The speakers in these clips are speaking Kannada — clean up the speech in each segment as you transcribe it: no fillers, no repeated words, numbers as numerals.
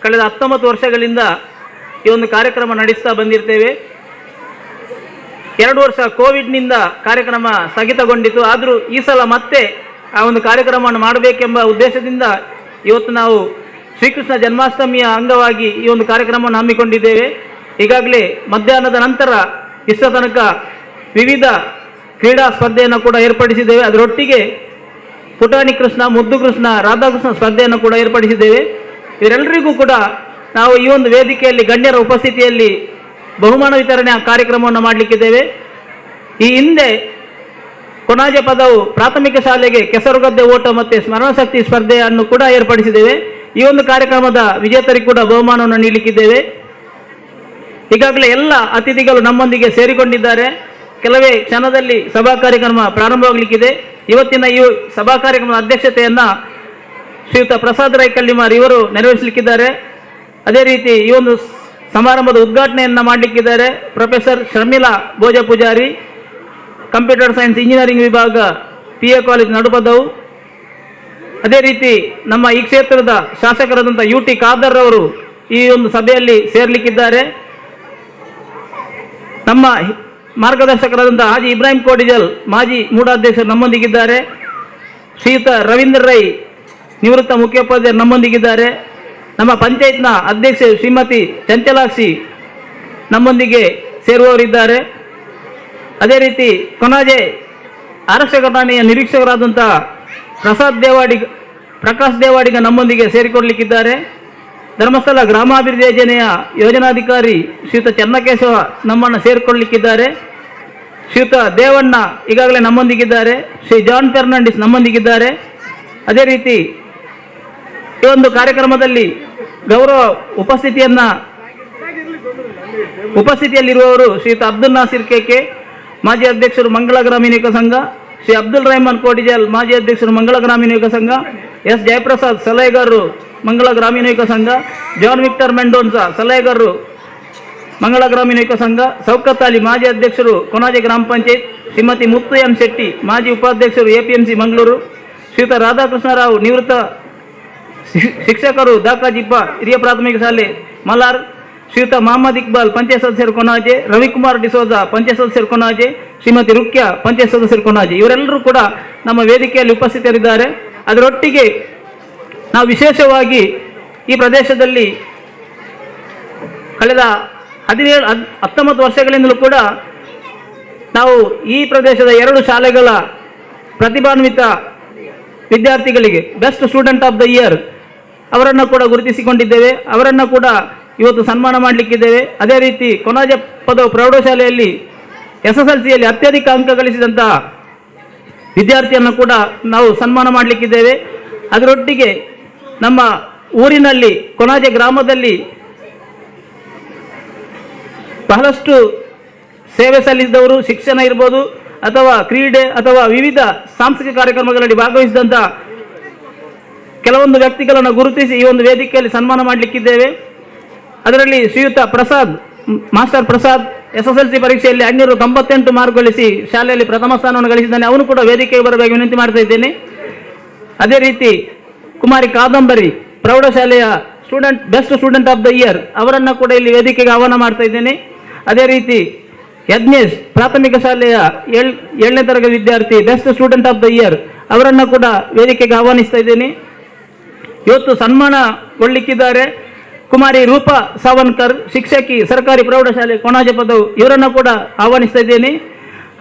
ಕಳೆದ 19 ವರ್ಷಗಳಿಂದ ಈ ಒಂದು ಕಾರ್ಯಕ್ರಮ ನಡೆಸ್ತಾ ಬಂದಿರ್ತೇವೆ. 2 ವರ್ಷ ಕೋವಿಡ್ನಿಂದ ಕಾರ್ಯಕ್ರಮ ಸ್ಥಗಿತಗೊಂಡಿತು. ಆದರೂ ಈ ಸಲ ಮತ್ತೆ ಆ ಒಂದು ಕಾರ್ಯಕ್ರಮವನ್ನು ಮಾಡಬೇಕೆಂಬ ಉದ್ದೇಶದಿಂದ ಇವತ್ತು ನಾವು ಶ್ರೀಕೃಷ್ಣ ಜನ್ಮಾಷ್ಟಮಿಯ ಅಂಗವಾಗಿ ಈ ಒಂದು ಕಾರ್ಯಕ್ರಮವನ್ನು ಹಮ್ಮಿಕೊಂಡಿದ್ದೇವೆ. ಈಗಾಗಲೇ ಮಧ್ಯಾಹ್ನದ ನಂತರ ಇಷ್ಟ ತನಕ ವಿವಿಧ ಕ್ರೀಡಾ ಸ್ಪರ್ಧೆಯನ್ನು ಕೂಡ ಏರ್ಪಡಿಸಿದ್ದೇವೆ. ಅದರೊಟ್ಟಿಗೆ ಪುಟಾಣಿ ಕೃಷ್ಣ, ಮುದ್ದು ಕೃಷ್ಣ, ರಾಧಾಕೃಷ್ಣ ಸ್ಪರ್ಧೆಯನ್ನು ಕೂಡ ಏರ್ಪಡಿಸಿದ್ದೇವೆ. ಇವರೆಲ್ಲರಿಗೂ ಕೂಡ ನಾವು ಈ ಒಂದು ವೇದಿಕೆಯಲ್ಲಿ ಗಣ್ಯರ ಉಪಸ್ಥಿತಿಯಲ್ಲಿ ಬಹುಮಾನ ವಿತರಣೆಯ ಕಾರ್ಯಕ್ರಮವನ್ನು ಮಾಡಲಿಕ್ಕಿದ್ದೇವೆ. ಈ ಹಿಂದೆ ಕೊನಾಜೆ ಪದವು ಪ್ರಾಥಮಿಕ ಶಾಲೆಗೆ ಕೆಸರುಗದ್ದೆ ಓಟ ಮತ್ತು ಸ್ಮರಣಶಕ್ತಿ ಸ್ಪರ್ಧೆಯನ್ನು ಕೂಡ ಏರ್ಪಡಿಸಿದ್ದೇವೆ. ಈ ಒಂದು ಕಾರ್ಯಕ್ರಮದ ವಿಜೇತರಿಗೆ ಕೂಡ ಬಹುಮಾನವನ್ನು ನೀಡಲಿಕ್ಕಿದ್ದೇವೆ. ಈಗಾಗಲೇ ಎಲ್ಲ ಅತಿಥಿಗಳು ನಮ್ಮೊಂದಿಗೆ ಸೇರಿಕೊಂಡಿದ್ದಾರೆ. ಕೆಲವೇ ಕ್ಷಣದಲ್ಲಿ ಸಭಾ ಕಾರ್ಯಕ್ರಮ ಪ್ರಾರಂಭವಾಗಲಿಕ್ಕಿದೆ. ಇವತ್ತಿನ ಈ ಸಭಾ ಕಾರ್ಯಕ್ರಮದ ಅಧ್ಯಕ್ಷತೆಯನ್ನು ಶ್ರೀಯುತ ಪ್ರಸಾದ್ ರೈ ಕಳ್ಳಿಮಾರ್ ಇವರು ನೆರವೇರಿಸಲಿಕ್ಕಿದ್ದಾರೆ. ಅದೇ ರೀತಿ ಈ ಒಂದು ಸಮಾರಂಭದ ಉದ್ಘಾಟನೆಯನ್ನು ಮಾಡಲಿಕ್ಕಿದ್ದಾರೆ professor Sharmila Bhoja Pujari, computer science engineering ವಿಭಾಗ, PA ಕಾಲೇಜ್ ನಡುಪದವು. ಅದೇ ರೀತಿ ನಮ್ಮ ಈ ಕ್ಷೇತ್ರದ ಶಾಸಕರಾದಂಥ UT ಖಾದರ್ ಅವರು ಈ ಒಂದು ಸಭೆಯಲ್ಲಿ ಸೇರಲಿಕ್ಕಿದ್ದಾರೆ. ನಮ್ಮ ಮಾರ್ಗದರ್ಶಕರಾದಂಥ ಹಾಜಿ ಇಬ್ರಾಹಿಂ ಕೋಡಿಜಲ್ ಮಾಜಿ ಮೂಢಾಧ್ಯಕ್ಷರು ನಮ್ಮೊಂದಿಗಿದ್ದಾರೆ. ಶ್ರೀಯುತ ರವೀಂದ್ರ ರೈ ನಿವೃತ್ತ ಮುಖ್ಯೋಪಾಧ್ಯಾಯರು ನಮ್ಮೊಂದಿಗಿದ್ದಾರೆ. ನಮ್ಮ ಪಂಚಾಯತ್ನ ಅಧ್ಯಕ್ಷೆ ಶ್ರೀಮತಿ ಚಂಚಲಾಕ್ಷಿ ನಮ್ಮೊಂದಿಗೆ ಸೇರುವವರಿದ್ದಾರೆ. ಅದೇ ರೀತಿ ಕೊನಾಜೆ ಆರಕ್ಷಕ ಠಾಣೆಯ ನಿರೀಕ್ಷಕರಾದಂಥ ಪ್ರಕಾಶ್ ದೇವಾಡಿಗ ನಮ್ಮೊಂದಿಗೆ ಸೇರಿಕೊಳ್ಳಲಿಕ್ಕಿದ್ದಾರೆ. ಧರ್ಮಸ್ಥಳ ಗ್ರಾಮಾಭಿವೃದ್ಧಿ ಯೋಜನೆಯ ಯೋಜನಾಧಿಕಾರಿ ಶ್ರೀಯುತ ಚನ್ನಕೇಶವ ನಮ್ಮನ್ನು ಸೇರಿಕೊಳ್ಳಲಿಕ್ಕಿದ್ದಾರೆ. ಶ್ರೀಯುತ ದೇವಣ್ಣ ಈಗಾಗಲೇ ನಮ್ಮೊಂದಿಗಿದ್ದಾರೆ. ಶ್ರೀ ಜಾನ್ ಫೆರ್ನಾಂಡಿಸ್ ನಮ್ಮೊಂದಿಗಿದ್ದಾರೆ. ಅದೇ ರೀತಿ ಈ ಒಂದು ಕಾರ್ಯಕ್ರಮದಲ್ಲಿ ಗೌರವ ಉಪಸ್ಥಿತಿಯಲ್ಲಿರುವವರು ಶ್ರೀಯುತ ಅಬ್ದುಲ್ ನಾಸಿರ್ ಕೆಕೆ, ಮಾಜಿ ಅಧ್ಯಕ್ಷರು ಮಂಗಳ ಗ್ರಾಮೀಣ ಯುವಕ ಸಂಘ, ಶ್ರೀ ಅಬ್ದುಲ್ ರೆಹಮಾನ್ ಕೋಟಿಜಾಲ್ ಮಾಜಿ ಅಧ್ಯಕ್ಷರು ಮಂಗಳ ಗ್ರಾಮೀಣ ಯುವಕ ಸಂಘ, S ಜಯಪ್ರಸಾದ್ ಸಲಹೆಗಾರರು ಮಂಗಳ ಗ್ರಾಮೀಣ ಯುವಕ ಸಂಘ, ಜಾನ್ ವಿಕ್ಟರ್ ಮೆಂಡೋನ್ಸಾ ಸಲಹೆಗಾರರು ಮಂಗಳ ಗ್ರಾಮೀಣ ಯುವಕ ಸಂಘ, ಸೌಕತ್ ಅಲಿ ಮಾಜಿ ಅಧ್ಯಕ್ಷರು ಕೊನಾಜೆ ಗ್ರಾಮ ಪಂಚಾಯತ್, ಶ್ರೀಮತಿ ಮುತ್ತು ಎನ್ ಶೆಟ್ಟಿ ಮಾಜಿ ಉಪಾಧ್ಯಕ್ಷರು APMC ಮಂಗಳೂರು, ಶ್ರೀಯುತ ರಾಧಾಕೃಷ್ಣರಾವ್ ನಿವೃತ್ತ ಶಿಕ್ಷಕರು ದಾಕಾಜಿಪ್ಪ ಹಿರಿಯ ಪ್ರಾಥಮಿಕ ಶಾಲೆ ಮಲಾರ್, ಶ್ರೀಯುತ ಮೊಹಮ್ಮದ್ ಇಕ್ಬಾಲ್ ಪಂಚಾಯತ್ ಸದಸ್ಯರು ಕೊನಾಜೆ, ರವಿಕುಮಾರ್ ಡಿಸೋಜ ಪಂಚಾಯತ್ ಸದಸ್ಯರು ಕೊನಾಜೆ, ಶ್ರೀಮತಿ ರುಕ್ಯ ಪಂಚಾಯತ್ ಸದಸ್ಯರು ಕೊನಾಜೆ, ಇವರೆಲ್ಲರೂ ಕೂಡ ನಮ್ಮ ವೇದಿಕೆಯಲ್ಲಿ ಉಪಸ್ಥಿತರಿದ್ದಾರೆ. ಅದರೊಟ್ಟಿಗೆ ನಾವು ವಿಶೇಷವಾಗಿ ಈ ಪ್ರದೇಶದಲ್ಲಿ ಕಳೆದ 19 ವರ್ಷಗಳಿಂದಲೂ ಕೂಡ ನಾವು ಈ ಪ್ರದೇಶದ 2 ಶಾಲೆಗಳ ಪ್ರತಿಭಾನ್ವಿತ ವಿದ್ಯಾರ್ಥಿಗಳಿಗೆ best student of the year ಅವರನ್ನು ಕೂಡ ಗುರುತಿಸಿಕೊಂಡಿದ್ದೇವೆ. ಅವರನ್ನು ಕೂಡ ಇವತ್ತು ಸನ್ಮಾನ ಮಾಡಲಿಕ್ಕಿದ್ದೇವೆ. ಅದೇ ರೀತಿ ಕೊನಾಜೆ ಪದವು ಪ್ರೌಢಶಾಲೆಯಲ್ಲಿ SSLCಯಲ್ಲಿ ಅತ್ಯಧಿಕ ಅಂಕ ಗಳಿಸಿದಂಥ ವಿದ್ಯಾರ್ಥಿಯನ್ನು ಕೂಡ ನಾವು ಸನ್ಮಾನ ಮಾಡಲಿಕ್ಕಿದ್ದೇವೆ. ಅದರೊಟ್ಟಿಗೆ ನಮ್ಮ ಊರಿನಲ್ಲಿ ಕೊನಾಜೆ ಗ್ರಾಮದಲ್ಲಿ ಬಹಳಷ್ಟು ಸೇವೆ ಸಲ್ಲಿಸಿದವರು, ಶಿಕ್ಷಣ ಇರ್ಬೋದು ಅಥವಾ ಕ್ರೀಡೆ ಅಥವಾ ವಿವಿಧ ಸಾಂಸ್ಕೃತಿಕ ಕಾರ್ಯಕ್ರಮಗಳಲ್ಲಿ ಭಾಗವಹಿಸಿದಂಥ ಕೆಲವೊಂದು ವ್ಯಕ್ತಿಗಳನ್ನು ಗುರುತಿಸಿ ಈ ಒಂದು ವೇದಿಕೆಯಲ್ಲಿ ಸನ್ಮಾನ ಮಾಡಲಿಕ್ಕಿದ್ದೇವೆ. ಅದರಲ್ಲಿ ಶ್ರೀಯುತ ಮಾಸ್ಟರ್ ಪ್ರಸಾದ್ SSLC ಪರೀಕ್ಷೆಯಲ್ಲಿ 598 ಮಾರ್ಕ್ ಗಳಿಸಿ ಶಾಲೆಯಲ್ಲಿ ಪ್ರಥಮ ಸ್ಥಾನವನ್ನು ಗಳಿಸಿದ್ದಾನೆ. ಅವನು ಕೂಡ ವೇದಿಕೆಗೆ ಬರಬೇಕು ವಿನಂತಿ ಮಾಡ್ತಾ ಇದ್ದೇನೆ. ಅದೇ ರೀತಿ ಕುಮಾರಿ ಕಾದಂಬರಿ ಪ್ರೌಢಶಾಲೆಯ best student of the year ಅವರನ್ನು ಕೂಡ ಇಲ್ಲಿ ವೇದಿಕೆಗೆ ಆಹ್ವಾನ ಮಾಡ್ತಾ ಇದ್ದೇನೆ. ಅದೇ ರೀತಿ ಯಜ್ಞೇಶ್ ಪ್ರಾಥಮಿಕ ಶಾಲೆಯ 7ನೇ ತರಗತಿ ವಿದ್ಯಾರ್ಥಿ best student of the year ಅವರನ್ನು ಕೂಡ ವೇದಿಕೆಗೆ ಆಹ್ವಾನಿಸ್ತಾ ಇದ್ದೇನೆ. ಇವತ್ತು ಸನ್ಮಾನಗೊಳ್ಳಿಕ್ಕಿದ್ದಾರೆ ಕುಮಾರಿ ರೂಪಾ ಸಾವನ್ಕರ್, ಶಿಕ್ಷಕಿ, ಸರ್ಕಾರಿ ಪ್ರೌಢಶಾಲೆ ಕೊನಾಜೆ ಪದವು, ಇವರನ್ನು ಕೂಡ ಆಹ್ವಾನಿಸ್ತಾ ಇದ್ದೇನೆ.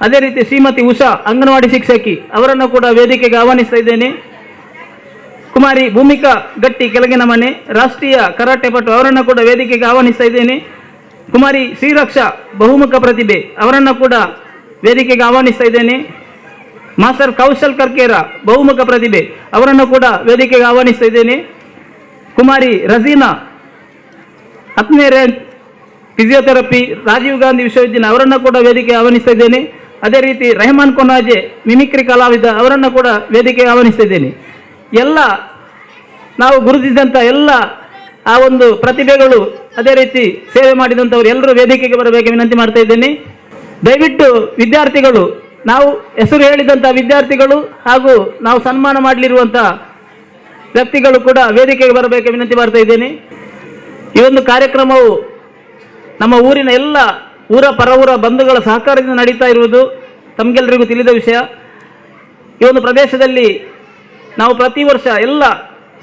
ಅದೇ ರೀತಿ ಶ್ರೀಮತಿ ಉಷಾ ಅಂಗನವಾಡಿ ಶಿಕ್ಷಕಿ ಅವರನ್ನು ಕೂಡ ವೇದಿಕೆಗೆ ಆಹ್ವಾನಿಸ್ತಾ ಇದ್ದೇನೆ. ಕುಮಾರಿ ಭೂಮಿಕಾ ಗಟ್ಟಿ ಕೆಳಗಿನ ಮನೆ ರಾಷ್ಟ್ರೀಯ ಕರಾಟೆ ಪಟು ಅವರನ್ನು ಕೂಡ ವೇದಿಕೆಗೆ ಆಹ್ವಾನಿಸ್ತಾ ಇದ್ದೇನೆ. ಕುಮಾರಿ ಶ್ರೀರಕ್ಷಾ ಬಹುಮುಖ ಪ್ರತಿಭೆ ಅವರನ್ನು ಕೂಡ ವೇದಿಕೆಗೆ ಆಹ್ವಾನಿಸ್ತಾ ಇದ್ದೇನೆ. ಮಾಸ್ಟರ್ ಕೌಶಲ್ ಕರ್ಕೇರ ಬಹುಮುಖ ಪ್ರತಿಭೆ ಅವರನ್ನು ಕೂಡ ವೇದಿಕೆಗೆ ಆಹ್ವಾನಿಸ್ತಾ ಇದ್ದೇನೆ. ಕುಮಾರಿ Regina 10ನೇ rank physiotherapy Rajiv Gandhi ವಿಶ್ವವಿದ್ಯಾಲಯ ಅವರನ್ನು ಕೂಡ ವೇದಿಕೆಗೆ ಆಹ್ವಾನಿಸ್ತಾ ಇದ್ದೇನೆ. ಅದೇ ರೀತಿ ರೆಹಮಾನ್ ಕೊನಾಜೆ ಮಿಮಿಕ್ರಿ ಕಲಾವಿದ ಅವರನ್ನು ಕೂಡ ವೇದಿಕೆಗೆ ಆಹ್ವಾನಿಸ್ತಾ ಇದ್ದೇನೆ. ಎಲ್ಲ ನಾವು ಗುರುತಿಸಿದಂಥ ಎಲ್ಲ ಆ ಒಂದು ಪ್ರತಿಭೆಗಳು ಅದೇ ರೀತಿ ಸೇವೆ ಮಾಡಿದಂಥವರು ಎಲ್ಲರೂ ವೇದಿಕೆಗೆ ಬರಬೇಕು ವಿನಂತಿ ಮಾಡ್ತಾ ಇದ್ದೇನೆ. ದಯವಿಟ್ಟು ವಿದ್ಯಾರ್ಥಿಗಳು, ನಾವು ಹೆಸರು ಹೇಳಿದಂಥ ವಿದ್ಯಾರ್ಥಿಗಳು ಹಾಗೂ ನಾವು ಸನ್ಮಾನ ಮಾಡಲಿರುವಂಥ ವ್ಯಕ್ತಿಗಳು ಕೂಡ ವೇದಿಕೆಗೆ ಬರಬೇಕು ವಿನಂತಿ ಮಾಡ್ತಾ ಇದ್ದೇನೆ. ಈ ಒಂದು ಕಾರ್ಯಕ್ರಮವು ನಮ್ಮ ಊರಿನ ಎಲ್ಲ ಊರ ಪರವೂರ ಬಂಧುಗಳ ಸಹಕಾರದಿಂದ ನಡೀತಾ ಇರುವುದು ತಮಗೆಲ್ಲರಿಗೂ ತಿಳಿದ ವಿಷಯ. ಈ ಒಂದು ಪ್ರದೇಶದಲ್ಲಿ ನಾವು ಪ್ರತಿ ವರ್ಷ ಎಲ್ಲ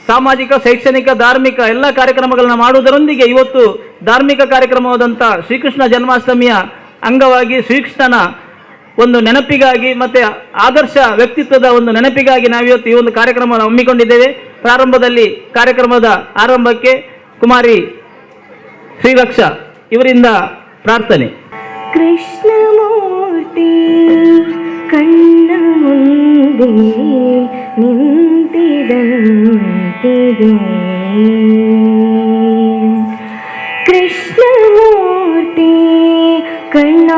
ಸಾಮಾಜಿಕ, ಶೈಕ್ಷಣಿಕ, ಧಾರ್ಮಿಕ ಎಲ್ಲ ಕಾರ್ಯಕ್ರಮಗಳನ್ನು ಮಾಡುವುದರೊಂದಿಗೆ ಇವತ್ತು ಧಾರ್ಮಿಕ ಕಾರ್ಯಕ್ರಮವಾದಂಥ ಶ್ರೀಕೃಷ್ಣ ಜನ್ಮಾಷ್ಟಮಿಯ ಅಂಗವಾಗಿ ಶ್ರೀಕೃಷ್ಣನ ಒಂದು ನೆನಪಿಗಾಗಿ ಮತ್ತು ಆದರ್ಶ ವ್ಯಕ್ತಿತ್ವದ ಒಂದು ನೆನಪಿಗಾಗಿ ನಾವಿವತ್ತು ಈ ಒಂದು ಕಾರ್ಯಕ್ರಮವನ್ನು ಹಮ್ಮಿಕೊಂಡಿದ್ದೇವೆ. ಪ್ರಾರಂಭದಲ್ಲಿ ಕಾರ್ಯಕ್ರಮದ ಆರಂಭಕ್ಕೆ ಕುಮಾರಿ ಶ್ರೀರಕ್ಷಾ ಇವರಿಂದ ಪ್ರಾರ್ಥನೆ. ಕೃಷ್ಣಮೂರ್ತಿ ಕಣ್ಣ ಮುಂದೆ ನಿಂತಿದಂತಿದೆ, ಕೃಷ್ಣಮೂರ್ತಿ ಕಣ್ಣ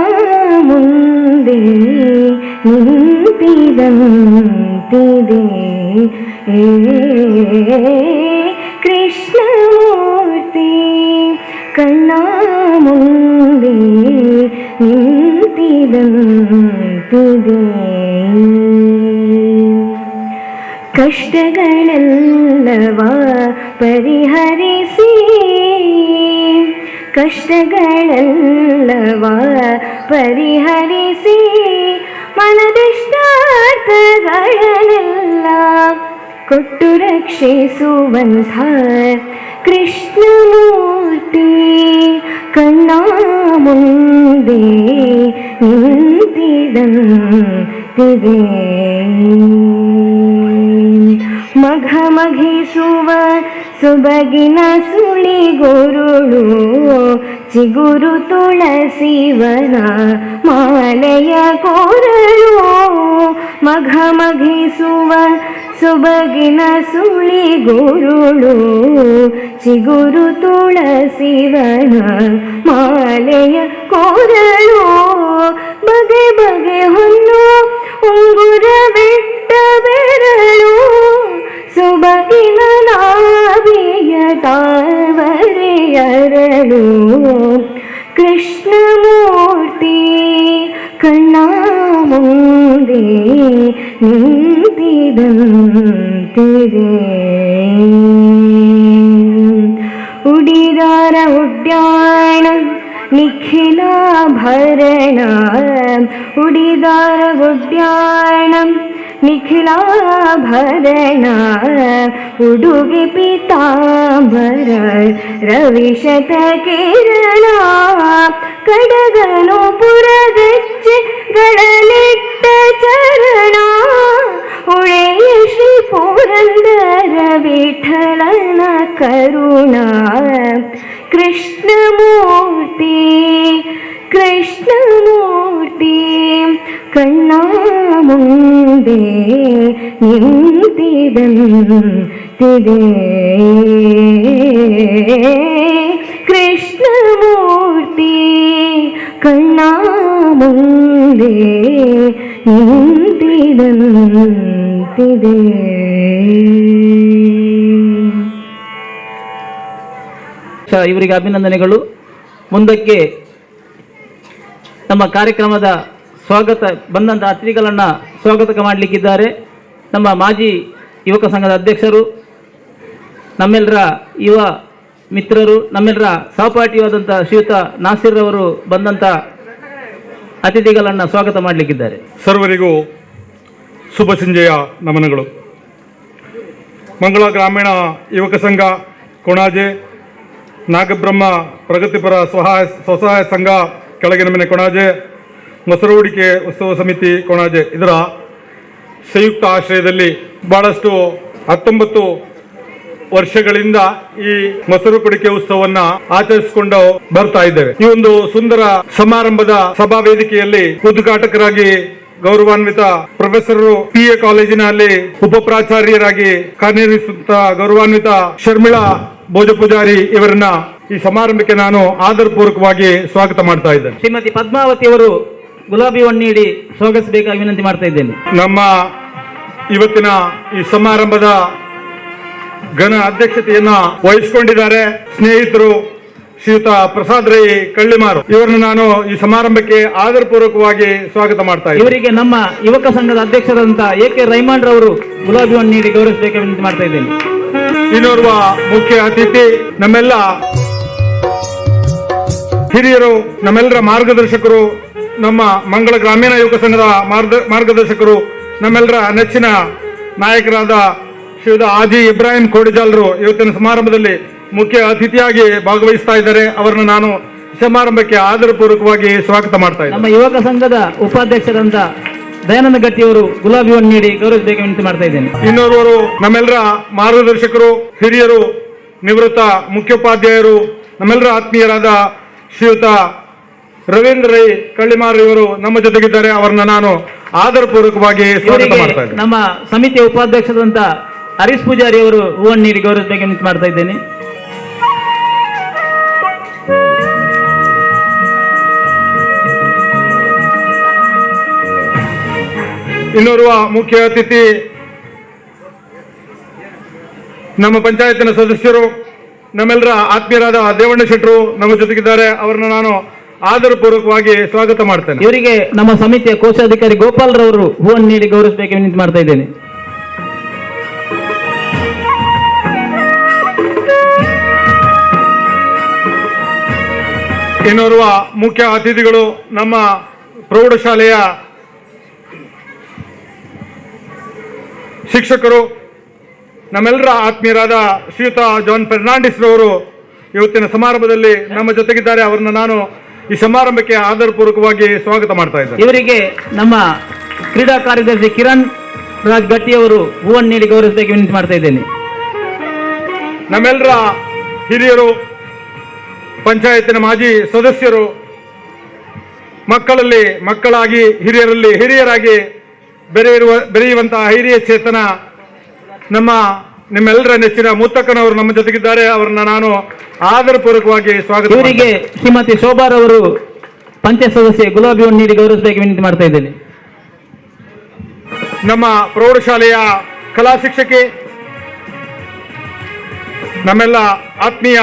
ಮುಂದೆ ನಿಂತಿದಂತಿದೆ, ಕೃಷ್ಣಮೂರ್ತಿ ಕಣ್ಣ ಮುಂದೆ ನಿಂತಿದಂತಿದೆ. ಕಷ್ಟಗಳೆಲ್ಲವ ಪರಿಹರಿಸಿ, ಕಷ್ಟಗಳೆಲ್ಲವ ಪರಿಹರಿಸಿ, ಮನದಿಷ್ಟಾರ್ಥಗಳನ್ನೆಲ್ಲ ಕೊಟ್ಟು ರಕ್ಷಿಸುವಂಥ ಕೃಷ್ಣಮೂರ್ತಿ ಕಣ್ಣ ಮುಂದೆ ನಿಂತಿದಂತಿದೆ. ಮಘಮಘಿಸುವ ಸೊಬಗಿನ ಸುಳಿಗುರುಳು ಚಿಗುರು ತುಳಸಿವನ ಮಾಲೆಯ ಕೋರಳು, ಮಘಮಘಿಸುವ ಸೊಬಗಿನ ಸುಳಿಗುರುಳು ಚಿಗುರು ತುಳಸಿವನ ಮಾಲೆಯ ಕೋರಳು, ಬಗೆ ಬಗೆ ಹೊನ್ನು ಉಂಗುರ ಬೆಟ್ಟ ಬೆರಳು, ಸೊಬಗಿನ ನಾಭಿಯ ತಾವರೆಯರಳು, ಕೃಷ್ಣಮೂರ್ತಿ ಕಣ್ಣ ಮುಂದೆ ನಿಂತಿದಂತಿದೆ. ಉಡಿದಾರ ಉಡ್ಯಾಣ ನಿಖಿಲಾಭರಣ, ಉಡಿದಾರ ಉಡ್ಯಾಣ ನಿಖಿಲಾಭರಣ, ಉಡುಗೆ ಪೀತಾಂಬರ ರವಿಶತ ಕಿರಣ, ಕಡಗನು ಪುರಗಚ್ಚೆಗಳಲಿಟ್ಟ ಚರಣ, ಉಳೆಯ ಶ್ರೀ ಪುರಂದರ ವಿಠಲನ ಕರುಣ, ಕೃಷ್ಣಮೂರ್ತಿ ಕೃಷ್ಣಮೂರ್ತಿ ಕಣ್ಣ ಮುಂದೆ ನಿಂತಿದಂತಿದೆ, ಕೃಷ್ಣಮೂರ್ತಿ ಕಣ್ಣ ಮುಂದೆ ನಿಂತಿದಂತಿದೆ. ಇವರಿಗೆ ಅಭಿನಂದನೆಗಳು. ಮುಂದಕ್ಕೆ ನಮ್ಮ ಕಾರ್ಯಕ್ರಮದ ಸ್ವಾಗತ ಬಂದಂಥ ಅತಿಥಿಗಳನ್ನು ಸ್ವಾಗತ ಮಾಡಲಿಕ್ಕಿದ್ದಾರೆ ನಮ್ಮ ಮಾಜಿ ಯುವಕ ಸಂಘದ ಅಧ್ಯಕ್ಷರು, ನಮ್ಮೆಲ್ಲರ ಯುವ ಮಿತ್ರರು, ನಮ್ಮೆಲ್ಲರ ಸಹಪಾಠಿಯಾದಂಥ ಶ್ರೀಯುತ ನಾಸಿರ್ ಅವರು ಬಂದಂಥ ಅತಿಥಿಗಳನ್ನು ಸ್ವಾಗತ ಮಾಡಲಿಕ್ಕಿದ್ದಾರೆ. ಸರ್ವರಿಗೂ ಶುಭ ಸಂಜೆಯ ನಮನಗಳು. ಮಂಗಳ ಗ್ರಾಮೀಣ ಯುವಕ ಸಂಘ ಕೊಣಾಜೆ, ನಾಗಬ್ರಹ್ಮ ಪ್ರಗತಿಪರ ಸ್ವಸಹಾಯ ಸಂಘ ಕೆಳಗಿನ ಮನೆ ಕೊಣಾಜೆ, ಮೊಸರು ಹೂಡಿಕೆ ಉತ್ಸವ ಸಮಿತಿ ಕೊಣಾಜೆ ಇದರ ಸಂಯುಕ್ತ ಆಶ್ರಯದಲ್ಲಿ ಬಹಳಷ್ಟು 19 ವರ್ಷಗಳಿಂದ ಈ ಮೊಸರು ಕುಡಿಕೆ ಉತ್ಸವವನ್ನ ಆಚರಿಸಿಕೊಂಡು ಬರ್ತಾ ಇದ್ದೇವೆ. ಈ ಒಂದು ಸುಂದರ ಸಮಾರಂಭದ ಸಭಾ ವೇದಿಕೆಯಲ್ಲಿ ಉದ್ಘಾಟಕರಾಗಿ ಗೌರವಾನ್ವಿತ ಪ್ರೊಫೆಸರ್ PA ಕಾಲೇಜಿನಲ್ಲಿ ಉಪ ಪ್ರಾಚಾರ್ಯರಾಗಿ ಕಾರ್ಯನಿರ್ವಹಿಸುತ್ತಾ ಗೌರವಾನ್ವಿತ ಶರ್ಮಿಳಾ ಭೋಜಪೂಜಾರಿ ಇವರನ್ನ ಈ ಸಮಾರಂಭಕ್ಕೆ ನಾನು ಆದರಪೂರ್ವಕವಾಗಿ ಸ್ವಾಗತ ಮಾಡ್ತಾ ಇದ್ದೇನೆ. ಶ್ರೀಮತಿ ಪದ್ಮಾವತಿ ಅವರು ಗುಲಾಬಿ ಹಣ್ಣು ನೀಡಿ ಸ್ವಾಗತಿಸಬೇಕಾಗಿ ವಿನಂತಿ ಮಾಡ್ತಾ ಇದ್ದೇನೆ. ನಮ್ಮ ಇವತ್ತಿನ ಈ ಸಮಾರಂಭದ ಘನ ಅಧ್ಯಕ್ಷತೆಯನ್ನ ವಹಿಸಿಕೊಂಡಿದ್ದಾರೆ ಸ್ನೇಹಿತರು ಶ್ರೀಯುತ ಪ್ರಸಾದ್ ರೈ ಕಳ್ಳಿಮಾರು ಇವರನ್ನು ನಾನು ಈ ಸಮಾರಂಭಕ್ಕೆ ಆದರಪೂರ್ವಕವಾಗಿ ಸ್ವಾಗತ ಮಾಡ್ತಾ ಇದ್ದೀನಿ. ಇವರಿಗೆ ನಮ್ಮ ಯುವಕ ಸಂಘದ ಅಧ್ಯಕ್ಷರಾದಂತಹ ಎ.ಕೆ. ರೈಮಾಂಡ್ ರವರು ಗುಲಾಬಿ ಹಣ್ಣು ನೀಡಿ ಗೌರವಿಸಬೇಕೆಂದು ವಿನಂತಿ ಮಾಡ್ತಾ ಇದ್ದೇನೆ. ಇನ್ನೋರ್ವ ಮುಖ್ಯ ಅತಿಥಿ ನಮ್ಮೆಲ್ಲ ಹಿರಿಯರು, ನಮ್ಮೆಲ್ಲರ ಮಾರ್ಗದರ್ಶಕರು, ನಮ್ಮ ಮಂಗಳ ಗ್ರಾಮೀಣ ಯುವಕ ಸಂಘದ ಮಾರ್ಗದರ್ಶಕರು, ನಮ್ಮೆಲ್ಲರ ನೆಚ್ಚಿನ ನಾಯಕರಾದ ಶ್ರೀಯುತ ಆಜಿ ಇಬ್ರಾಹಿಂ ಕೋಡಿಜಾಲ್ರು ಇವತ್ತಿನ ಸಮಾರಂಭದಲ್ಲಿ ಮುಖ್ಯ ಅತಿಥಿಯಾಗಿ ಭಾಗವಹಿಸ್ತಾ ಇದ್ದಾರೆ. ಅವರನ್ನು ನಾನು ಸಮಾರಂಭಕ್ಕೆ ಆದರಪೂರ್ವಕವಾಗಿ ಸ್ವಾಗತ ಮಾಡ್ತಾ ಇದ್ದೇನೆ. ನಮ್ಮ ಯುವಕ ಸಂಘದ ಉಪಾಧ್ಯಕ್ಷರಂತ ದಯಾನಂದ ಗಟ್ಟಿಯವರು ಗುಲಾಬಿ ಹಣ್ಣು ನೀಡಿ ಗೌರವಿಸಬೇಕೆಂದು ವಿನಂತಿ ಮಾಡ್ತಾ ಇದ್ದೇನೆ. ಇನ್ನೋರ್ವರು ನಮ್ಮೆಲ್ಲರ ಮಾರ್ಗದರ್ಶಕರು, ಹಿರಿಯರು, ನಿವೃತ್ತ ಮುಖ್ಯೋಪಾಧ್ಯಾಯರು, ನಮ್ಮೆಲ್ಲರ ಆತ್ಮೀಯರಾದ ಶ್ರೀಯುತ ರವೀಂದ್ರ ರೈ ಕಳ್ಳಿಮಾರು ಇವರು ನಮ್ಮ ಜೊತೆಗಿದ್ದಾರೆ. ಅವರನ್ನ ನಾನು ಆದರಪೂರ್ವಕವಾಗಿ ಸ್ವಾಗತ ಮಾಡ್ತಾ ಇದ್ದೇನೆ. ನಮ್ಮ ಸಮಿತಿಯ ಉಪಾಧ್ಯಕ್ಷರಾದಂತ ಹರೀಶ್ ಪೂಜಾರಿ ಅವರು ಹೂವನ್ನು ನೀಡಿ ಗೌರವಿಸಬೇಕೆಂದು ವಿನಂತಿ ಮಾಡ್ತಾ ಇದ್ದೇನೆ. ಇನ್ನೋರ್ವ ಮುಖ್ಯ ಅತಿಥಿ ನಮ್ಮ ಪಂಚಾಯತಿನ ಸದಸ್ಯರು, ನಮ್ಮೆಲ್ಲರ ಆತ್ಮೀಯರಾದ ದೇವಣ್ಣ ಶೆಟ್ಟರು ನಮ್ಮ ಜೊತೆಗಿದ್ದಾರೆ. ಅವರನ್ನು ನಾನು ಆದರಪೂರ್ವಕವಾಗಿ ಸ್ವಾಗತ ಮಾಡ್ತೇನೆ. ಇವರಿಗೆ ನಮ್ಮ ಸಮಿತಿಯ ಕೋಶಾಧಿಕಾರಿ ಗೋಪಾಲ್ ರವರು ಹೂವನ್ನು ನೀಡಿ ಗೌರವಿಸಬೇಕೆಂದು ವಿನಂತಿ ಮಾಡ್ತಾ ಇದ್ದೇನೆ. ಇನ್ನೋರ್ವ ಮುಖ್ಯ ಅತಿಥಿಗಳು ನಮ್ಮ ಪ್ರೌಢಶಾಲೆಯ ಶಿಕ್ಷಕರು, ನಮ್ಮೆಲ್ಲರ ಆತ್ಮೀಯರಾದ ಶ್ರೀಯುತ ಜಾನ್ ಫೆರ್ನಾಂಡಿಸ್ ರವರು ಇವತ್ತಿನ ಸಮಾರಂಭದಲ್ಲಿ ನಮ್ಮ ಜೊತೆಗಿದ್ದಾರೆ. ಅವರನ್ನು ನಾನು ಈ ಸಮಾರಂಭಕ್ಕೆ ಆದರಪೂರ್ವಕವಾಗಿ ಸ್ವಾಗತ ಮಾಡ್ತಾ ಇದ್ದೇನೆ. ಇವರಿಗೆ ನಮ್ಮ ಕ್ರೀಡಾ ಕಾರ್ಯದರ್ಶಿ ಕಿರಣ್ ರಾಜ್ ಗಟ್ಟಿಯವರು ಹೂವನ್ನು ನೀಡಿ ಗೌರವಿಸಬೇಕೆಂದು ವಿನಂತಿ ಮಾಡ್ತಾ ಇದ್ದೇನೆ. ನಮ್ಮೆಲ್ಲರ ಹಿರಿಯರು, ಪಂಚಾಯತಿನ ಮಾಜಿ ಸದಸ್ಯರು, ಮಕ್ಕಳಲ್ಲಿ ಮಕ್ಕಳಾಗಿ ಹಿರಿಯರಲ್ಲಿ ಹಿರಿಯರಾಗಿ ಬೆರೆಯುವಂತಹ ಹಿರಿಯ ಚೇತನ ನಿಮ್ಮೆಲ್ಲರ ನೆಚ್ಚಿನ ಮುತ್ತಕ್ಕನವರು ನಮ್ಮ ಜೊತೆಗಿದ್ದಾರೆ. ಅವರನ್ನ ನಾನು ಆದರಪೂರ್ವಕವಾಗಿ ಸ್ವಾಗತ. ಇವರಿಗೆ ಶ್ರೀಮತಿ ಶೋಭಾರ್ ಅವರು ಪಂಚಾಯತ್ ಸದಸ್ಯೆ ಗುಲಾಬಿ ಹಣ್ಣು ನೀಡಿ ಗೌರವಿಸಬೇಕೆಂದು ವಿನಂತಿ ಮಾಡ್ತಾ ಇದ್ದೇನೆ. ನಮ್ಮ ಪ್ರೌಢಶಾಲೆಯ ಕಲಾ ಶಿಕ್ಷಕಿ, ನಮ್ಮೆಲ್ಲ ಆತ್ಮೀಯ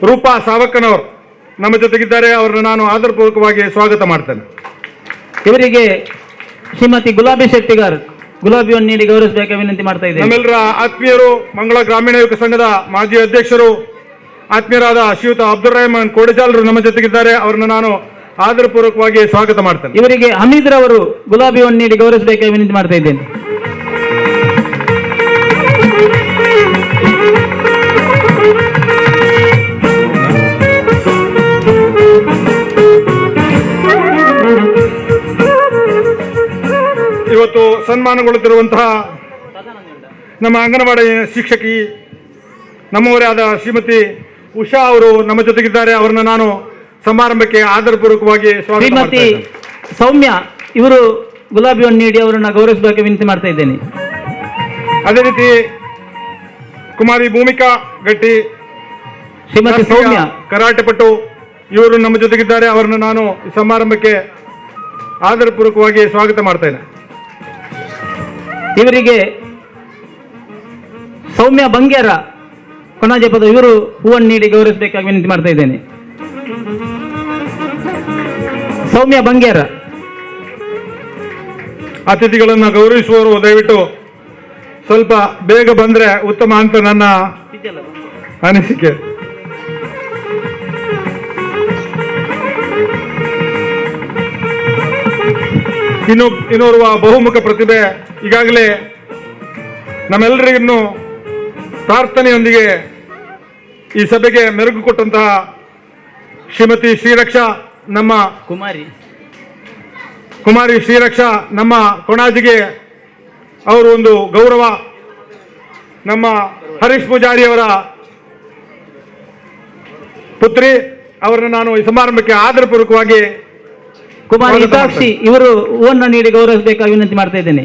ರೂಪಾ ಸಾವಕ್ಕನವರು ನಮ್ಮ ಜೊತೆಗಿದ್ದಾರೆ. ಅವರನ್ನು ನಾನು ಆದರಪೂರ್ವಕವಾಗಿ ಸ್ವಾಗತ ಮಾಡ್ತೇನೆ. ಇವರಿಗೆ ಶ್ರೀಮತಿ ಗುಲಾಬಿ ಶೆಟ್ಟಿಗಾರ್ ಗುಲಾಬಿ ಹಣ್ಣು ನೀಡಿ ಗೌರವಿಸಬೇಕೆಂದು ವಿನಂತಿ ಮಾಡ್ತಾ ಇದ್ದೇನೆ. ನಮ್ಮೆಲ್ಲರ ಆತ್ಮೀಯರು, ಮಂಗಳ ಗ್ರಾಮೀಣ ಯುವಕ ಸಂಘದ ಮಾಜಿ ಅಧ್ಯಕ್ಷರು, ಆತ್ಮೀಯರಾದ ಶ್ರೀಯುತ ಅಬ್ದುಲ್ ರಹಮಾನ್ ಕೋಡಿಜಾಲ್ರು ನಮ್ಮ ಜೊತೆಗಿದ್ದಾರೆ. ಅವರನ್ನು ನಾನು ಆದರಪೂರ್ವಕವಾಗಿ ಸ್ವಾಗತ ಮಾಡ್ತೇನೆ. ಇವರಿಗೆ ಹಮೀದ್ ರವರು ಗುಲಾಬಿ ಹಣ್ಣು ನೀಡಿ ಗೌರವಿಸಬೇಕೆಂದು ವಿನಂತಿ ಮಾಡ್ತಾ ಇದ್ದೇನೆ. ಇವತ್ತು ಸನ್ಮಾನಗೊಳ್ಳುತ್ತಿರುವಂತಹ ನಮ್ಮ ಅಂಗನವಾಡಿ ಶಿಕ್ಷಕಿ, ನಮ್ಮವರೇ ಆದ ಶ್ರೀಮತಿ ಉಷಾ ಅವರು ನಮ್ಮ ಜೊತೆಗಿದ್ದಾರೆ. ಅವರನ್ನ ನಾನು ಸಮಾರಂಭಕ್ಕೆ ಆದರಪೂರ್ವಕವಾಗಿ ಸ್ವಾಗತ ಮಾಡ್ತಾ ಶ್ರೀಮತಿ ಇದ್ದೇನೆ. ಸೌಮ್ಯ ಇವರು ಗುಲಾಬಿ ಹಣ್ಣು ನೀಡಿ ಅವರನ್ನು ಗೌರವಿಸಬೇಕೆಂದು ವಿನಂತಿ ಮಾಡ್ತಾ ಇದ್ದೇನೆ. ಅದೇ ರೀತಿ ಕುಮಾರಿ ಭೂಮಿಕಾ ಗಟ್ಟಿ, ಶ್ರೀಮತಿ ಸೌಮ್ಯ ಕರಾಟೆ ಪಟು, ಇವರು ನಮ್ಮ ಜೊತೆಗಿದ್ದಾರೆ. ಅವರನ್ನು ನಾನು ಈ ಸಮಾರಂಭಕ್ಕೆ ಆದರಪೂರ್ವಕವಾಗಿ ಸ್ವಾಗತ ಮಾಡ್ತೇನೆ. ಇವರಿಗೆ ಸೌಮ್ಯ ಬಂಗೇರ ಕೊಣಾಜಪದ ಇವರು ಹೂವನ್ನು ನೀಡಿ ಗೌರವಿಸಬೇಕಾಗಿ ವಿನಂತಿ ಮಾಡ್ತಾ ಇದ್ದೇನೆ. ಸೌಮ್ಯ ಬಂಗೇರ ಅತಿಥಿಗಳನ್ನು ಗೌರವಿಸುವವರು ದಯವಿಟ್ಟು ಸ್ವಲ್ಪ ಬೇಗ ಬಂದ್ರೆ ಉತ್ತಮ ಅಂತ ನನ್ನ ಅನಿಸಿಕೆ. ಇನ್ನೋರ್ವ ಬಹುಮುಖ ಪ್ರತಿಭೆ, ಈಗಾಗಲೇ ನಮ್ಮೆಲ್ಲರಿಗೂ ಪ್ರಾರ್ಥನೆಯೊಂದಿಗೆ ಈ ಸಭೆಗೆ ಮೆರುಗು ಕೊಟ್ಟಂತಹ ಶ್ರೀಮತಿ ಶ್ರೀರಕ್ಷಾ, ನಮ್ಮ ಕುಮಾರಿ ಶ್ರೀರಕ್ಷಾ ನಮ್ಮ ಕೊಣಾಜಿಗೆ ಅವರು ಒಂದು ಗೌರವ. ನಮ್ಮ ಹರೀಶ್ ಪೂಜಾರಿಯವರ ಪುತ್ರಿ, ಅವರನ್ನು ನಾನು ಈ ಸಮಾರಂಭಕ್ಕೆ ಆದರಪೂರ್ವಕವಾಗಿ ಕುಮಾರಿ ಹಿತಾಕ್ಷಿ ಇವರು ಹೂವನ್ನು ನೀಡಿ ಗೌರವಿಸಬೇಕಾಗಿ ವಿನಂತಿ ಮಾಡ್ತಾ ಇದ್ದೇನೆ.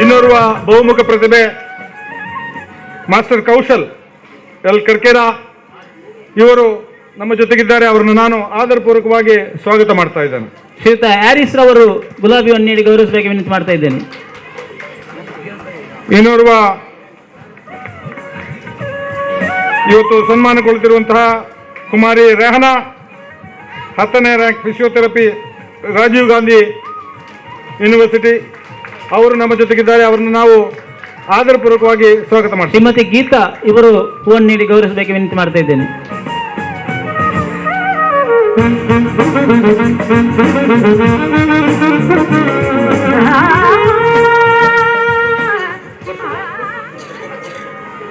ಇನ್ನೋರ್ವ ಬಹುಮುಖ ಪ್ರತಿಭೆ ಮಾಸ್ಟರ್ ಕೌಶಲ್, ಎಲ್ ಕರ್ಕೇರ ಇವರು ನಮ್ಮ ಜೊತೆಗಿದ್ದಾರೆ. ಅವರನ್ನು ನಾನು ಆದರಪೂರ್ವಕವಾಗಿ ಸ್ವಾಗತ ಮಾಡ್ತಾ ಇದ್ದೇನೆ. ಶ್ರೀಯುತ ಹ್ಯಾರಿಸ್ ರವರು ಗುಲಾಬಿಯನ್ನು ನೀಡಿ ಗೌರವಿಸಬೇಕು ವಿನಂತಿ ಮಾಡ್ತಾ ಇದ್ದೇನೆ. ಇನ್ನೋರ್ವ ಇವತ್ತು ಸನ್ಮಾನಗೊಳ್ಳುತ್ತಿರುವಂತಹ ಕುಮಾರಿ ರೆಹನಾ, 10ನೇ rank physiotherapy, Rajiv Gandhi university, ಅವರು ನಮ್ಮ ಜೊತೆಗಿದ್ದಾರೆ. ಅವರನ್ನು ನಾವು ಆದರಪೂರ್ವಕವಾಗಿ ಸ್ವಾಗತ ಮಾಡ್ತೀವಿ. ಶ್ರೀಮತಿ ಗೀತಾ ಇವರು ಹೂವನ್ನು ನೀಡಿ ಗೌರವಿಸಬೇಕು ವಿನಂತಿ ಮಾಡ್ತಾ ಇದ್ದೇನೆ.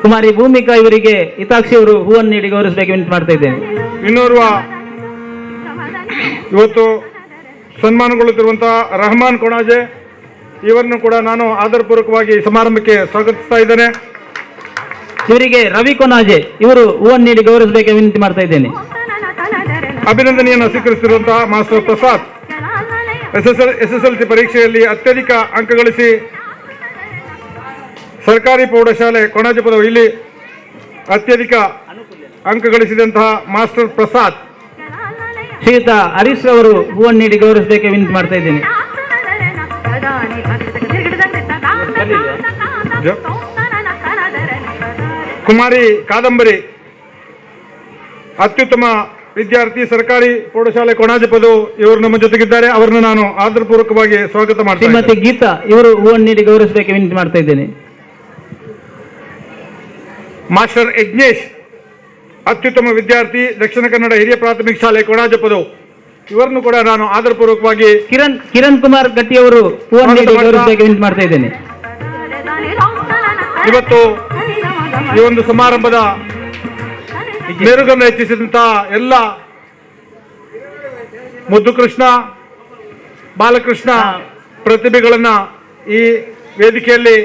ಕುಮಾರಿ ಭೂಮಿಕಾ ಇವರಿಗೆ ಹಿತಾಕ್ಷಿ ಅವರು ಹೂವನ್ನು ನೀಡಿ ಗೌರವಿಸಬೇಕು ವಿನಂತಿ ಮಾಡ್ತಾ ಇದ್ದೇನೆ. ಇನ್ನೋರ್ವ ಇವತ್ತು ಸನ್ಮಾನಗೊಳ್ಳುತ್ತಿರುವಂತಹ ರಹಮಾನ್ ಕೊಣಾಜೆ, ಇವರನ್ನು ಕೂಡ ನಾನು ಆದರಪೂರ್ವಕವಾಗಿ ಸಮಾರಂಭಕ್ಕೆ ಸ್ವಾಗತಿಸ್ತಾ ಇದ್ದೇನೆ. ಇವರಿಗೆ ರವಿ ಕೊನಾಜೆ ಇವರು ಹೂವನ್ನು ನೀಡಿ ಗೌರವಿಸಬೇಕು ವಿನಂತಿ ಮಾಡ್ತಾ ಇದ್ದೇನೆ. ಅಭಿನಂದನೆಯನ್ನು ಸ್ವೀಕರಿಸಿರುವಂತಹ ಮಾಸ್ಟರ್ ಪ್ರಸಾದ್, SSLC ಪರೀಕ್ಷೆಯಲ್ಲಿ ಅತ್ಯಧಿಕ ಅಂಕ ಗಳಿಸಿ ಸರ್ಕಾರಿ ಪ್ರೌಢಶಾಲೆ ಕೊಣಾಜೆ ಪದವು ಇಲ್ಲಿ ಅತ್ಯಧಿಕ ಅಂಕ ಗಳಿಸಿದಂತಹ ಮಾಸ್ಟರ್ ಪ್ರಸಾದ್, ಶ್ರೀಯುತ ಹರೀಶ್ ಅವರು ಹೂವನ್ನು ನೀಡಿ ಗೌರವಿಸಬೇಕು ವಿನಂತಿ ಮಾಡ್ತಾ ಇದ್ದೇನೆ. ಕುಮಾರಿ ಕಾದಂಬರಿ ಅತ್ಯುತ್ತಮ ವಿದ್ಯಾರ್ಥಿ, ಸರ್ಕಾರಿ ಪ್ರೌಢಶಾಲೆ ಕೊಣಾಜೆ ಪದವು, ಇವರು ನಮ್ಮ ಜೊತೆಗಿದ್ದಾರೆ. ಅವರನ್ನು ನಾನು ಆದರಪೂರ್ವಕವಾಗಿ ಸ್ವಾಗತ ಮಾಡ್ತೀನಿ. ಶ್ರೀಮತಿ ಗೀತಾ ಇವರು ಹೂವನ್ನು ನೀಡಿ ಗೌರವಿಸಬೇಕು ವಿನಂತಿ ಮಾಡ್ತಾ ಇದ್ದೇನೆ. ಮಾಸ್ಟರ್ ಯಜ್ಞೇಶ್ ಅತ್ಯುತ್ತಮ ವಿದ್ಯಾರ್ಥಿ, ದಕ್ಷಿಣ ಕನ್ನಡ ಹಿರಿಯ ಪ್ರಾಥಮಿಕ ಶಾಲೆ ಕೊಣಾಜೆ ಪದವು, ಇವರನ್ನು ಕೂಡ ನಾನು ಆದರಪೂರ್ವಕವಾಗಿ ಕಿರಣ್ ಕುಮಾರ್ ಗಟ್ಟಿಯವರು ಹೂವನ್ನು ನೀಡಿ ಗೌರವಿಸಬೇಕು ವಿನಂತಿ ಮಾಡ್ತಾ ಇದ್ದೇನೆ. ಇವತ್ತು ಈ ಒಂದು ಸಮಾರಂಭದ ಮೆರುಗನ್ನು ಹೆಚ್ಚಿಸಿದಂತಹ ಎಲ್ಲ ಮುದ್ದು ಕೃಷ್ಣ, ಬಾಲಕೃಷ್ಣ ಪ್ರತಿಭೆಗಳನ್ನ ಈ ವೇದಿಕೆಯಲ್ಲಿ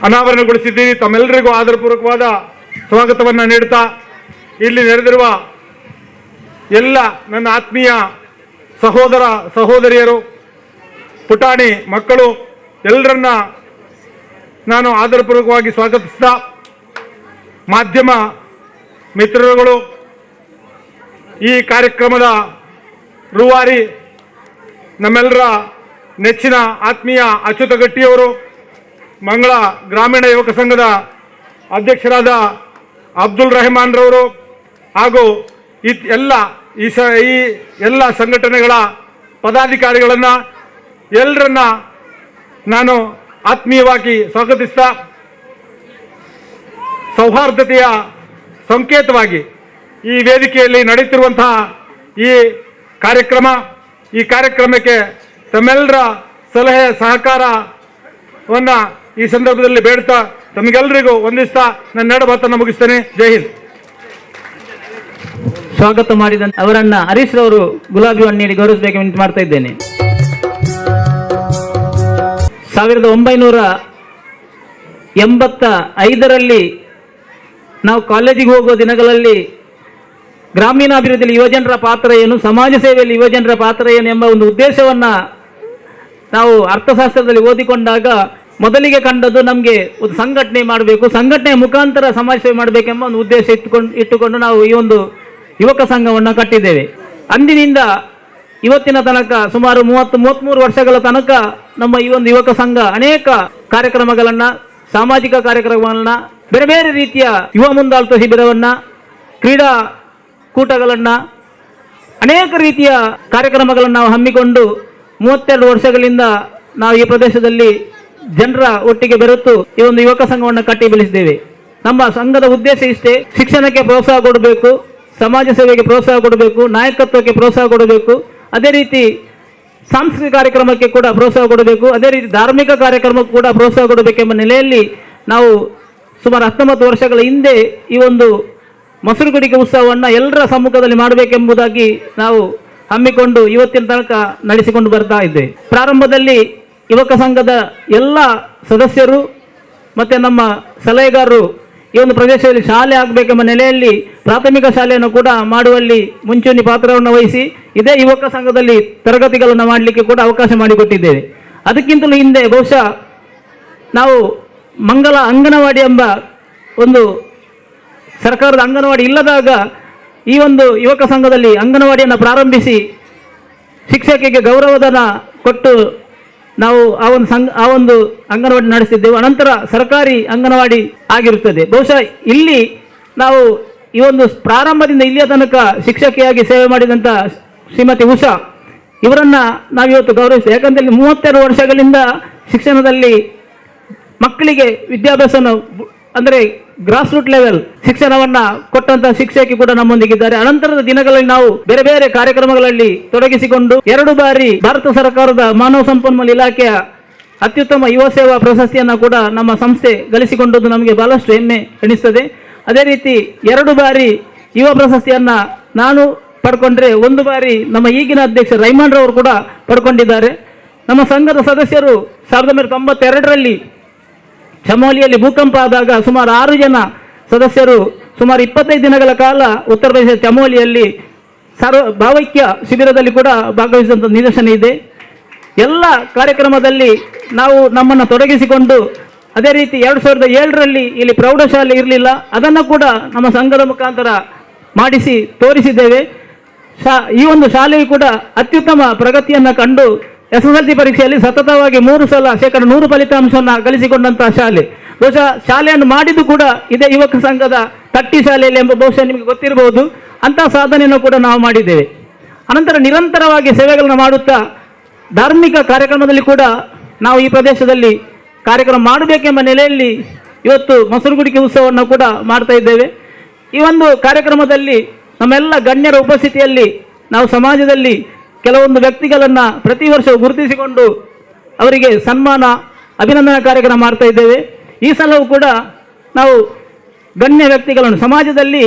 ಅನಾವರಣಗೊಳಿಸಿದ್ದೀರಿ. ತಮ್ಮೆಲ್ಲರಿಗೂ ಆದರಪೂರ್ವಕವಾದ ಸ್ವಾಗತವನ್ನು ನೀಡುತ್ತಾ, ಇಲ್ಲಿ ನೆರೆದಿರುವ ಎಲ್ಲ ನನ್ನ ಆತ್ಮೀಯ ಸಹೋದರ ಸಹೋದರಿಯರು, ಪುಟಾಣಿ ಮಕ್ಕಳು ಎಲ್ಲರನ್ನ ನಾನು ಆದರಪೂರ್ವಕವಾಗಿ ಸ್ವಾಗತಿಸ್ತಾ, ಮಾಧ್ಯಮ ಮಿತ್ರರುಗಳು, ಈ ಕಾರ್ಯಕ್ರಮದ ರೂವಾರಿ ನಮ್ಮೆಲ್ಲರ ನೆಚ್ಚಿನ ಆತ್ಮೀಯ ಅಚ್ಯುತ ಗಟ್ಟಿಯವರು, ಮಂಗಳ ಗ್ರಾಮೀಣ ಯುವಕ ಸಂಘದ ಅಧ್ಯಕ್ಷರಾದ ಅಬ್ದುಲ್ ರೆಹಮಾನ್ ರವರು, ಹಾಗೂ ಈ ಎಲ್ಲ ಸಂಘಟನೆಗಳ ಪದಾಧಿಕಾರಿಗಳನ್ನು ಎಲ್ಲರನ್ನ ನಾನು ಆತ್ಮೀಯವಾಗಿ ಸ್ವಾಗತಿಸ್ತಾ, ಸೌಹಾರ್ದತೆಯ ಸಂಕೇತವಾಗಿ ಈ ವೇದಿಕೆಯಲ್ಲಿ ನಡೆಯುತ್ತಿರುವಂತಹ ಈ ಕಾರ್ಯಕ್ರಮಕ್ಕೆ ತಮ್ಮೆಲ್ಲರ ಸಲಹೆ ಸಹಕಾರವನ್ನು ಈ ಸಂದರ್ಭದಲ್ಲಿ ಬೇಡ್ತಾ, ತಮಗೆಲ್ಲರಿಗೂ ವಂದಿಸ್ತಾ ನನ್ನ ಎರಡು ಮಾತನ್ನು ಮುಗಿಸ್ತೇನೆ. ಜೈ ಹಿಂದ್. ಸ್ವಾಗತ ಮಾಡಿದ ಅವರನ್ನ ಹರೀಶ್ ರವರು ಗುಲಾಬಿಯನ್ನು ನೀಡಿ ಗೌರವಿಸಬೇಕು ವಿನಂತಿ ಮಾಡ್ತಾ ಇದ್ದೇನೆ. 1985ರಲ್ಲಿ ನಾವು ಕಾಲೇಜಿಗೆ ಹೋಗುವ ದಿನಗಳಲ್ಲಿ ಗ್ರಾಮೀಣಾಭಿವೃದ್ಧಿಯಲ್ಲಿ ಯುವಜನರ ಪಾತ್ರ ಏನು, ಸಮಾಜ ಸೇವೆಯಲ್ಲಿ ಯುವಜನರ ಪಾತ್ರ ಏನು ಎಂಬ ಒಂದು ಉದ್ದೇಶವನ್ನು ನಾವು ಅರ್ಥಶಾಸ್ತ್ರದಲ್ಲಿ ಓದಿಕೊಂಡಾಗ ಮೊದಲಿಗೆ ಕಂಡದ್ದು ನಮಗೆ ಒಂದು ಸಂಘಟನೆ ಮಾಡಬೇಕು, ಸಂಘಟನೆಯ ಮುಖಾಂತರ ಸಮಾಜ ಸೇವೆ ಮಾಡಬೇಕೆಂಬ ಒಂದು ಉದ್ದೇಶ ಇಟ್ಟುಕೊಂಡು ನಾವು ಈ ಒಂದು ಯುವಕ ಸಂಘವನ್ನು ಕಟ್ಟಿದ್ದೇವೆ. ಅಂದಿನಿಂದ ಇವತ್ತಿನ ತನಕ ಸುಮಾರು 30-33 ವರ್ಷಗಳ ತನಕ ನಮ್ಮ ಈ ಒಂದು ಯುವಕ ಸಂಘ ಅನೇಕ ಕಾರ್ಯಕ್ರಮಗಳನ್ನು, ಸಾಮಾಜಿಕ ಕಾರ್ಯಕ್ರಮಗಳನ್ನ, ಬೇರೆ ಬೇರೆ ರೀತಿಯ ಯುವ ಮುಂದಾಳತ್ವ ಶಿಬಿರವನ್ನು, ಕ್ರೀಡಾ ಕೂಟಗಳನ್ನು, ಅನೇಕ ರೀತಿಯ ಕಾರ್ಯಕ್ರಮಗಳನ್ನು ನಾವು ಹಮ್ಮಿಕೊಂಡು 32 ವರ್ಷಗಳಿಂದ ನಾವು ಈ ಪ್ರದೇಶದಲ್ಲಿ ಜನರ ಒಟ್ಟಿಗೆ ಬೆರೆತು ಈ ಒಂದು ಯುವಕ ಸಂಘವನ್ನು ಕಟ್ಟಿ ಬೆಳೆಸಿದ್ದೇವೆ. ನಮ್ಮ ಸಂಘದ ಉದ್ದೇಶ ಇಷ್ಟೇ: ಶಿಕ್ಷಣಕ್ಕೆ ಪ್ರೋತ್ಸಾಹ ಕೊಡಬೇಕು, ಸಮಾಜ ಸೇವೆಗೆ ಪ್ರೋತ್ಸಾಹ ಕೊಡಬೇಕು, ನಾಯಕತ್ವಕ್ಕೆ ಪ್ರೋತ್ಸಾಹ ಕೊಡಬೇಕು, ಅದೇ ರೀತಿ ಸಾಂಸ್ಕೃತಿಕ ಕಾರ್ಯಕ್ರಮಕ್ಕೆ ಕೂಡ ಪ್ರೋತ್ಸಾಹ ಕೊಡಬೇಕು, ಅದೇ ರೀತಿ ಧಾರ್ಮಿಕ ಕಾರ್ಯಕ್ರಮಕ್ಕೂ ಕೂಡ ಪ್ರೋತ್ಸಾಹ ಕೊಡಬೇಕೆಂಬ ನೆಲೆಯಲ್ಲಿ ನಾವು ಸುಮಾರು 19 ವರ್ಷಗಳ ಹಿಂದೆ ಈ ಒಂದು ಮೊಸರುಗುಡಿಗೆ ಉತ್ಸವವನ್ನು ಎಲ್ಲರ ಸಮ್ಮುಖದಲ್ಲಿ ಮಾಡಬೇಕೆಂಬುದಾಗಿ ನಾವು ಹಮ್ಮಿಕೊಂಡು ಇವತ್ತಿನ ತನಕ ನಡೆಸಿಕೊಂಡು ಬರ್ತಾ ಇದ್ದೇವೆ. ಪ್ರಾರಂಭದಲ್ಲಿ ಯುವಕ ಸಂಘದ ಎಲ್ಲ ಸದಸ್ಯರು ಮತ್ತು ನಮ್ಮ ಸಲಹೆಗಾರರು ಈ ಒಂದು ಪ್ರದೇಶದಲ್ಲಿ ಶಾಲೆ ಆಗಬೇಕೆಂಬ ನೆಲೆಯಲ್ಲಿ ಪ್ರಾಥಮಿಕ ಶಾಲೆಯನ್ನು ಕೂಡ ಮಾಡುವಲ್ಲಿ ಮುಂಚೂಣಿ ಪಾತ್ರವನ್ನು ವಹಿಸಿ ಇದೇ ಯುವಕ ಸಂಘದಲ್ಲಿ ತರಗತಿಗಳನ್ನು ಮಾಡಲಿಕ್ಕೆ ಕೂಡ ಅವಕಾಶ ಮಾಡಿಕೊಟ್ಟಿದ್ದೇವೆ. ಅದಕ್ಕಿಂತಲೂ ಹಿಂದೆ ಬಹುಶಃ ನಾವು ಮಂಗಲ ಅಂಗನವಾಡಿ ಎಂಬ ಒಂದು ಸರ್ಕಾರದ ಅಂಗನವಾಡಿ ಇಲ್ಲದಾಗ ಈ ಒಂದು ಯುವಕ ಸಂಘದಲ್ಲಿ ಅಂಗನವಾಡಿಯನ್ನು ಪ್ರಾರಂಭಿಸಿ ಶಿಕ್ಷಕಿಗೆ ಗೌರವಧನ ಕೊಟ್ಟು ನಾವು ಆ ಒಂದು ಅಂಗನವಾಡಿ ನಡೆಸಿದ್ದೆವು. ಅನಂತರ ಸರ್ಕಾರಿ ಅಂಗನವಾಡಿ ಆಗಿರುತ್ತದೆ. ಬಹುಶಃ ಇಲ್ಲಿ ನಾವು ಈ ಒಂದು ಪ್ರಾರಂಭದಿಂದ ಇಲ್ಲಿಯ ತನಕ ಶಿಕ್ಷಕಿಯಾಗಿ ಸೇವೆ ಮಾಡಿದಂಥ ಶ್ರೀಮತಿ ಉಷಾ ಇವರನ್ನು ನಾವಿವತ್ತು ಗೌರವಿಸ್ತೇವೆ. ಯಾಕಂದರೆ 32 ವರ್ಷಗಳಿಂದ ಶಿಕ್ಷಣದಲ್ಲಿ ಮಕ್ಕಳಿಗೆ ವಿದ್ಯಾಭ್ಯಾಸನ ಅಂದರೆ ಗ್ರಾಸ್ ರೂಟ್ ಲೆವೆಲ್ ಶಿಕ್ಷಣವನ್ನು ಕೊಟ್ಟಂತಹ ಶಿಕ್ಷಕಿ ಕೂಡ ನಮ್ಮೊಂದಿಗಿದ್ದಾರೆ. ಅನಂತರದ ದಿನಗಳಲ್ಲಿ ನಾವು ಬೇರೆ ಬೇರೆ ಕಾರ್ಯಕ್ರಮಗಳಲ್ಲಿ ತೊಡಗಿಸಿಕೊಂಡು 2 ಬಾರಿ ಭಾರತ ಸರ್ಕಾರದ ಮಾನವ ಸಂಪನ್ಮೂಲ ಇಲಾಖೆಯ ಅತ್ಯುತ್ತಮ ಯುವ ಸೇವಾ ಪ್ರಶಸ್ತಿಯನ್ನು ಕೂಡ ನಮ್ಮ ಸಂಸ್ಥೆ ಗಳಿಸಿಕೊಂಡದ್ದು ನಮಗೆ ಬಹಳಷ್ಟು ಹೆಮ್ಮೆ ಎನಿಸ್ತದೆ. ಅದೇ ರೀತಿ 2 ಬಾರಿ ಯುವ ಪ್ರಶಸ್ತಿಯನ್ನು ನಾನು ಪಡ್ಕೊಂಡ್ರೆ 1 ಬಾರಿ ನಮ್ಮ ಈಗಿನ ಅಧ್ಯಕ್ಷ ರೈಮಾನ್ ರವರು ಕೂಡ ಪಡ್ಕೊಂಡಿದ್ದಾರೆ. ನಮ್ಮ ಸಂಘದ ಸದಸ್ಯರು 1992ರಲ್ಲಿ ಚಮೋಲಿಯಲ್ಲಿ ಭೂಕಂಪ ಆದಾಗ ಸುಮಾರು 6 ಜನ ಸದಸ್ಯರು ಸುಮಾರು 25 ದಿನಗಳ ಕಾಲ ಉತ್ತರ ಪ್ರದೇಶದ ಚಮೋಲಿಯಲ್ಲಿ ಭಾವೈಕ್ಯ ಶಿಬಿರದಲ್ಲಿ ಕೂಡ ಭಾಗವಹಿಸಿದಂಥ ನಿದರ್ಶನ ಇದೆ. ಎಲ್ಲ ಕಾರ್ಯಕ್ರಮದಲ್ಲಿ ನಾವು ನಮ್ಮನ್ನು ತೊಡಗಿಸಿಕೊಂಡು ಅದೇ ರೀತಿ 2007ರಲ್ಲಿ ಇಲ್ಲಿ ಪ್ರೌಢಶಾಲೆ ಇರಲಿಲ್ಲ, ಅದನ್ನು ಕೂಡ ನಮ್ಮ ಸಂಘದ ಮುಖಾಂತರ ಮಾಡಿಸಿ ತೋರಿಸಿದ್ದೇವೆ. ಈ ಒಂದು ಶಾಲೆಯು ಕೂಡ ಅತ್ಯುತ್ತಮ ಪ್ರಗತಿಯನ್ನು ಕಂಡು SSLC ಪರೀಕ್ಷೆಯಲ್ಲಿ ಸತತವಾಗಿ 3 ಸಲ 100% ಫಲಿತಾಂಶವನ್ನು ಗಳಿಸಿಕೊಂಡಂತಹ ಶಾಲೆ. ಬಹುಶಃ ಶಾಲೆಯನ್ನು ಮಾಡಿದ್ದು ಕೂಡ ಇದೇ ಯುವಕ ಸಂಘದ ತಟ್ಟಿ ಶಾಲೆಯಲ್ಲಿ ಎಂಬ ಬಹುಶಃ ನಿಮಗೆ ಗೊತ್ತಿರಬಹುದು. ಅಂತಹ ಸಾಧನೆಯನ್ನು ಕೂಡ ನಾವು ಮಾಡಿದ್ದೇವೆ. ಅನಂತರ ನಿರಂತರವಾಗಿ ಸೇವೆಗಳನ್ನು ಮಾಡುತ್ತಾ ಧಾರ್ಮಿಕ ಕಾರ್ಯಕ್ರಮದಲ್ಲಿ ಕೂಡ ನಾವು ಈ ಪ್ರದೇಶದಲ್ಲಿ ಕಾರ್ಯಕ್ರಮ ಮಾಡಬೇಕೆಂಬ ನೆಲೆಯಲ್ಲಿ ಇವತ್ತು ಮೊಸರುಗುಡಿಕೆ ಉತ್ಸವವನ್ನು ಕೂಡ ಮಾಡ್ತಾ ಇದ್ದೇವೆ. ಈ ಒಂದು ಕಾರ್ಯಕ್ರಮದಲ್ಲಿ ನಮ್ಮೆಲ್ಲ ಗಣ್ಯರ ಉಪಸ್ಥಿತಿಯಲ್ಲಿ ನಾವು ಸಮಾಜದಲ್ಲಿ ಕೆಲವೊಂದು ವ್ಯಕ್ತಿಗಳನ್ನು ಪ್ರತಿ ವರ್ಷವೂ ಗುರುತಿಸಿಕೊಂಡು ಅವರಿಗೆ ಸನ್ಮಾನ ಅಭಿನಂದನಾ ಕಾರ್ಯಕ್ರಮ ಮಾಡ್ತಾ ಇದ್ದೇವೆ. ಈ ಸಲವೂ ಕೂಡ ನಾವು ಗಣ್ಯ ವ್ಯಕ್ತಿಗಳನ್ನು ಸಮಾಜದಲ್ಲಿ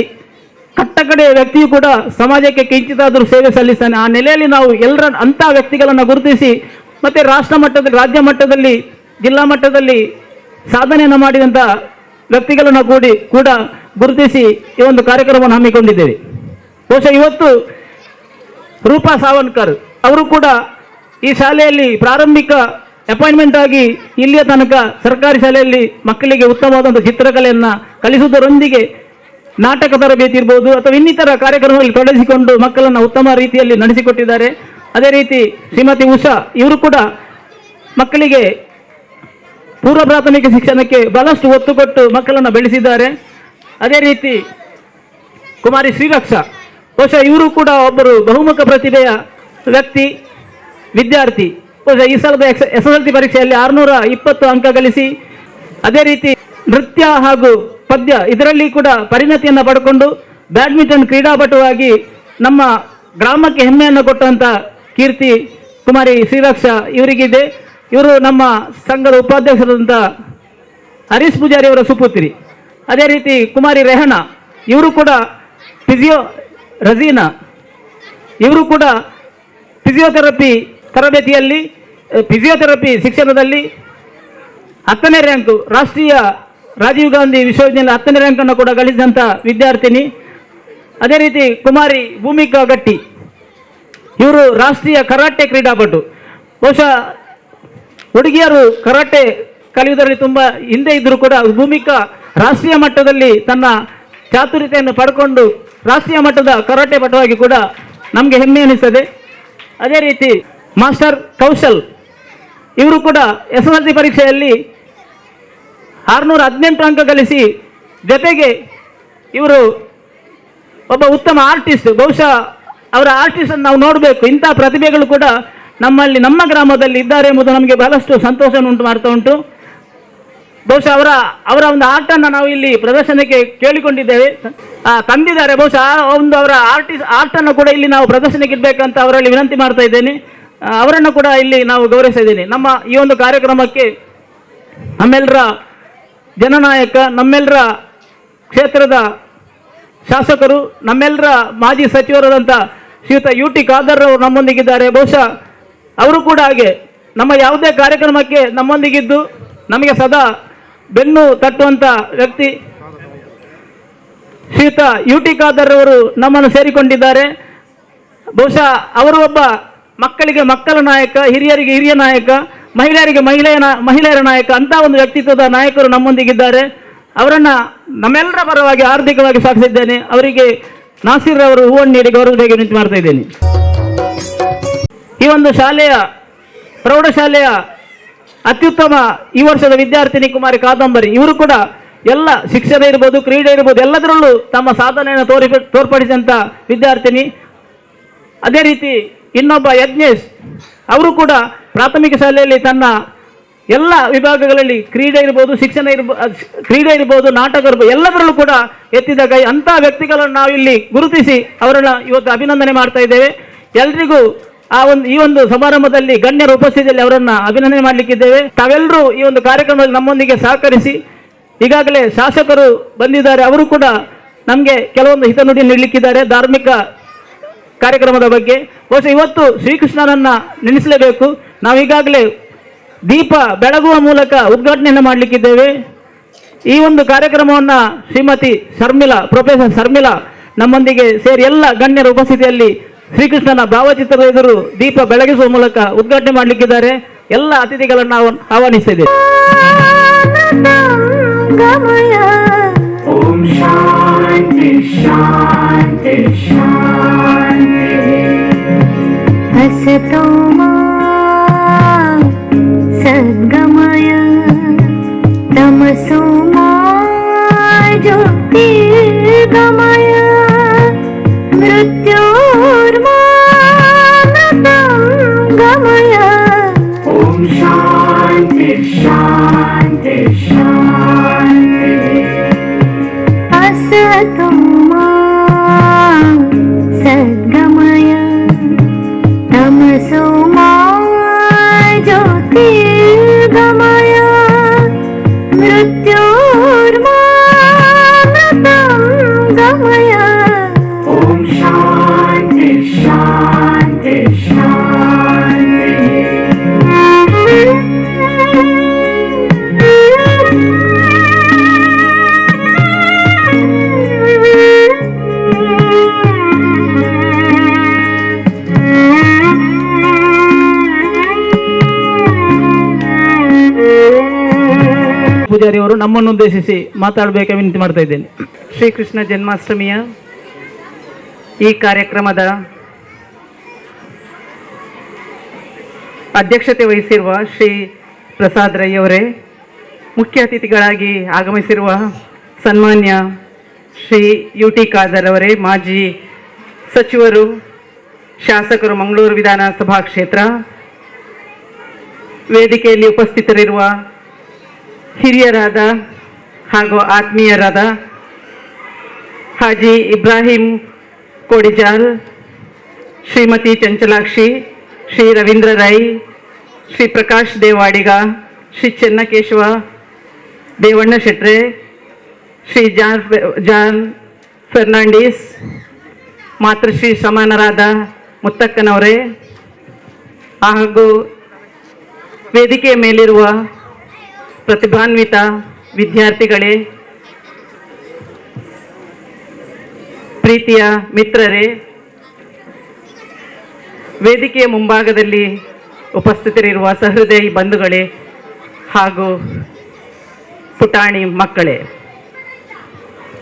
ಕಟ್ಟಕಡೆಯ ವ್ಯಕ್ತಿಯು ಕೂಡ ಸಮಾಜಕ್ಕೆ ಕಿಂಚಿತಾದರೂ ಸೇವೆ ಸಲ್ಲಿಸ್ತಾನೆ. ಆ ನೆಲೆಯಲ್ಲಿ ನಾವು ಎಲ್ಲರ ಅಂಥ ವ್ಯಕ್ತಿಗಳನ್ನು ಗುರುತಿಸಿ ಮತ್ತು ರಾಷ್ಟ್ರ ಮಟ್ಟದಲ್ಲಿ, ರಾಜ್ಯ ಮಟ್ಟದಲ್ಲಿ, ಜಿಲ್ಲಾ ಮಟ್ಟದಲ್ಲಿ ಸಾಧನೆಯನ್ನು ಮಾಡಿದಂಥ ವ್ಯಕ್ತಿಗಳನ್ನು ಕೂಡ ಗುರುತಿಸಿ ಈ ಒಂದು ಕಾರ್ಯಕ್ರಮವನ್ನು ಹಮ್ಮಿಕೊಂಡಿದ್ದೇವೆ. ಬಹುಶಃ ಇವತ್ತು ರೂಪಾ ಸಾವನ್ಕರ್ ಅವರು ಕೂಡ ಈ ಶಾಲೆಯಲ್ಲಿ ಪ್ರಾರಂಭಿಕ ಅಪಾಯಿಂಟ್ಮೆಂಟ್ ಆಗಿ ಇಲ್ಲಿಯ ತನಕ ಸರ್ಕಾರಿ ಶಾಲೆಯಲ್ಲಿ ಮಕ್ಕಳಿಗೆ ಉತ್ತಮವಾದಂಥ ಚಿತ್ರಕಲೆಯನ್ನು ಕಲಿಸುವುದರೊಂದಿಗೆ ನಾಟಕ ತರಬೇತಿ ಇರ್ಬೋದು ಅಥವಾ ಇನ್ನಿತರ ಕಾರ್ಯಕ್ರಮಗಳಲ್ಲಿ ತೊಡಗಿಸಿಕೊಂಡು ಮಕ್ಕಳನ್ನು ಉತ್ತಮ ರೀತಿಯಲ್ಲಿ ನಡೆಸಿಕೊಟ್ಟಿದ್ದಾರೆ. ಅದೇ ರೀತಿ ಶ್ರೀಮತಿ ಉಷಾ ಇವರು ಕೂಡ ಮಕ್ಕಳಿಗೆ ಪೂರ್ವ ಪ್ರಾಥಮಿಕ ಶಿಕ್ಷಣಕ್ಕೆ ಬಹಳಷ್ಟು ಒತ್ತು ಕೊಟ್ಟು ಮಕ್ಕಳನ್ನು ಬೆಳೆಸಿದ್ದಾರೆ. ಅದೇ ರೀತಿ ಕುಮಾರಿ ಶ್ರೀರಕ್ಷಾ ಬಹುಶಃ ಇವರು ಕೂಡ ಒಬ್ಬರು ಬಹುಮುಖ ಪ್ರತಿಭೆಯ ವ್ಯಕ್ತಿ, ವಿದ್ಯಾರ್ಥಿ. ಬಹುಶಃ ಈ ಸಲದ SSLC ಪರೀಕ್ಷೆಯಲ್ಲಿ 620 ಅಂಕ ಗಳಿಸಿ ಅದೇ ರೀತಿ ನೃತ್ಯ ಹಾಗೂ ಪದ್ಯ ಇದರಲ್ಲಿ ಕೂಡ ಪರಿಣತಿಯನ್ನು ಪಡ್ಕೊಂಡು ಬ್ಯಾಡ್ಮಿಂಟನ್ ಕ್ರೀಡಾಪಟುವಾಗಿ ನಮ್ಮ ಗ್ರಾಮಕ್ಕೆ ಹೆಮ್ಮೆಯನ್ನು ಕೊಟ್ಟಂಥ ಕೀರ್ತಿ ಕುಮಾರಿ ಶ್ರೀರಕ್ಷಾ ಇವರಿಗಿದೆ. ಇವರು ನಮ್ಮ ಸಂಘದ ಉಪಾಧ್ಯಕ್ಷರಾದಂಥ ಹರೀಶ್ ಪೂಜಾರಿ ಅವರ ಸುಪುತ್ರಿ. ಅದೇ ರೀತಿ ಕುಮಾರಿ ರೆಹನಾ ಇವರು ಕೂಡ ರಜೀನಾ ಇವರು ಕೂಡ ಫಿಸಿಯೋಥೆರಪಿ ತರಬೇತಿಯಲ್ಲಿ ಫಿಸಿಯೋಥೆರಪಿ ಶಿಕ್ಷಣದಲ್ಲಿ 10ನೇ ರ್ಯಾಂಕು, ರಾಷ್ಟ್ರೀಯ ರಾಜೀವ್ ಗಾಂಧಿ ವಿಶ್ವವಿದ್ಯಾಲಯ 10ನೇ ರ್ಯಾಂಕನ್ನು ಕೂಡ ಗಳಿಸಿದಂಥ ವಿದ್ಯಾರ್ಥಿನಿ. ಅದೇ ರೀತಿ ಕುಮಾರಿ ಭೂಮಿಕಾ ಗಟ್ಟಿ ಇವರು ರಾಷ್ಟ್ರೀಯ ಕರಾಟೆ ಕ್ರೀಡಾಪಟು. ಬಹುಶಃ ಹುಡುಗಿಯರು ಕರಾಟೆ ಕಲಿಯುವುದರಲ್ಲಿ ತುಂಬ ಹಿಂದೆ ಇದ್ದರೂ ಕೂಡ ಭೂಮಿಕಾ ರಾಷ್ಟ್ರೀಯ ಮಟ್ಟದಲ್ಲಿ ತನ್ನ ಚಾತುರ್ಯತೆಯನ್ನು ಪಡ್ಕೊಂಡು ರಾಷ್ಟ್ರೀಯ ಮಟ್ಟದ ಕರಾಟೆ ಪಟುವಾಗಿ ಕೂಡ ನಮಗೆ ಹೆಮ್ಮೆ ಅನಿಸ್ತದೆ. ಅದೇ ರೀತಿ ಮಾಸ್ಟರ್ ಕೌಶಲ್ ಇವರು ಕೂಡ SSLC ಪರೀಕ್ಷೆಯಲ್ಲಿ 618 ಅಂಕ ಗಳಿಸಿ ಜೊತೆಗೆ ಇವರು ಒಬ್ಬ ಉತ್ತಮ ಆರ್ಟಿಸ್ಟ್. ಬಹುಶಃ ಅವರ ಆರ್ಟಿಸ್ಟನ್ನು ನಾವು ನೋಡಬೇಕು. ಇಂಥ ಪ್ರತಿಭೆಗಳು ಕೂಡ ನಮ್ಮ ಗ್ರಾಮದಲ್ಲಿ ಇದ್ದಾರೆ ಎಂಬುದು ನಮಗೆ ಬಹಳಷ್ಟು ಸಂತೋಷವನ್ನು ಉಂಟು ಮಾಡ್ತಾ ಉಂಟು. ಬಹುಶಃ ಅವರ ಒಂದು ಆರ್ಟನ್ನು ನಾವು ಇಲ್ಲಿ ಪ್ರದರ್ಶನಕ್ಕೆ ಕೇಳಿಕೊಂಡಿದ್ದೇವೆ, ತಂದಿದ್ದಾರೆ. ಬಹುಶಃ ಅವರ ಆರ್ಟನ್ನು ಕೂಡ ಇಲ್ಲಿ ನಾವು ಪ್ರದರ್ಶನಕ್ಕೆ ಇಡಬೇಕಂತ ಅವರಲ್ಲಿ ವಿನಂತಿ ಮಾಡ್ತಾ ಇದ್ದೇನೆ. ಅವರನ್ನು ಕೂಡ ಇಲ್ಲಿ ನಾವು ಗೌರವಿಸ್ತಾ ಇದ್ದೇನೆ. ನಮ್ಮ ಈ ಒಂದು ಕಾರ್ಯಕ್ರಮಕ್ಕೆ ನಮ್ಮೆಲ್ಲರ ಜನನಾಯಕ, ನಮ್ಮೆಲ್ಲರ ಕ್ಷೇತ್ರದ ಶಾಸಕರು, ನಮ್ಮೆಲ್ಲರ ಮಾಜಿ ಸಚಿವರಾದಂಥ ಶ್ರೀಯುತ UT ಖಾದರ್ ಅವರು ನಮ್ಮೊಂದಿಗಿದ್ದಾರೆ. ಬಹುಶಃ ಅವರು ಕೂಡ ಹಾಗೆ ನಮ್ಮ ಯಾವುದೇ ಕಾರ್ಯಕ್ರಮಕ್ಕೆ ನಮ್ಮೊಂದಿಗಿದ್ದು ನಮಗೆ ಸದಾ ಬೆನ್ನು ತಟ್ಟುವಂಥ ವ್ಯಕ್ತಿ ಶ್ರೀಯುತ UT ಖಾದರ್ ಅವರು ನಮ್ಮನ್ನು ಸೇರಿಕೊಂಡಿದ್ದಾರೆ. ಬಹುಶಃ ಅವರು ಒಬ್ಬ ಮಕ್ಕಳಿಗೆ ಮಕ್ಕಳ ನಾಯಕ, ಹಿರಿಯರಿಗೆ ಹಿರಿಯ ನಾಯಕ. ಮಹಿಳೆಯರಿಗೆ ಮಹಿಳೆಯರ ನಾಯಕ ಅಂತ ಒಂದು ವ್ಯಕ್ತಿತ್ವದ ನಾಯಕರು ನಮ್ಮೊಂದಿಗಿದ್ದಾರೆ. ಅವರನ್ನ ನಮ್ಮೆಲ್ಲರ ಪರವಾಗಿ ಹಾರ್ದಿಕವಾಗಿ ಸ್ವಾಗತಿಸಿದ್ದೇನೆ. ಅವರಿಗೆ ನಾಸೀರ್ ಅವರು ಹೂವನ್ನು ನೀಡಿ ಗೌರವವಾಗಿ ವಿನಂತಿ ಮಾಡ್ತಾ ಇದ್ದೇನೆ. ಈ ಒಂದು ಶಾಲೆಯ ಪ್ರೌಢಶಾಲೆಯ ಅತ್ಯುತ್ತಮ ಈ ವರ್ಷದ ವಿದ್ಯಾರ್ಥಿನಿ ಕುಮಾರಿ ಕಾದಂಬರಿ, ಇವರು ಕೂಡ ಎಲ್ಲ ಶಿಕ್ಷಣ ಇರ್ಬೋದು, ಕ್ರೀಡೆ ಇರ್ಬೋದು, ಎಲ್ಲದರಲ್ಲೂ ತಮ್ಮ ಸಾಧನೆಯನ್ನು ತೋರ್ಪಡಿಸಿದಂಥ ವಿದ್ಯಾರ್ಥಿನಿ. ಅದೇ ರೀತಿ ಇನ್ನೊಬ್ಬ ಯಜ್ಞೇಶ್, ಅವರು ಕೂಡ ಪ್ರಾಥಮಿಕ ಶಾಲೆಯಲ್ಲಿ ತನ್ನ ಎಲ್ಲ ವಿಭಾಗಗಳಲ್ಲಿ ಕ್ರೀಡೆ ಇರ್ಬೋದು, ಕ್ರೀಡೆ ಇರ್ಬೋದು, ನಾಟಕ ಇರ್ಬೋದು, ಎಲ್ಲದರಲ್ಲೂ ಕೂಡ ಎತ್ತಿದ ಕೈ. ಅಂಥ ವ್ಯಕ್ತಿಗಳನ್ನು ನಾವಿಲ್ಲಿ ಗುರುತಿಸಿ ಅವರನ್ನ ಇವತ್ತು ಅಭಿನಂದನೆ ಮಾಡ್ತಾ ಇದ್ದೇವೆ. ಎಲ್ರಿಗೂ ಈ ಒಂದು ಸಮಾರಂಭದಲ್ಲಿ ಗಣ್ಯರ ಉಪಸ್ಥಿತಿಯಲ್ಲಿ ಅವರನ್ನ ಅಭಿನಂದನೆ ಮಾಡಲಿಕ್ಕಿದ್ದೇವೆ. ತಾವೆಲ್ಲರೂ ಈ ಒಂದು ಕಾರ್ಯಕ್ರಮದಲ್ಲಿ ನಮ್ಮೊಂದಿಗೆ ಸಹಕರಿಸಿ. ಈಗಾಗಲೇ ಶಾಸಕರು ಬಂದಿದ್ದಾರೆ, ಅವರು ಕೂಡ ನಮಗೆ ಕೆಲವೊಂದು ಹಿತನುಡಿ ನೀಡಲಿಕ್ಕಿದ್ದಾರೆ ಧಾರ್ಮಿಕ ಕಾರ್ಯಕ್ರಮದ ಬಗ್ಗೆ. ಬಹುಶಃ ಇವತ್ತು ಶ್ರೀಕೃಷ್ಣನನ್ನ ನೆನೆಸಲೇಬೇಕು. ನಾವು ಈಗಾಗಲೇ ದೀಪ ಬೆಳಗುವ ಮೂಲಕ ಉದ್ಘಾಟನೆಯನ್ನು ಮಾಡಲಿಕ್ಕಿದ್ದೇವೆ. ಈ ಒಂದು ಕಾರ್ಯಕ್ರಮವನ್ನು ಶ್ರೀಮತಿ ಪ್ರೊಫೆಸರ್ ಶರ್ಮಿಳಾ ನಮ್ಮೊಂದಿಗೆ ಸೇರಿ ಎಲ್ಲ ಗಣ್ಯರ ಉಪಸ್ಥಿತಿಯಲ್ಲಿ ಶ್ರೀಕೃಷ್ಣನ ಭಾವಚಿತ್ರದ ಎದುರು ದೀಪ ಬೆಳಗಿಸುವ ಮೂಲಕ ಉದ್ಘಾಟನೆ ಮಾಡಲಿಕ್ಕಿದ್ದಾರೆ. ಎಲ್ಲ ಅತಿಥಿಗಳನ್ನು ನಾವು ಆಹ್ವಾನಿಸಿದ್ದೇವೆ. ಓಂ ಶಾಂತಿ ಶಾಂತಿ ಶಾಂತಿ. ಹಸತೋ ಮಾ ಸದ್ಗಮಯ ತಮಸೋ ಮಾ ಜ್ಯೋತಿರ್ಗಮಯ ಮೃತ್ಯೋರ್ಮಾನತಂಗಮಯ. ಓಂ ಶಾಂತಿ ಶಾಂತಿ ಶಾಂತಿ. असतो मा सद्गमय तमसो मा ज्योतिर्गमय मृत्योर्मानतंगमय. ॐ शान्ति शान्ति शान्ति. ಪೂಜಾರಿ ಅವರು ನಮ್ಮನ್ನು ಉದ್ದೇಶಿಸಿ ಮಾತಾಡಬೇಕು ವಿನಂತಿ ಮಾಡ್ತಾ ಇದ್ದೇನೆ. ಶ್ರೀಕೃಷ್ಣ ಜನ್ಮಾಷ್ಟಮಿಯ ಈ ಕಾರ್ಯಕ್ರಮದ ಅಧ್ಯಕ್ಷತೆ ವಹಿಸಿರುವ ಶ್ರೀ ಪ್ರಸಾದ್ ರೈ ಅವರೇ, ಮುಖ್ಯ ಅತಿಥಿಗಳಾಗಿ ಆಗಮಿಸಿರುವ ಸನ್ಮಾನ್ಯ ಶ್ರೀ UT ಖಾದರ್ ಅವರೇ, ಮಾಜಿ ಸಚಿವರು, ಶಾಸಕರು, ಮಂಗಳೂರು ವಿಧಾನಸಭಾ ಕ್ಷೇತ್ರ, ವೇದಿಕೆಯಲ್ಲಿ ಉಪಸ್ಥಿತರಿರುವ ಹಿರಿಯರಾದ ಹಾಗೂ ಆತ್ಮೀಯರಾದ ಹಾಜಿ ಇಬ್ರಾಹಿಂ ಕೋಡಿಜಾಲ್, ಶ್ರೀಮತಿ ಚಂಚಲಾಕ್ಷಿ, ಶ್ರೀ ರವೀಂದ್ರ ರೈ, ಶ್ರೀ ಪ್ರಕಾಶ್ ದೇವಾಡಿಗ, ಶ್ರೀ ಚೆನ್ನಕೇಶವ ದೇವಣ್ಣ ಶೆಟ್ರೆ, ಶ್ರೀ ಜಾನ್ ಫೆರ್ನಾಂಡಿಸ್, ಮಾತೃಶ್ರೀ ಸಮಾನರಾದ ಮುತ್ತಕ್ಕನವರೇ ಹಾಗೂ ವೇದಿಕೆಯ ಮೇಲಿರುವ ಪ್ರತಿಭಾನ್ವಿತ ವಿದ್ಯಾರ್ಥಿಗಳೇ, ಪ್ರೀತಿಯ ಮಿತ್ರರೇ, ವೇದಿಕೆಯ ಮುಂಭಾಗದಲ್ಲಿ ಉಪಸ್ಥಿತರಿರುವ ಸಹೃದಯಿ ಬಂಧುಗಳೇ ಹಾಗೂ ಪುಟಾಣಿ ಮಕ್ಕಳೇ,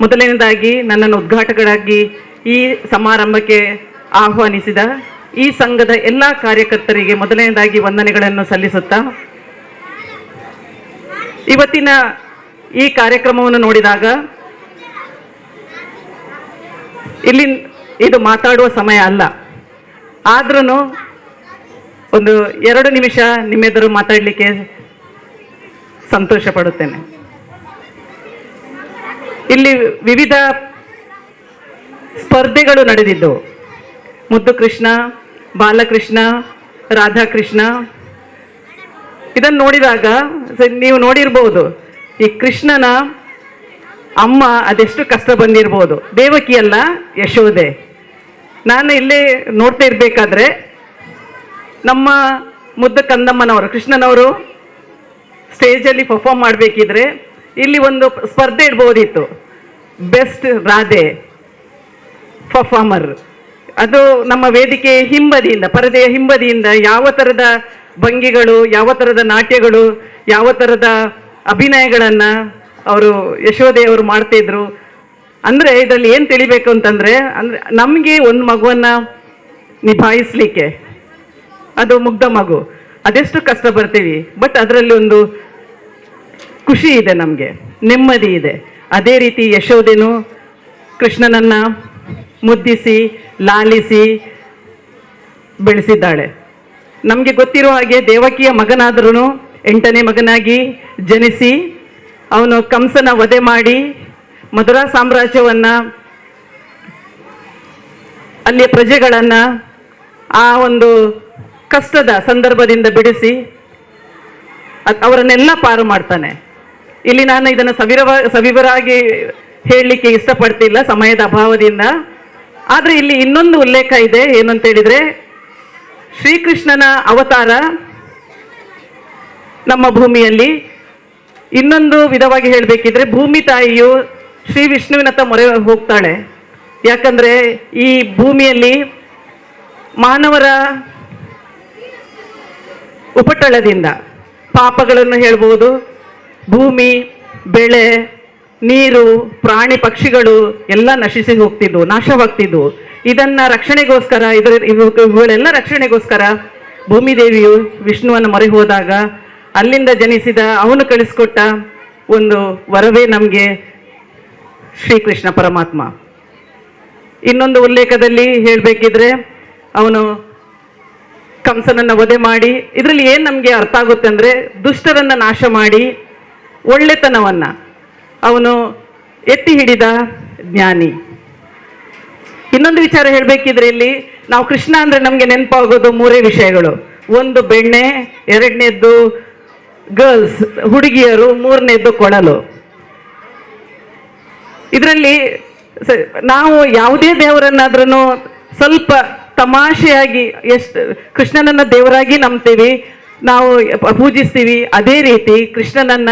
ಮೊದಲನೇದಾಗಿ ನನ್ನನ್ನು ಉದ್ಘಾಟಕರಾಗಿ ಈ ಸಮಾರಂಭಕ್ಕೆ ಆಹ್ವಾನಿಸಿದ ಈ ಸಂಘದ ಎಲ್ಲ ಕಾರ್ಯಕರ್ತರಿಗೆ ಮೊದಲನೇದಾಗಿ ವಂದನೆಗಳನ್ನು ಸಲ್ಲಿಸುತ್ತಾ, ಇವತ್ತಿನ ಈ ಕಾರ್ಯಕ್ರಮವನ್ನು ನೋಡಿದಾಗ ಇಲ್ಲಿ ಇದು ಮಾತಾಡುವ ಸಮಯ ಅಲ್ಲ, ಆದ್ರೂ ಒಂದು 2 ನಿಮಿಷ ನಿಮ್ಮೆದುರು ಮಾತಾಡಲಿಕ್ಕೆ ಸಂತೋಷ ಪಡುತ್ತೇನೆ. ಇಲ್ಲಿ ವಿವಿಧ ಸ್ಪರ್ಧೆಗಳು ನಡೆದಿದ್ದವು. ಮುದ್ದು ಕೃಷ್ಣ, ಬಾಲಕೃಷ್ಣ, ರಾಧಾಕೃಷ್ಣ. ಇದನ್ನು ನೋಡಿದಾಗ ನೀವು ನೋಡಿರ್ಬೋದು, ಈ ಕೃಷ್ಣನ ಅಮ್ಮ ಅದೆಷ್ಟು ಕಷ್ಟ ಬಂದಿರ್ಬೋದು. ದೇವಕಿ ಅಲ್ಲ, ಯಶೋದೆ. ನಾನು ಇಲ್ಲೇ ನೋಡ್ತಾ ಇರಬೇಕಾದ್ರೆ ನಮ್ಮ ಮುದ್ದು ಕಂದಮ್ಮನವರು, ಕೃಷ್ಣನವರು ಸ್ಟೇಜಲ್ಲಿ ಪರ್ಫಾರ್ಮ್ ಮಾಡಬೇಕಿದ್ರೆ ಇಲ್ಲಿ ಒಂದು ಸ್ಪರ್ಧೆ ಇಡ್ಬೋದಿತ್ತು, ಬೆಸ್ಟ್ ರಾಧೆ ಪರ್ಫಾರ್ಮರ್. ಅದು ನಮ್ಮ ವೇದಿಕೆ ಹಿಂಬದಿಯಿಂದ, ಪರದೆಯ ಹಿಂಬದಿಯಿಂದ ಯಾವ ಥರದ ಭಂಗಿಗಳು, ಯಾವ ಥರದ ನಾಟ್ಯಗಳು, ಯಾವ ಥರದ ಅಭಿನಯಗಳನ್ನ ಅವರು ಯಶೋದೆಯವರು ಮಾಡ್ತಿದ್ರು. ಅಂದ್ರೆ ಇದರಲ್ಲಿ ಏನ್ ತಿಳಿಬೇಕು ಅಂತಂದ್ರೆ, ಅಂದ್ರೆ ನಮ್ಗೆ ಒಂದು ಮಗುವನ್ನ ನಿಭಾಯಿಸ್ಲಿಕ್ಕೆ, ಅದು ಮುಗ್ಧ ಮಗು, ಅದೆಷ್ಟು ಕಷ್ಟ ಬರ್ತೀವಿ, ಬಟ್ ಅದರಲ್ಲಿ ಒಂದು ಖುಷಿ ಇದೆ, ನಮ್ಗೆ ನೆಮ್ಮದಿ ಇದೆ. ಅದೇ ರೀತಿ ಯಶೋದೆನು ಕೃಷ್ಣನನ್ನ ಮುದ್ದಿಸಿ ಲಾಲಿಸಿ ಬೆಳೆಸಿದ್ದಾಳೆ. ನಮ್ಗೆ ಗೊತ್ತಿರೋ ಹಾಗೆ ದೇವಕಿಯ ಮಗನಾದ್ರೂ 8ನೇ ಮಗನಾಗಿ ಜನಿಸಿ ಅವನು ಕಂಸನ ವಧೆ ಮಾಡಿ ಮಧುರಾ ಸಾಮ್ರಾಜ್ಯವನ್ನ, ಅಲ್ಲಿಯ ಪ್ರಜೆಗಳನ್ನ ಆ ಒಂದು ಕಷ್ಟದ ಸಂದರ್ಭದಿಂದ ಬಿಡಿಸಿ ಅವರನ್ನೆಲ್ಲ ಪಾರು ಮಾಡ್ತಾನೆ. ಇಲ್ಲಿ ನಾನು ಇದನ್ನು ಸವಿವರಾಗಿ ಹೇಳಲಿಕ್ಕೆ ಇಷ್ಟಪಡ್ತಿಲ್ಲ ಸಮಯದ ಅಭಾವದಿಂದ. ಆದ್ರೆ ಇಲ್ಲಿ ಇನ್ನೊಂದು ಉಲ್ಲೇಖ ಇದೆ, ಏನು ಅಂತ ಹೇಳಿದ್ರೆ, ಶ್ರೀಕೃಷ್ಣನ ಅವತಾರ ನಮ್ಮ ಭೂಮಿಯಲ್ಲಿ. ಇನ್ನೊಂದು ವಿಧವಾಗಿ ಹೇಳಬೇಕಿದ್ರೆ, ಭೂಮಿ ತಾಯಿಯು ಶ್ರೀ ವಿಷ್ಣುವಿನತ್ತ ಮೊರೆ ಹೋಗ್ತಾಳೆ. ಯಾಕಂದ್ರೆ ಈ ಭೂಮಿಯಲ್ಲಿ ಮಾನವರ ಉಪಟಳದಿಂದ ಪಾಪಗಳನ್ನು ಹೇಳ್ಬೋದು, ಭೂಮಿ, ಬೆಳೆ, ನೀರು, ಪ್ರಾಣಿ ಪಕ್ಷಿಗಳು ಎಲ್ಲ ನಶಿಸಿ ಹೋಗ್ತಿದ್ವು, ನಾಶವಾಗ್ತಿದ್ವು. ಇದನ್ನ ರಕ್ಷಣೆಗೋಸ್ಕರ, ಇವುಗಳೆಲ್ಲ ರಕ್ಷಣೆಗೋಸ್ಕರ ಭೂಮಿದೇವಿಯು ವಿಷ್ಣುವನ್ನು ಮೊರೆ ಹೋದಾಗ ಅಲ್ಲಿಂದ ಜನಿಸಿದ ಅವನು ಕಳಿಸ್ಕೊಟ್ಟ ಒಂದು ವರವೇ ನಮಗೆ ಶ್ರೀಕೃಷ್ಣ ಪರಮಾತ್ಮ. ಇನ್ನೊಂದು ಉಲ್ಲೇಖದಲ್ಲಿ ಹೇಳಬೇಕಿದ್ರೆ, ಅವನು ಕಂಸನನ್ನ ವಧೆ ಮಾಡಿ, ಇದರಲ್ಲಿ ಏನ್ ನಮ್ಗೆ ಅರ್ಥ ಆಗುತ್ತೆ ಅಂದ್ರೆ, ದುಷ್ಟರನ್ನ ನಾಶ ಮಾಡಿ ಒಳ್ಳೆತನವನ್ನ ಅವನು ಎತ್ತಿ ಹಿಡಿದ ಜ್ಞಾನಿ. ಇನ್ನೊಂದು ವಿಚಾರ ಹೇಳಬೇಕಿದ್ರೆ, ಇಲ್ಲಿ ನಾವು ಕೃಷ್ಣ ಅಂದ್ರೆ ನಮ್ಗೆ ನೆನಪಾಗೋದು 3 ವಿಷಯಗಳು. ಒಂದು ಬೆಣ್ಣೆ, 2ನೇದ್ದು ಗರ್ಲ್ಸ್ ಹುಡುಗಿಯರು, 3ನೇದ್ದು ಕೊಳಲು. ಇದರಲ್ಲಿ ನಾವು ಯಾವುದೇ ದೇವರನ್ನಾದ್ರೂ ಸ್ವಲ್ಪ ತಮಾಷೆಯಾಗಿ, ಎಷ್ಟು ಕೃಷ್ಣನನ್ನ ದೇವರಾಗಿ ನಂಬ್ತೀವಿ, ನಾವು ಪೂಜಿಸ್ತೀವಿ, ಅದೇ ರೀತಿ ಕೃಷ್ಣನನ್ನ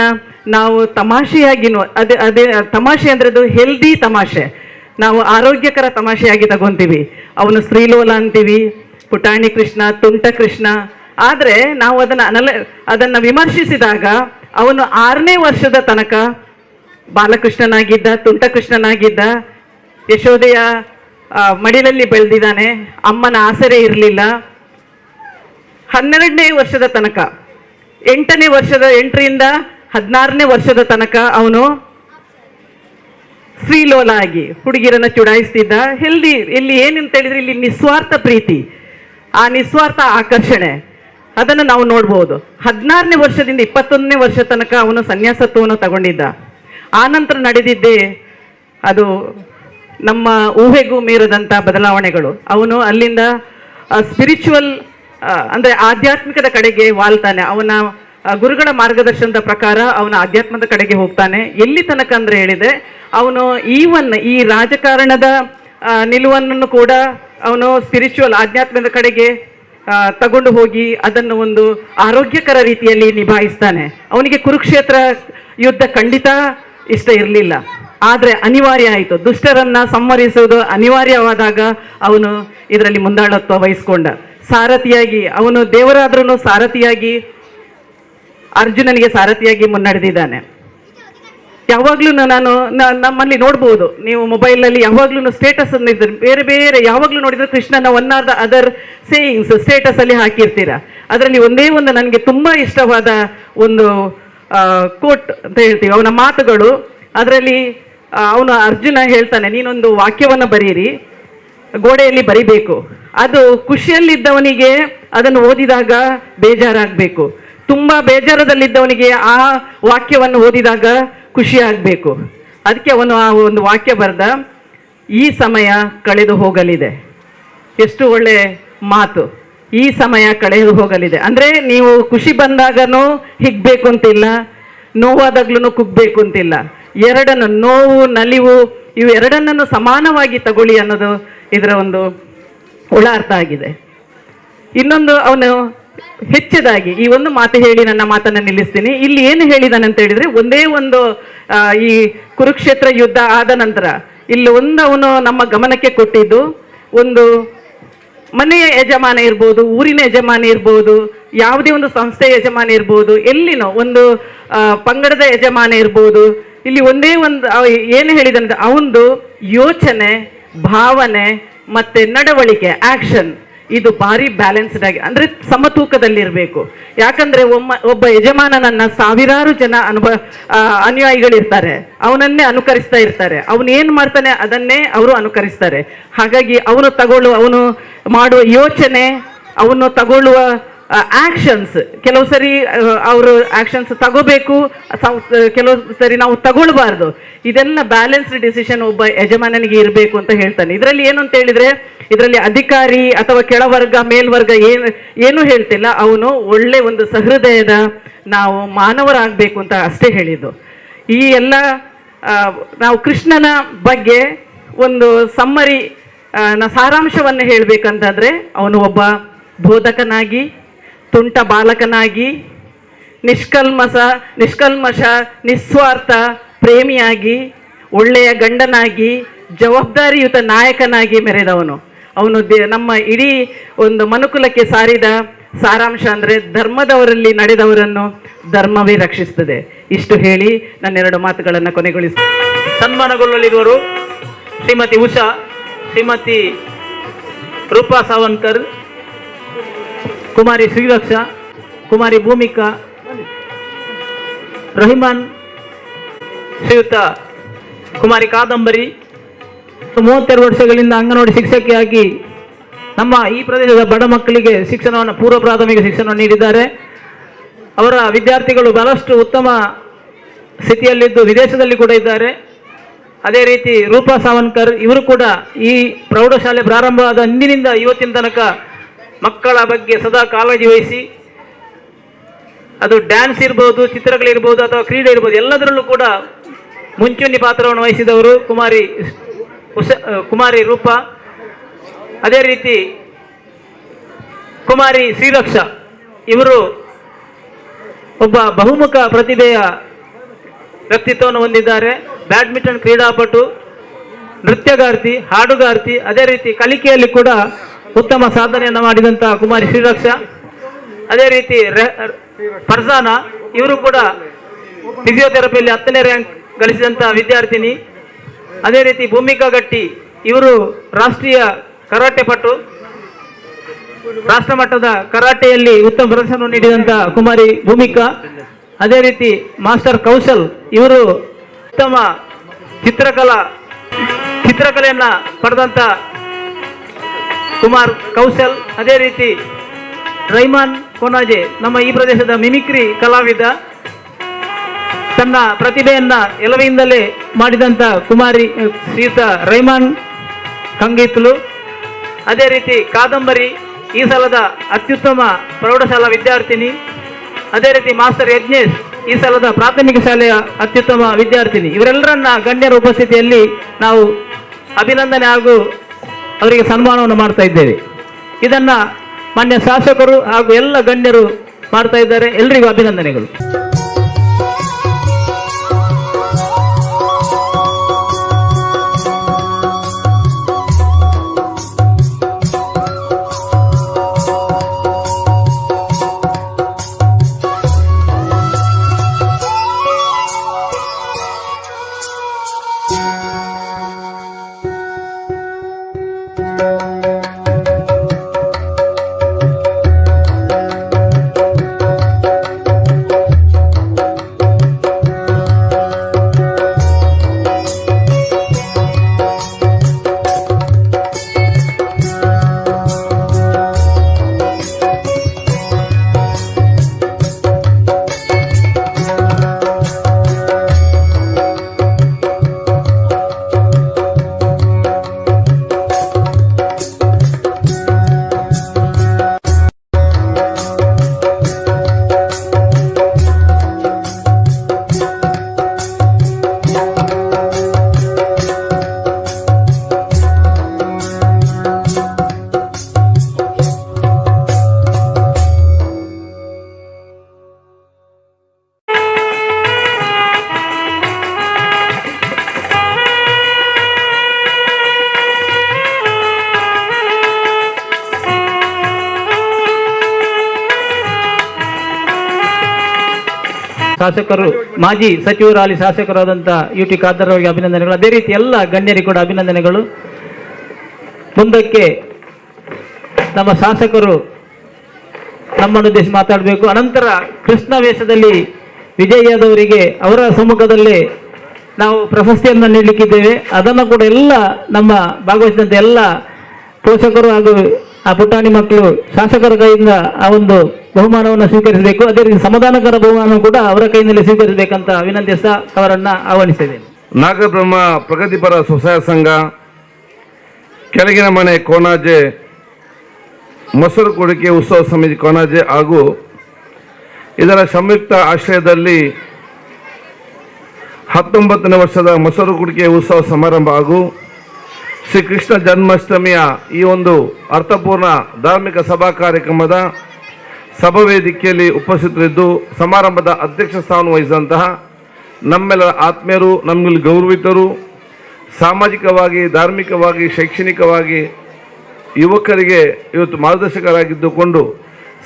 ನಾವು ತಮಾಷೆಯಾಗಿನೂ, ಅದೇ ತಮಾಷೆ ಅಂದ್ರೆ ಅದು ಹೆಲ್ದಿ ತಮಾಷೆ, ನಾವು ಆರೋಗ್ಯಕರ ತಮಾಷೆಯಾಗಿ ತಗೊಂತೀವಿ. ಅವನು ಶ್ರೀಲೋಲ ಅಂತೀವಿ, ಪುಟಾಣಿ ಕೃಷ್ಣ, ತುಂಟ ಕೃಷ್ಣ. ಆದ್ರೆ ನಾವು ಅದನ್ನ ವಿಮರ್ಶಿಸಿದಾಗ ಅವನು 6ನೇ ವರ್ಷದ ತನಕ ಬಾಲಕೃಷ್ಣನಾಗಿದ್ದ, ತುಂಟ ಕೃಷ್ಣನಾಗಿದ್ದ, ಯಶೋದೆಯ ಮಡಿಲಲ್ಲಿ ಬೆಳೆದಿದ್ದಾನೆ, ಅಮ್ಮನ ಆಸರೆ ಇರಲಿಲ್ಲ. 12ನೇ ವರ್ಷದ ತನಕ, 8ರಿಂದ 16ನೇ ವರ್ಷದ ತನಕ ಅವನು ಶ್ರೀಲೋಲ ಆಗಿ ಹುಡುಗಿರನ್ನ ಚುಡಾಯಿಸ್ತಿದ್ದ. ಹೆಲ್ದಿ, ಇಲ್ಲಿ ಏನಂತ ಹೇಳಿದ್ರೆ, ಇಲ್ಲಿ ನಿಸ್ವಾರ್ಥ ಪ್ರೀತಿ, ಆ ನಿಸ್ವಾರ್ಥ ಆಕರ್ಷಣೆ, ಅದನ್ನು ನಾವು ನೋಡ್ಬೋದು. 16ನೇ ವರ್ಷದಿಂದ 21ನೇ ವರ್ಷ ತನಕ ಅವನು ಸನ್ಯಾಸತ್ವವನ್ನು ತಗೊಂಡಿದ್ದ. ಆನಂತರ ನಡೆದಿದ್ದೇ ಅದು ನಮ್ಮ ಊಹೆಗೂ ಮೀರದಂಥ ಬದಲಾವಣೆಗಳು. ಅವನು ಅಲ್ಲಿಂದ ಸ್ಪಿರಿಚುವಲ್ ಅಂದ್ರೆ ಆಧ್ಯಾತ್ಮಿಕದ ಕಡೆಗೆ ವಾಲ್ತಾನೆ. ಅವನ ಗುರುಗಳ ಮಾರ್ಗದರ್ಶನದ ಪ್ರಕಾರ ಅವನ ಆಧ್ಯಾತ್ಮದ ಕಡೆಗೆ ಹೋಗ್ತಾನೆ. ಎಲ್ಲಿ ತನಕ ಅಂದ್ರೆ ಹೇಳಿದೆ, ಅವನು ಈ ರಾಜಕಾರಣದ ನಿಲುವನ್ನು ಕೂಡ ಅವನು ಸ್ಪಿರಿಚುವಲ್ ಆಧ್ಯಾತ್ಮದ ಕಡೆಗೆ ತಗೊಂಡು ಹೋಗಿ ಅದನ್ನು ಒಂದು ಆರೋಗ್ಯಕರ ರೀತಿಯಲ್ಲಿ ನಿಭಾಯಿಸ್ತಾನೆ. ಅವನಿಗೆ ಕುರುಕ್ಷೇತ್ರ ಯುದ್ಧ ಖಂಡಿತ ಇಷ್ಟ ಇರಲಿಲ್ಲ, ಆದ್ರೆ ಅನಿವಾರ್ಯ ಆಯಿತು. ದುಷ್ಟರನ್ನ ಸಂಹರಿಸುವುದು ಅನಿವಾರ್ಯವಾದಾಗ ಅವನು ಇದರಲ್ಲಿ ಮುಂದಾಳತ್ವ ವಹಿಸ್ಕೊಂಡ. ಸಾರಥಿಯಾಗಿ, ಅವನು ದೇವರಾದ್ರೂ ಸಾರಥಿಯಾಗಿ, ಅರ್ಜುನನಿಗೆ ಸಾರಥಿಯಾಗಿ ಮುನ್ನಡೆದಿದ್ದಾನೆ. ಯಾವಾಗ್ಲೂ ನಮ್ಮಲ್ಲಿ ನೋಡ್ಬೋದು, ನೀವು ಮೊಬೈಲಲ್ಲಿ ಯಾವಾಗ್ಲೂ ಸ್ಟೇಟಸ್ ಬೇರೆ ಬೇರೆ ಯಾವಾಗ್ಲೂ ನೋಡಿದ್ರೆ ಕೃಷ್ಣನ one are the other sayings status ಅಲ್ಲಿ ಹಾಕಿರ್ತೀರಾ. ಅದರಲ್ಲಿ ಒಂದೇ ಒಂದು ನನಗೆ ತುಂಬಾ ಇಷ್ಟವಾದ ಒಂದು ಕೋಟ್ ಅಂತ ಹೇಳ್ತೀವಿ, ಅವನ ಮಾತುಗಳು. ಅದರಲ್ಲಿ ಅವನು ಅರ್ಜುನ ಹೇಳ್ತಾನೆ, ನೀನೊಂದು ವಾಕ್ಯವನ್ನು ಬರೀರಿ, ಗೋಡೆಯಲ್ಲಿ ಬರಿಬೇಕು. ಅದು ಖುಷಿಯಲ್ಲಿದ್ದವನಿಗೆ ಅದನ್ನು ಓದಿದಾಗ ಬೇಜಾರಾಗಬೇಕು, ತುಂಬಾ ಬೇಜಾರದಲ್ಲಿದ್ದವನಿಗೆ ಆ ವಾಕ್ಯವನ್ನು ಓದಿದಾಗ ಖುಷಿ ಆಗಬೇಕು. ಅದಕ್ಕೆ ಅವನು ಆ ಒಂದು ವಾಕ್ಯ ಬರೆದ, ಈ ಸಮಯ ಕಳೆದು ಹೋಗಲಿದೆ. ಎಷ್ಟು ಒಳ್ಳೆ ಮಾತು, ಈ ಸಮಯ ಕಳೆದು ಹೋಗಲಿದೆ. ಅಂದ್ರೆ ನೀವು ಖುಷಿ ಬಂದಾಗನೂ ಹಿಗ್ಬೇಕು ಅಂತಿಲ್ಲ, ನೋವಾದಾಗ್ಲೂ ಕುಗ್ಬೇಕು ಅಂತಿಲ್ಲ. ಎರಡನ್ನು, ನೋವು ನಲಿವು ಇವು ಎರಡನ್ನೂ ಸಮಾನವಾಗಿ ತಗೊಳ್ಳಿ ಅನ್ನೋದು ಇದರ ಒಂದು ಒಳ ಅರ್ಥ ಆಗಿದೆ. ಇನ್ನೊಂದು, ಅವನು ಹೆಚ್ಚದಾಗಿ ಈ ಒಂದು ಮಾತು ಹೇಳಿ ನನ್ನ ಮಾತನ್ನು ನಿಲ್ಲಿಸ್ತೀನಿ. ಇಲ್ಲಿ ಏನು ಹೇಳಿದಾನೆ ಅಂತ ಹೇಳಿದ್ರೆ, ಒಂದೇ ಒಂದು ಈ ಕುರುಕ್ಷೇತ್ರ ಯುದ್ಧ ಆದ ನಂತರ ಇಲ್ಲಿ ಅವನು ನಮ್ಮ ಗಮನಕ್ಕೆ ಕೊಟ್ಟಿದ್ದು, ಒಂದು ಮನೆಯ ಯಜಮಾನ ಇರ್ಬೋದು, ಊರಿನ ಯಜಮಾನ ಇರ್ಬೋದು, ಯಾವುದೇ ಒಂದು ಸಂಸ್ಥೆಯ ಯಜಮಾನ ಇರ್ಬೋದು, ಎಲ್ಲಿನೋ ಒಂದು ಪಂಗಡದ ಯಜಮಾನ ಇರ್ಬೋದು, ಇಲ್ಲಿ ಒಂದೇ ಒಂದು ಏನು ಹೇಳಿದಂದ್ರೆ ಅವನದು ಯೋಚನೆ, ಭಾವನೆ ಮತ್ತೆ ನಡವಳಿಕೆ, ಆಕ್ಷನ್ ಇದು ಭಾರಿ ಬ್ಯಾಲೆನ್ಸ್ಡ್ ಆಗಿ ಅಂದ್ರೆ ಸಮತೂಕದಲ್ಲಿರಬೇಕು. ಯಾಕಂದ್ರೆ ಒಬ್ಬ ಯಜಮಾನನನ್ನ ಸಾವಿರಾರು ಜನ ಅನುಯಾಯಿಗಳಿರ್ತಾರೆ, ಅವನನ್ನೇ ಅನುಕರಿಸ್ತಾ ಇರ್ತಾರೆ. ಅವನು ಏನ್ ಮಾಡ್ತಾನೆ ಅದನ್ನೇ ಅವರು ಅನುಕರಿಸ್ತಾರೆ. ಹಾಗಾಗಿ ಅವನು ಮಾಡುವ ಯೋಚನೆ, ಅವನು ತಗೊಳ್ಳುವ ಆಕ್ಷನ್ಸ್, ಕೆಲವು ಸರಿ ಅವರು ಆಕ್ಷನ್ಸ್ ತಗೋಬೇಕು, ಕೆಲವು ಸರಿ ನಾವು ತಗೊಳ್ಬಾರ್ದು. ಇದೆಲ್ಲ ಬ್ಯಾಲೆನ್ಸ್ಡ್ ಡಿಸಿಷನ್ ಒಬ್ಬ ಯಜಮಾನನಿಗೆ ಇರಬೇಕು ಅಂತ ಹೇಳ್ತಾನೆ. ಇದರಲ್ಲಿ ಏನು ಅಂತ ಹೇಳಿದ್ರೆ, ಇದರಲ್ಲಿ ಅಧಿಕಾರಿ ಅಥವಾ ಕೆಳವರ್ಗ ಮೇಲ್ವರ್ಗ ಏನು ಹೇಳ್ತಿಲ್ಲ, ಅವನು ಒಳ್ಳೆ ಒಂದು ಸಹೃದಯದ ನಾವು ಮಾನವರಾಗಬೇಕು ಅಂತ ಅಷ್ಟೇ ಹೇಳಿದ್ದು. ಈ ಎಲ್ಲ ನಾವು ಕೃಷ್ಣನ ಬಗ್ಗೆ ಒಂದು ಸಮ್ಮರಿ ಸಾರಾಂಶವನ್ನು ಹೇಳಬೇಕಂತಂದ್ರೆ, ಅವನು ಒಬ್ಬ ಬೋಧಕನಾಗಿ, ತುಂಟ ಬಾಲಕನಾಗಿ, ನಿಷ್ಕಲ್ಮಶ ನಿಸ್ವಾರ್ಥ ಪ್ರೇಮಿಯಾಗಿ, ಒಳ್ಳೆಯ ಗಂಡನಾಗಿ, ಜವಾಬ್ದಾರಿಯುತ ನಾಯಕನಾಗಿ ಮೆರೆದವನು. ಅವನು ನಮ್ಮ ಇಡೀ ಒಂದು ಮನುಕುಲಕ್ಕೆ ಸಾರಿದ ಸಾರಾಂಶ ಅಂದ್ರೆ, ಧರ್ಮದವರಲ್ಲಿ ನಡೆದವರನ್ನು ಧರ್ಮವೇ ರಕ್ಷಿಸ್ತದೆ. ಇಷ್ಟು ಹೇಳಿ ನನ್ನೆರಡು ಮಾತುಗಳನ್ನು ಕೊನೆಗೊಳಿಸ್ತೇನೆ. ಸನ್ಮಾನಗೊಳ್ಳಲಿರುವರು ಶ್ರೀಮತಿ ಉಷಾ, ಶ್ರೀಮತಿ ರೂಪಾ ಸಾವನ್ಕರ್, ಕುಮಾರಿ ಶ್ರೀರಕ್ಷ, ಕುಮಾರಿ ಭೂಮಿಕಾ, ರಹಿಮಾನ್, ಶ್ರೀಯುತ ಕುಮಾರಿ ಕಾದಂಬರಿ. 32 ವರ್ಷಗಳಿಂದ ಅಂಗನವಾಡಿ ಶಿಕ್ಷಕಿಯಾಗಿ ನಮ್ಮ ಈ ಪ್ರದೇಶದ ಬಡ ಮಕ್ಕಳಿಗೆ ಶಿಕ್ಷಣವನ್ನು, ಪೂರ್ವ ಪ್ರಾಥಮಿಕ ಶಿಕ್ಷಣವನ್ನು ನೀಡಿದ್ದಾರೆ. ಅವರ ವಿದ್ಯಾರ್ಥಿಗಳು ಬಹಳಷ್ಟು ಉತ್ತಮ ಸ್ಥಿತಿಯಲ್ಲಿದ್ದು ವಿದೇಶದಲ್ಲಿ ಕೂಡ ಇದ್ದಾರೆ. ಅದೇ ರೀತಿ ರೂಪಾ ಸಾವನ್ಕರ್, ಇವರು ಕೂಡ ಈ ಪ್ರೌಢಶಾಲೆ ಪ್ರಾರಂಭವಾದ ಅಂದಿನಿಂದ ಇವತ್ತಿನ ತನಕ ಮಕ್ಕಳ ಬಗ್ಗೆ ಸದಾ ಕಾಳಜಿ ವಹಿಸಿ, ಅದು ಡ್ಯಾನ್ಸ್ ಇರ್ಬೋದು, ಚಿತ್ರಗಳಿರ್ಬೋದು ಅಥವಾ ಕ್ರೀಡೆ ಇರ್ಬೋದು, ಎಲ್ಲದರಲ್ಲೂ ಕೂಡ ಮುಂಚೂಣಿ ಪಾತ್ರವನ್ನು ವಹಿಸಿದವರು ಕುಮಾರಿ ರೂಪಾ. ಅದೇ ರೀತಿ ಕುಮಾರಿ ಶ್ರೀರಕ್ಷ, ಇವರು ಒಬ್ಬ ಬಹುಮುಖ ಪ್ರತಿಭೆಯ ವ್ಯಕ್ತಿತ್ವವನ್ನು ಹೊಂದಿದ್ದಾರೆ. ಬ್ಯಾಡ್ಮಿಂಟನ್ ಕ್ರೀಡಾಪಟು, ನೃತ್ಯಗಾರ್ತಿ, ಹಾಡುಗಾರ್ತಿ, ಅದೇ ರೀತಿ ಕಲಿಕೆಯಲ್ಲಿ ಕೂಡ ಉತ್ತಮ ಸಾಧನೆಯನ್ನು ಮಾಡಿದಂಥ ಕುಮಾರಿ ಶ್ರೀರಕ್ಷ. ಅದೇ ರೀತಿ ಫರ್ಜಾನ, ಇವರು ಕೂಡ ಫಿಸಿಯೋಥೆರಪಿಯಲ್ಲಿ 10ನೇ ರ್ಯಾಂಕ್ ಗಳಿಸಿದಂಥ ವಿದ್ಯಾರ್ಥಿನಿ. ಅದೇ ರೀತಿ ಭೂಮಿಕಾ ಗಟ್ಟಿ, ಇವರು ರಾಷ್ಟ್ರೀಯ ಕರಾಟೆ ಪಟು, ರಾಷ್ಟ್ರ ಮಟ್ಟದ ಕರಾಟೆಯಲ್ಲಿ ಉತ್ತಮ ಪ್ರದರ್ಶನ ನೀಡಿದಂಥ ಕುಮಾರಿ ಭೂಮಿಕಾ. ಅದೇ ರೀತಿ ಮಾಸ್ಟರ್ ಕೌಶಲ್, ಇವರು ಉತ್ತಮ ಚಿತ್ರಕಲೆಯನ್ನು ಪಡೆದಂಥ ಕುಮಾರ್ ಕೌಶಲ್. ಅದೇ ರೀತಿ ರೈಮಾನ್ ಕೊನಾಜೆ, ನಮ್ಮ ಈ ಪ್ರದೇಶದ ಮಿಮಿಕ್ರಿ ಕಲಾವಿದ, ತನ್ನ ಪ್ರತಿಭೆಯನ್ನ ಎಲವೆಯಿಂದಲೇ ಮಾಡಿದಂಥ ಕುಮಾರಿ ಶ್ರೀಯುತ ರೈಮಾನ್ ಕಂಗೀತ್ಲು. ಅದೇ ರೀತಿ ಕಾದಂಬರಿ, ಈ ಸಲದ ಅತ್ಯುತ್ತಮ ಪ್ರೌಢಶಾಲಾ ವಿದ್ಯಾರ್ಥಿನಿ. ಅದೇ ರೀತಿ ಮಾಸ್ಟರ್ ಯಜ್ಞೇಶ್, ಈ ಸಲದ ಪ್ರಾಥಮಿಕ ಶಾಲೆಯ ಅತ್ಯುತ್ತಮ ವಿದ್ಯಾರ್ಥಿನಿ. ಇವರೆಲ್ಲರನ್ನ ಗಣ್ಯರ ಉಪಸ್ಥಿತಿಯಲ್ಲಿ ನಾವು ಅಭಿನಂದನೆ ಹಾಗೂ ಅವರಿಗೆ ಸನ್ಮಾನವನ್ನು ಮಾಡ್ತಾ ಇದ್ದೇವೆ. ಇದನ್ನ ಮಾನ್ಯ ಶಾಸಕರು ಹಾಗೂ ಎಲ್ಲ ಗಣ್ಯರು ಮಾಡ್ತಾ ಇದ್ದಾರೆ. ಎಲ್ರಿಗೂ ಅಭಿನಂದನೆಗಳು. ಶಾಸಕರು ಮಾಜಿ ಸಚಿವರು ಅಲ್ಲಿ ಶಾಸಕರಾದಂಥ UT ಖಾದರ್ ಅವರಿಗೆ ಅಭಿನಂದನೆಗಳು. ಅದೇ ರೀತಿ ಎಲ್ಲ ಗಣ್ಯರಿಗೆ ಕೂಡ ಅಭಿನಂದನೆಗಳು. ಮುಂದಕ್ಕೆ ನಮ್ಮ ಶಾಸಕರು ನಮ್ಮನ್ನು ಉದ್ದೇಶಿಸಿ ಮಾತಾಡಬೇಕು. ಅನಂತರ ಕೃಷ್ಣ ವೇಷದಲ್ಲಿ ವಿಜಯಿಯಾದವರಿಗೆ ಅವರ ಸಮ್ಮುಖದಲ್ಲೇ ನಾವು ಪ್ರಶಸ್ತಿಯನ್ನು ನೀಡಲಿಕ್ಕಿದ್ದೇವೆ. ಅದನ್ನು ಕೂಡ ಎಲ್ಲ ನಮ್ಮ ಭಾಗವಹಿಸಿದಂಥ ಎಲ್ಲ ಪೋಷಕರು ಹಾಗೂ ಆ ಪುಟಾಣಿ ಮಕ್ಕಳು ಶಾಸಕರ ಕೈಯಿಂದ ಆ ಒಂದು ಬಹುಮಾನವನ್ನು ಸ್ವೀಕರಿಸಬೇಕು. ಅದೇ ರೀತಿ ಸಮಾಧಾನಕರ ಬಹುಮಾನ ಕೂಡ ಅವರ ಕೈಯಿಂದಲೇ ಸ್ವೀಕರಿಸಬೇಕಂತ ವಿನಂತಿಸ್ತಾ ಅವರನ್ನು ಆಹ್ವಾನಿಸಿದ್ದೇನೆ. ನಾಗಬ್ರಹ್ಮ ಪ್ರಗತಿಪರ ಸ್ವಸಹಾಯ ಸಂಘ, ಕೆಳಗಿನ ಮನೆ ಕೋನಾಜೆ, ಮೊಸರು ಕುಡಿಕೆ ಉತ್ಸವ ಸಮಿತಿ ಕೋನಾಜೆ ಹಾಗೂ ಇದರ ಸಂಯುಕ್ತ ಆಶ್ರಯದಲ್ಲಿ 19ನೇ ವರ್ಷದ ಮೊಸರು ಕುಡಿಕೆ ಉತ್ಸವ ಸಮಾರಂಭ ಹಾಗೂ ಶ್ರೀಕೃಷ್ಣ ಜನ್ಮಾಷ್ಟಮಿಯ ಈ ಒಂದು ಅರ್ಥಪೂರ್ಣ ಧಾರ್ಮಿಕ ಸಭಾ ಕಾರ್ಯಕ್ರಮದ ಸಭಾ ವೇದಿಕೆಯಲ್ಲಿ ಉಪಸ್ಥಿತರಿದ್ದು ಸಮಾರಂಭದ ಅಧ್ಯಕ್ಷ ಸ್ಥಾನ ವಹಿಸಿದಂತಹ ನಮ್ಮೆಲ್ಲರ ಆತ್ಮೀಯರು, ನಮ್ಮಲ್ಲಿ ಗೌರವಿತರು, ಸಾಮಾಜಿಕವಾಗಿ, ಧಾರ್ಮಿಕವಾಗಿ, ಶೈಕ್ಷಣಿಕವಾಗಿ ಯುವಕರಿಗೆ ಇವತ್ತು ಮಾರ್ಗದರ್ಶಕರಾಗಿದ್ದುಕೊಂಡು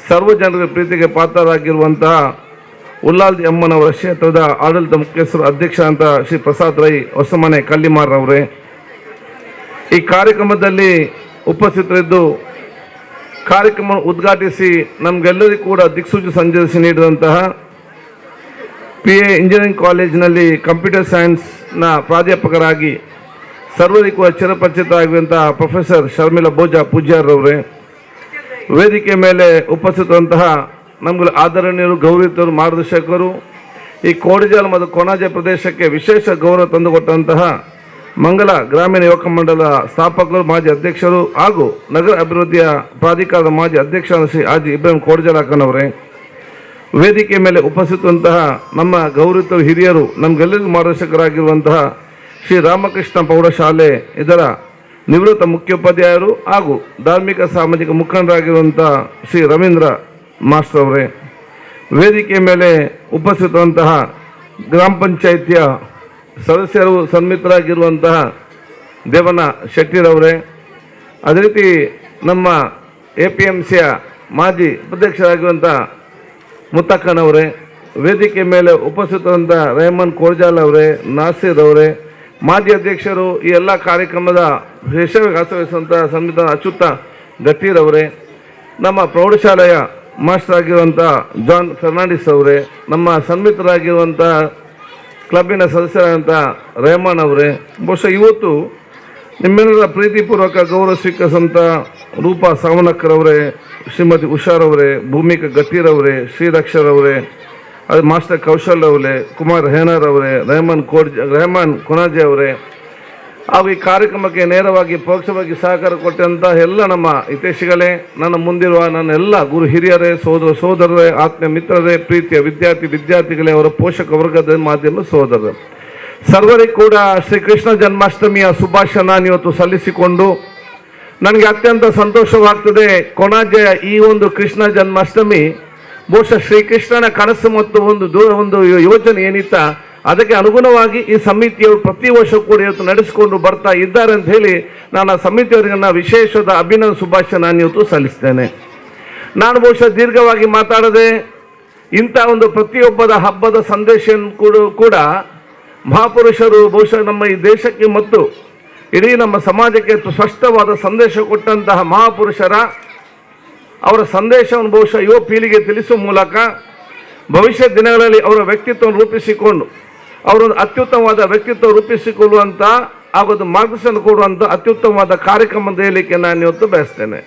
ಸರ್ವ ಜನರ ಪ್ರೀತಿಗೆ ಪಾತ್ರರಾಗಿರುವಂತಹ ಉಲ್ಲಾಲ್ದಿ ಅಮ್ಮನವರ ಕ್ಷೇತ್ರದ ಆಡಳಿತ ಮುಖ್ಯಸ್ಥರು, ಅಧ್ಯಕ್ಷ ಅಂತ ಶ್ರೀ ಪ್ರಸಾದ್ ರೈ ಹೊಸಮನೆ ಕಲ್ಲಿಮಾರ್ ಅವರೇ, ಈ ಕಾರ್ಯಕ್ರಮದಲ್ಲಿ ಉಪಸ್ಥಿತರಿದ್ದು ಕಾರ್ಯಕ್ರಮ ಉದ್ಘಾಟಿಸಿ ನಮಗೆಲ್ಲರಿಗೂ ಕೂಡ ದಿಕ್ಸೂಚಿ ಸಂದೇಶ ನೀಡಿದಂತಹ PA ಇಂಜಿನಿಯರಿಂಗ್ ಕಾಲೇಜಿನಲ್ಲಿ ಕಂಪ್ಯೂಟರ್ ಸೈನ್ಸ್ನ ಪ್ರಾಧ್ಯಾಪಕರಾಗಿ ಸರ್ವರಿಗೂ ಚಿರಪರಿಚಿತರಾಗಿರುವಂತಹ ಪ್ರೊಫೆಸರ್ ಶರ್ಮಿಳಾ ಬೋಜಾ ಪೂಜ್ಯಾರವರೇ, ವೇದಿಕೆ ಮೇಲೆ ಉಪಸ್ಥಿತರಂತಹ ನಮಗೆ ಆದರಣೀಯರು, ಗೌರವಿತರು, ಮಾರ್ಗದರ್ಶಕರು, ಈ ಕೋಡಿಜಾಲ್ ಮತ್ತು ಕೊಣಾಜೆ ಪ್ರದೇಶಕ್ಕೆ ವಿಶೇಷ ಗೌರವ ತಂದುಕೊಟ್ಟಂತಹ ಮಂಗಲ ಗ್ರಾಮೀಣ ಯುವಕ ಮಂಡಲ ಸ್ಥಾಪಕರು, ಮಾಜಿ ಅಧ್ಯಕ್ಷರು ಹಾಗೂ ನಗರ ಅಭಿವೃದ್ಧಿಯ ಪ್ರಾಧಿಕಾರದ ಮಾಜಿ ಅಧ್ಯಕ್ಷ ಶ್ರೀ ಹಾಜಿ ಇಬ್ರಾಹಿಂ ಕೋಡಿಜಾಲಕ್ಕನವರೇ, ವೇದಿಕೆ ಮೇಲೆ ಉಪಸ್ಥಿತಂತಹ ನಮ್ಮ ಗೌರವಿತ ಹಿರಿಯರು, ನಮಗೆಲ್ಲರಿಗೂ ಮಾರ್ಗದರ್ಶಕರಾಗಿರುವಂತಹ ಶ್ರೀ ರಾಮಕೃಷ್ಣ ಪ್ರೌಢಶಾಲೆ ಇದರ ನಿವೃತ್ತ ಮುಖ್ಯೋಪಾಧ್ಯಾಯರು ಹಾಗೂ ಧಾರ್ಮಿಕ ಸಾಮಾಜಿಕ ಮುಖಂಡರಾಗಿರುವಂತಹ ಶ್ರೀ ರವೀಂದ್ರ ಮಾಸ್ಟರ್ ಅವರೇ, ವೇದಿಕೆ ಮೇಲೆ ಉಪಸ್ಥಿತವಂತಹ ಗ್ರಾಮ ಪಂಚಾಯಿತಿಯ ಸದಸ್ಯರು, ಸನ್ಮಿತರಾಗಿರುವಂತಹ ದೇವಣ್ಣ ಶೆಟ್ಟಿರವರೇ, ಅದೇ ರೀತಿ ನಮ್ಮ APMCಯ ಮಾಜಿ ಅಧ್ಯಕ್ಷರಾಗಿರುವಂತಹ ಮುತ್ತಕ್ಕನವರೇ, ವೇದಿಕೆ ಮೇಲೆ ಉಪಸ್ಥಿತವಂತ ರೆಹಮಾನ್ ಕೋರ್ಜಾಲ್ ಅವರೇ, ನಾಸೀರ್ ಅವರೇ, ಮಾಜಿ ಅಧ್ಯಕ್ಷರು, ಈ ಎಲ್ಲ ಕಾರ್ಯಕ್ರಮದ ಯಶಸ್ವಿಗೆ ಆಶ್ರಯಿಸುವಂತಹ ಸಂವಿಧಾನ ಅಚ್ಯುತ ಗಟ್ಟೀರವರೇ, ನಮ್ಮ ಪ್ರೌಢಶಾಲೆಯ ಮಾಸ್ಟರ್ ಆಗಿರುವಂಥ ಜಾನ್ ಫೆರ್ನಾಂಡಿಸ್ ಅವರೇ, ನಮ್ಮ ಸನ್ಮಿತರಾಗಿರುವಂಥ ಕ್ಲಬ್ಬಿನ ಸದಸ್ಯರಾದಂಥ ರೆಹಮಾನ್ ಅವರೇ, ಬಹುಶಃ ಇವತ್ತು ನಿಮ್ಮೆಲ್ಲರ ಪ್ರೀತಿಪೂರ್ವಕ ಗೌರವ ಸ್ವೀಕರಿಸಿದಂಥ ರೂಪಾ ಸಾವನಕ್ಕರವರೇ, ಶ್ರೀಮತಿ ಉಷಾರವರೇ, ಭೂಮಿಕಾ ಗಟ್ಟೀರವರೇ, ಶ್ರೀರಕ್ಷರವರೇ, ಅದು ಮಾಸ್ಟರ್ ಕೌಶಲ್ ಅವರೇ, ಕುಮಾರ್ ಹೇನಾರ್ ಅವರೇ, ರೆಹಮಾನ್ ಕೊನಾಜೆ ಅವರೇ, ಹಾಗೂ ಈ ಕಾರ್ಯಕ್ರಮಕ್ಕೆ ನೇರವಾಗಿ ಪರೋಕ್ಷವಾಗಿ ಸಹಕಾರ ಕೊಟ್ಟಂಥ ಎಲ್ಲ ನಮ್ಮ ಹಿತೈಷಿಗಳೇ, ನನ್ನ ಮುಂದಿರುವ ನನ್ನ ಎಲ್ಲ ಗುರು ಹಿರಿಯರೇ, ಸೋದರರೇ, ಆತ್ಮೀಯ ಮಿತ್ರರೇ, ಪ್ರೀತಿಯ ವಿದ್ಯಾರ್ಥಿಗಳೇ, ಅವರ ಪೋಷಕ ವರ್ಗದ ಮಾಧ್ಯಮ ಸೋದರರೇ, ಸರ್ವರಿಗೂ ಕೂಡ ಶ್ರೀಕೃಷ್ಣ ಜನ್ಮಾಷ್ಟಮಿಯ ಶುಭಾಶಯನ ಇವತ್ತು ಸಲ್ಲಿಸಿಕೊಂಡು ನನಗೆ ಅತ್ಯಂತ ಸಂತೋಷವಾಗ್ತದೆ. ಕೊಣಾಜೆಯ ಈ ಒಂದು ಕೃಷ್ಣ ಜನ್ಮಾಷ್ಟಮಿ ಬಹುಶಃ ಶ್ರೀಕೃಷ್ಣನ ಕನಸು ಮತ್ತು ಒಂದು ಯೋಜನೆ ಏನಿತ್ತ ಅದಕ್ಕೆ ಅನುಗುಣವಾಗಿ ಈ ಸಮಿತಿಯವರು ಪ್ರತಿ ವರ್ಷ ಕೂಡ ಇವತ್ತು ನಡೆಸಿಕೊಂಡು ಬರ್ತಾ ಇದ್ದಾರೆ ಅಂತ ಹೇಳಿ ನಾನು ಆ ಸಮಿತಿಯವರಿಗೆ ನನ್ನ ವಿಶೇಷದ ಅಭಿನಂದನೆ ಶುಭಾಶಯ ನಾನು ಇವತ್ತು ಸಲ್ಲಿಸ್ತೇನೆ. ನಾನು ಬಹುಶಃ ದೀರ್ಘವಾಗಿ ಮಾತಾಡದೆ ಇಂಥ ಒಂದು ಪ್ರತಿಯೊಬ್ಬದ ಹಬ್ಬದ ಸಂದೇಶ ಕೂಡ ಮಹಾಪುರುಷರು ಬಹುಶಃ ನಮ್ಮ ಈ ದೇಶಕ್ಕೆ ಮತ್ತು ಇಡೀ ನಮ್ಮ ಸಮಾಜಕ್ಕೆ ಸ್ಪಷ್ಟವಾದ ಸಂದೇಶ ಕೊಟ್ಟಂತಹ ಮಹಾಪುರುಷರ ಅವರ ಸಂದೇಶವನ್ನು ಬಹುಶಃ ಯುವ ಪೀಳಿಗೆ ತಿಳಿಸುವ ಮೂಲಕ ಭವಿಷ್ಯ ದಿನಗಳಲ್ಲಿ ಅವರ ವ್ಯಕ್ತಿತ್ವವನ್ನು ರೂಪಿಸಿಕೊಂಡು ಅವರೊಂದು ಅತ್ಯುತ್ತಮವಾದ ವ್ಯಕ್ತಿತ್ವ ರೂಪಿಸಿಕೊಳ್ಳುವಂಥ ಆಗೋದು ಮಾರ್ಗದರ್ಶನ ಕೊಡುವಂಥ ಅತ್ಯುತ್ತಮವಾದ ಕಾರ್ಯಕ್ರಮ ಹೇಳಲಿಕ್ಕೆ ನಾನು ಇವತ್ತು ಬಯಸ್ತೇನೆ.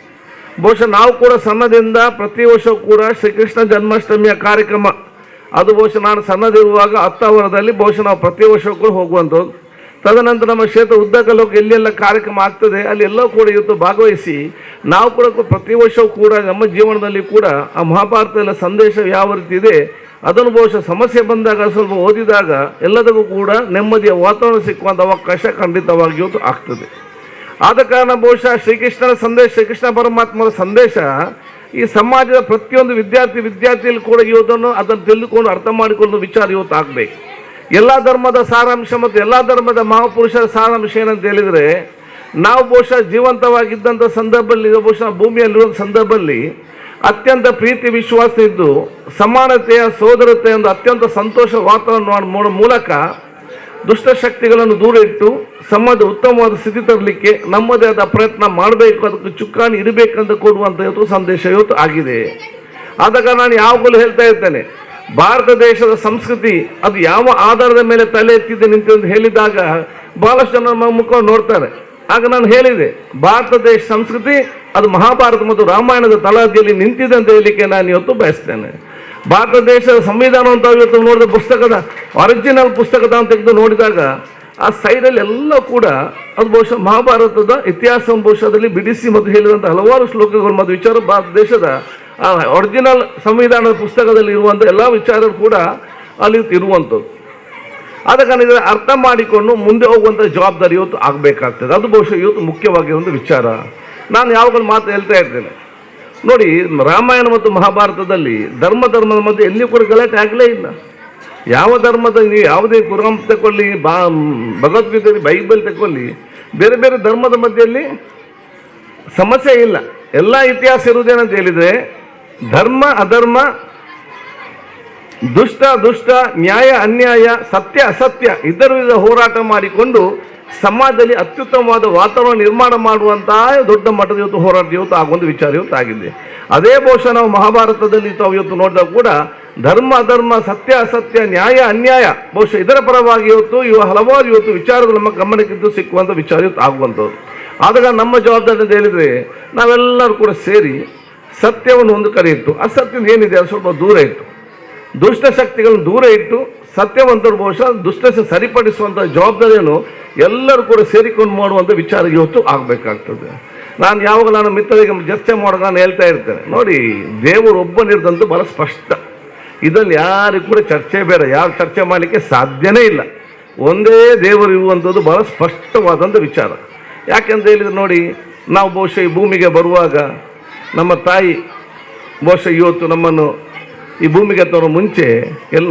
ಬಹುಶಃ ನಾವು ಕೂಡ ಸಣ್ಣದಿಂದ ಪ್ರತಿ ವರ್ಷ ಕೂಡ ಶ್ರೀಕೃಷ್ಣ ಜನ್ಮಾಷ್ಟಮಿಯ ಕಾರ್ಯಕ್ರಮ ಅದು ಬಹುಶಃ ನಾನು ಸಣ್ಣದಿರುವಾಗ 10 ವರ್ಷದಲ್ಲಿ ಬಹುಶಃ ನಾವು ಪ್ರತಿ ವರ್ಷ ಕೂಡ ಹೋಗುವಂಥದ್ದು. ತದನಂತರ ನಮ್ಮ ಕ್ಷೇತ್ರ ಉದ್ದಗಲೋಕ ಎಲ್ಲೆಲ್ಲ ಕಾರ್ಯಕ್ರಮ ಆಗ್ತದೆ ಅಲ್ಲಿ ಎಲ್ಲವೂ ಕೂಡ ಇವತ್ತು ಭಾಗವಹಿಸಿ ನಾವು ಕೂಡ ಪ್ರತಿ ವರ್ಷವೂ ಕೂಡ ನಮ್ಮ ಜೀವನದಲ್ಲಿ ಕೂಡ ಆ ಮಹಾಭಾರತದ ಸಂದೇಶ ಯಾವ ರೀತಿ ಇದೆ ಅದನ್ನು ಬಹುಶಃ ಸಮಸ್ಯೆ ಬಂದಾಗ ಸ್ವಲ್ಪ ಓದಿದಾಗ ಎಲ್ಲದಕ್ಕೂ ಕೂಡ ನೆಮ್ಮದಿಯ ವಾತಾವರಣ ಸಿಕ್ಕುವಂಥ ಅವಕಾಶ ಖಂಡಿತವಾಗಿ ಇವತ್ತು ಆಗ್ತದೆ. ಆದ ಕಾರಣ ಬಹುಶಃ ಶ್ರೀಕೃಷ್ಣನ ಸಂದೇಶ, ಶ್ರೀಕೃಷ್ಣ ಪರಮಾತ್ಮರ ಸಂದೇಶ ಈ ಸಮಾಜದ ಪ್ರತಿಯೊಂದು ವಿದ್ಯಾರ್ಥಿಯಲ್ಲಿ ಕೂಡ ಇವತ್ತನ್ನು ಅದನ್ನು ತಿಳಿದುಕೊಂಡು ಅರ್ಥ ಮಾಡಿಕೊಂಡು ವಿಚಾರ ಇವತ್ತು ಆಗಬೇಕು. ಎಲ್ಲ ಧರ್ಮದ ಸಾರಾಂಶ ಮತ್ತು ಎಲ್ಲ ಧರ್ಮದ ಮಹಾಪುರುಷರ ಸಾರಾಂಶ ಏನಂತ ಹೇಳಿದರೆ ನಾವು ಬಹುಶಃ ಜೀವಂತವಾಗಿದ್ದಂಥ ಸಂದರ್ಭದಲ್ಲಿ ಬಹುಶಃ ಭೂಮಿಯಲ್ಲಿರುವ ಸಂದರ್ಭದಲ್ಲಿ ಅತ್ಯಂತ ಪ್ರೀತಿ ವಿಶ್ವಾಸ ಇದ್ದು ಸಮಾನತೆಯ ಸೋದರತೆ ಒಂದು ಅತ್ಯಂತ ಸಂತೋಷ ವಾತಾವರಣ ಮಾಡೋ ಮೂಲಕ ದುಷ್ಟಶಕ್ತಿಗಳನ್ನು ದೂರ ಇಟ್ಟು ಸಮಾಜ ಉತ್ತಮವಾದ ಸ್ಥಿತಿ ತರಲಿಕ್ಕೆ ನಮ್ಮದೇ ಆದ ಪ್ರಯತ್ನ ಮಾಡಬೇಕು, ಅದಕ್ಕೆ ಚುಕ್ಕಾಣಿ ಇರಬೇಕಂತ ಕೊಡುವಂಥ ಇವತ್ತು ಸಂದೇಶ ಇವತ್ತು ಆಗಿದೆ. ಆದ ಕಾರಣ ನಾನು ಯಾವಾಗಲೂ ಹೇಳ್ತಾ ಇರ್ತೇನೆ, ಭಾರತ ದೇಶದ ಸಂಸ್ಕೃತಿ ಅದು ಯಾವ ಆಧಾರದ ಮೇಲೆ ತಲೆ ಎತ್ತಿದೆ ನಿಂತು ಹೇಳಿದಾಗ ಬಹಳಷ್ಟು ಜನ ನಮ್ಮ ಮುಖವನ್ನು ನೋಡ್ತಾರೆ. ಆಗ ನಾನು ಹೇಳಿದೆ, ಭಾರತ ದೇಶ ಸಂಸ್ಕೃತಿ ಅದು ಮಹಾಭಾರತ ಮತ್ತು ರಾಮಾಯಣದ ತಳಹದಿಯಲ್ಲಿ ನಿಂತಿದೆ ಅಂತ ಹೇಳಲಿಕ್ಕೆ ನಾನು ಇವತ್ತು ಬಯಸ್ತೇನೆ. ಭಾರತ ದೇಶದ ಸಂವಿಧಾನ ಅಂತ ಇವತ್ತು ನೋಡಿದ ಪುಸ್ತಕದ ಒರಿಜಿನಲ್ ಪುಸ್ತಕದ ಅಂತ ತೆಗೆದು ನೋಡಿದಾಗ ಆ ಸೈಡಲ್ಲಿ ಎಲ್ಲ ಕೂಡ ಅದು ಬಹುಶಃ ಮಹಾಭಾರತದ ಇತಿಹಾಸ ಬಹುಶಃದಲ್ಲಿ ಬಿಡಿಸಿ ಮತ್ತು ಹೇಳಿದಂಥ ಹಲವಾರು ಶ್ಲೋಕಗಳು ಮತ್ತು ವಿಚಾರ ಭಾರತ ದೇಶದ ಆ ಒರಿಜಿನಲ್ ಸಂವಿಧಾನದ ಪುಸ್ತಕದಲ್ಲಿ ಇರುವಂಥ ಎಲ್ಲ ವಿಚಾರಗಳು ಕೂಡ ಅಲ್ಲಿ ಇರುವಂಥದ್ದು. ಆದ ಕಾರಣ ಇದರ ಅರ್ಥ ಮಾಡಿಕೊಂಡು ಮುಂದೆ ಹೋಗುವಂಥ ಜವಾಬ್ದಾರಿ ಇವತ್ತು ಆಗಬೇಕಾಗ್ತದೆ. ಅದು ಬಹುಶಃ ಇವತ್ತು ಮುಖ್ಯವಾಗಿರುವಂಥ ವಿಚಾರ. ನಾನು ಯಾವಾಗಲೂ ಮಾತು ಹೇಳ್ತಾ ಇರ್ತೇನೆ ನೋಡಿ, ರಾಮಾಯಣ ಮತ್ತು ಮಹಾಭಾರತದಲ್ಲಿ ಧರ್ಮದ ಮಧ್ಯೆ ಎಲ್ಲಿಯೂ ಕೂಡ ಗಲಾಟೆ ಆಗಲೇ ಇಲ್ಲ. ಯಾವ ಧರ್ಮದ ನೀವು ಯಾವುದೇ ಕುರಾನ್ ತಗೊಳ್ಳಿ, ಭಗವದ್ಗೀತೆ ಬೈಬಲ್ ತಗೊಳ್ಳಿ, ಬೇರೆ ಬೇರೆ ಧರ್ಮದ ಮಧ್ಯೆಯಲ್ಲಿ ಸಮಸ್ಯೆ ಇಲ್ಲ. ಎಲ್ಲ ಇತಿಹಾಸ ಇರುವುದೇನಂತ ಹೇಳಿದರೆ ಧರ್ಮ ಅಧರ್ಮ, ದುಷ್ಟ ನ್ಯಾಯ ಅನ್ಯಾಯ, ಸತ್ಯ ಅಸತ್ಯ ಇದರ ವಿರುದ್ಧ ಹೋರಾಟ ಮಾಡಿಕೊಂಡು ಸಮಾಜದಲ್ಲಿ ಅತ್ಯುತ್ತಮವಾದ ವಾತಾವರಣ ನಿರ್ಮಾಣ ಮಾಡುವಂತಹ ದೊಡ್ಡ ಮಟ್ಟದ ಇವತ್ತು ಹೋರಾಟ ಇವತ್ತು ಆಗುವಂಥ ವಿಚಾರ ಇವತ್ತು ಆಗಿದೆ. ಅದೇ ಬಹುಶಃ ನಾವು ಮಹಾಭಾರತದಲ್ಲಿ ತಾವು ಇವತ್ತು ನೋಡಿದಾಗ ಕೂಡ ಧರ್ಮ ಅಧರ್ಮ, ಸತ್ಯ ಅಸತ್ಯ, ನ್ಯಾಯ ಅನ್ಯಾಯ ಬಹುಶಃ ಇದರ ಪರವಾಗಿ ಇವತ್ತು ಹಲವಾರು ಇವತ್ತು ವಿಚಾರಗಳು ನಮ್ಮ ಗಮನಕ್ಕಿದ್ದು ಸಿಕ್ಕುವಂಥ ವಿಚಾರ ಇವತ್ತು ಆಗುವಂಥದ್ದು. ಆದಾಗ ನಮ್ಮ ಜವಾಬ್ದಾರಿ ಅಂತ ಹೇಳಿದರೆ ನಾವೆಲ್ಲರೂ ಕೂಡ ಸೇರಿ ಸತ್ಯವನ್ನು ಒಂದು ಕಡೆ ಇಟ್ಟು ಅಸತ್ಯ ಏನಿದೆ ಅದು ಸ್ವಲ್ಪ ದೂರ ಇಟ್ಟು ದುಷ್ಟಶಕ್ತಿಗಳನ್ನು ದೂರ ಇಟ್ಟು ಸತ್ಯವಂತರು ಬಹುಶಃ ದುಷ್ಟ ಸರಿಪಡಿಸುವಂಥ ಜವಾಬ್ದಾರಿಯನ್ನು ಎಲ್ಲರೂ ಕೂಡ ಸೇರಿಕೊಂಡು ಮಾಡುವಂಥ ವಿಚಾರ ಇವತ್ತು ಆಗಬೇಕಾಗ್ತದೆ. ನಾನು ಯಾವಾಗ ನಾನು ಮಿತ್ರರಿಗೆ ಚರ್ಚೆ ಮಾಡುವಾಗ ನಾನು ಹೇಳ್ತಾ ಇರ್ತೇನೆ, ನೋಡಿ ದೇವರು ಒಬ್ಬನಿರ್ದಂತೂ ಬಹಳ ಸ್ಪಷ್ಟ. ಇದರಲ್ಲಿ ಯಾರಿಗೂ ಕೂಡ ಚರ್ಚೆ ಬೇಡ, ಯಾರು ಚರ್ಚೆ ಮಾಡಲಿಕ್ಕೆ ಸಾಧ್ಯನೇ ಇಲ್ಲ. ಒಂದೇ ದೇವರು ಇರುವಂಥದ್ದು ಬಹಳ ಸ್ಪಷ್ಟವಾದಂಥ ವಿಚಾರ. ಯಾಕೆಂತ ಹೇಳಿದರೆ ನೋಡಿ, ನಾವು ಬಹುಶಃ ಈ ಭೂಮಿಗೆ ಬರುವಾಗ ನಮ್ಮ ತಾಯಿ ಬಹುಶಃ ಇವತ್ತು ನಮ್ಮನ್ನು ಈ ಭೂಮಿಗೆ ತರೋ ಮುಂಚೆ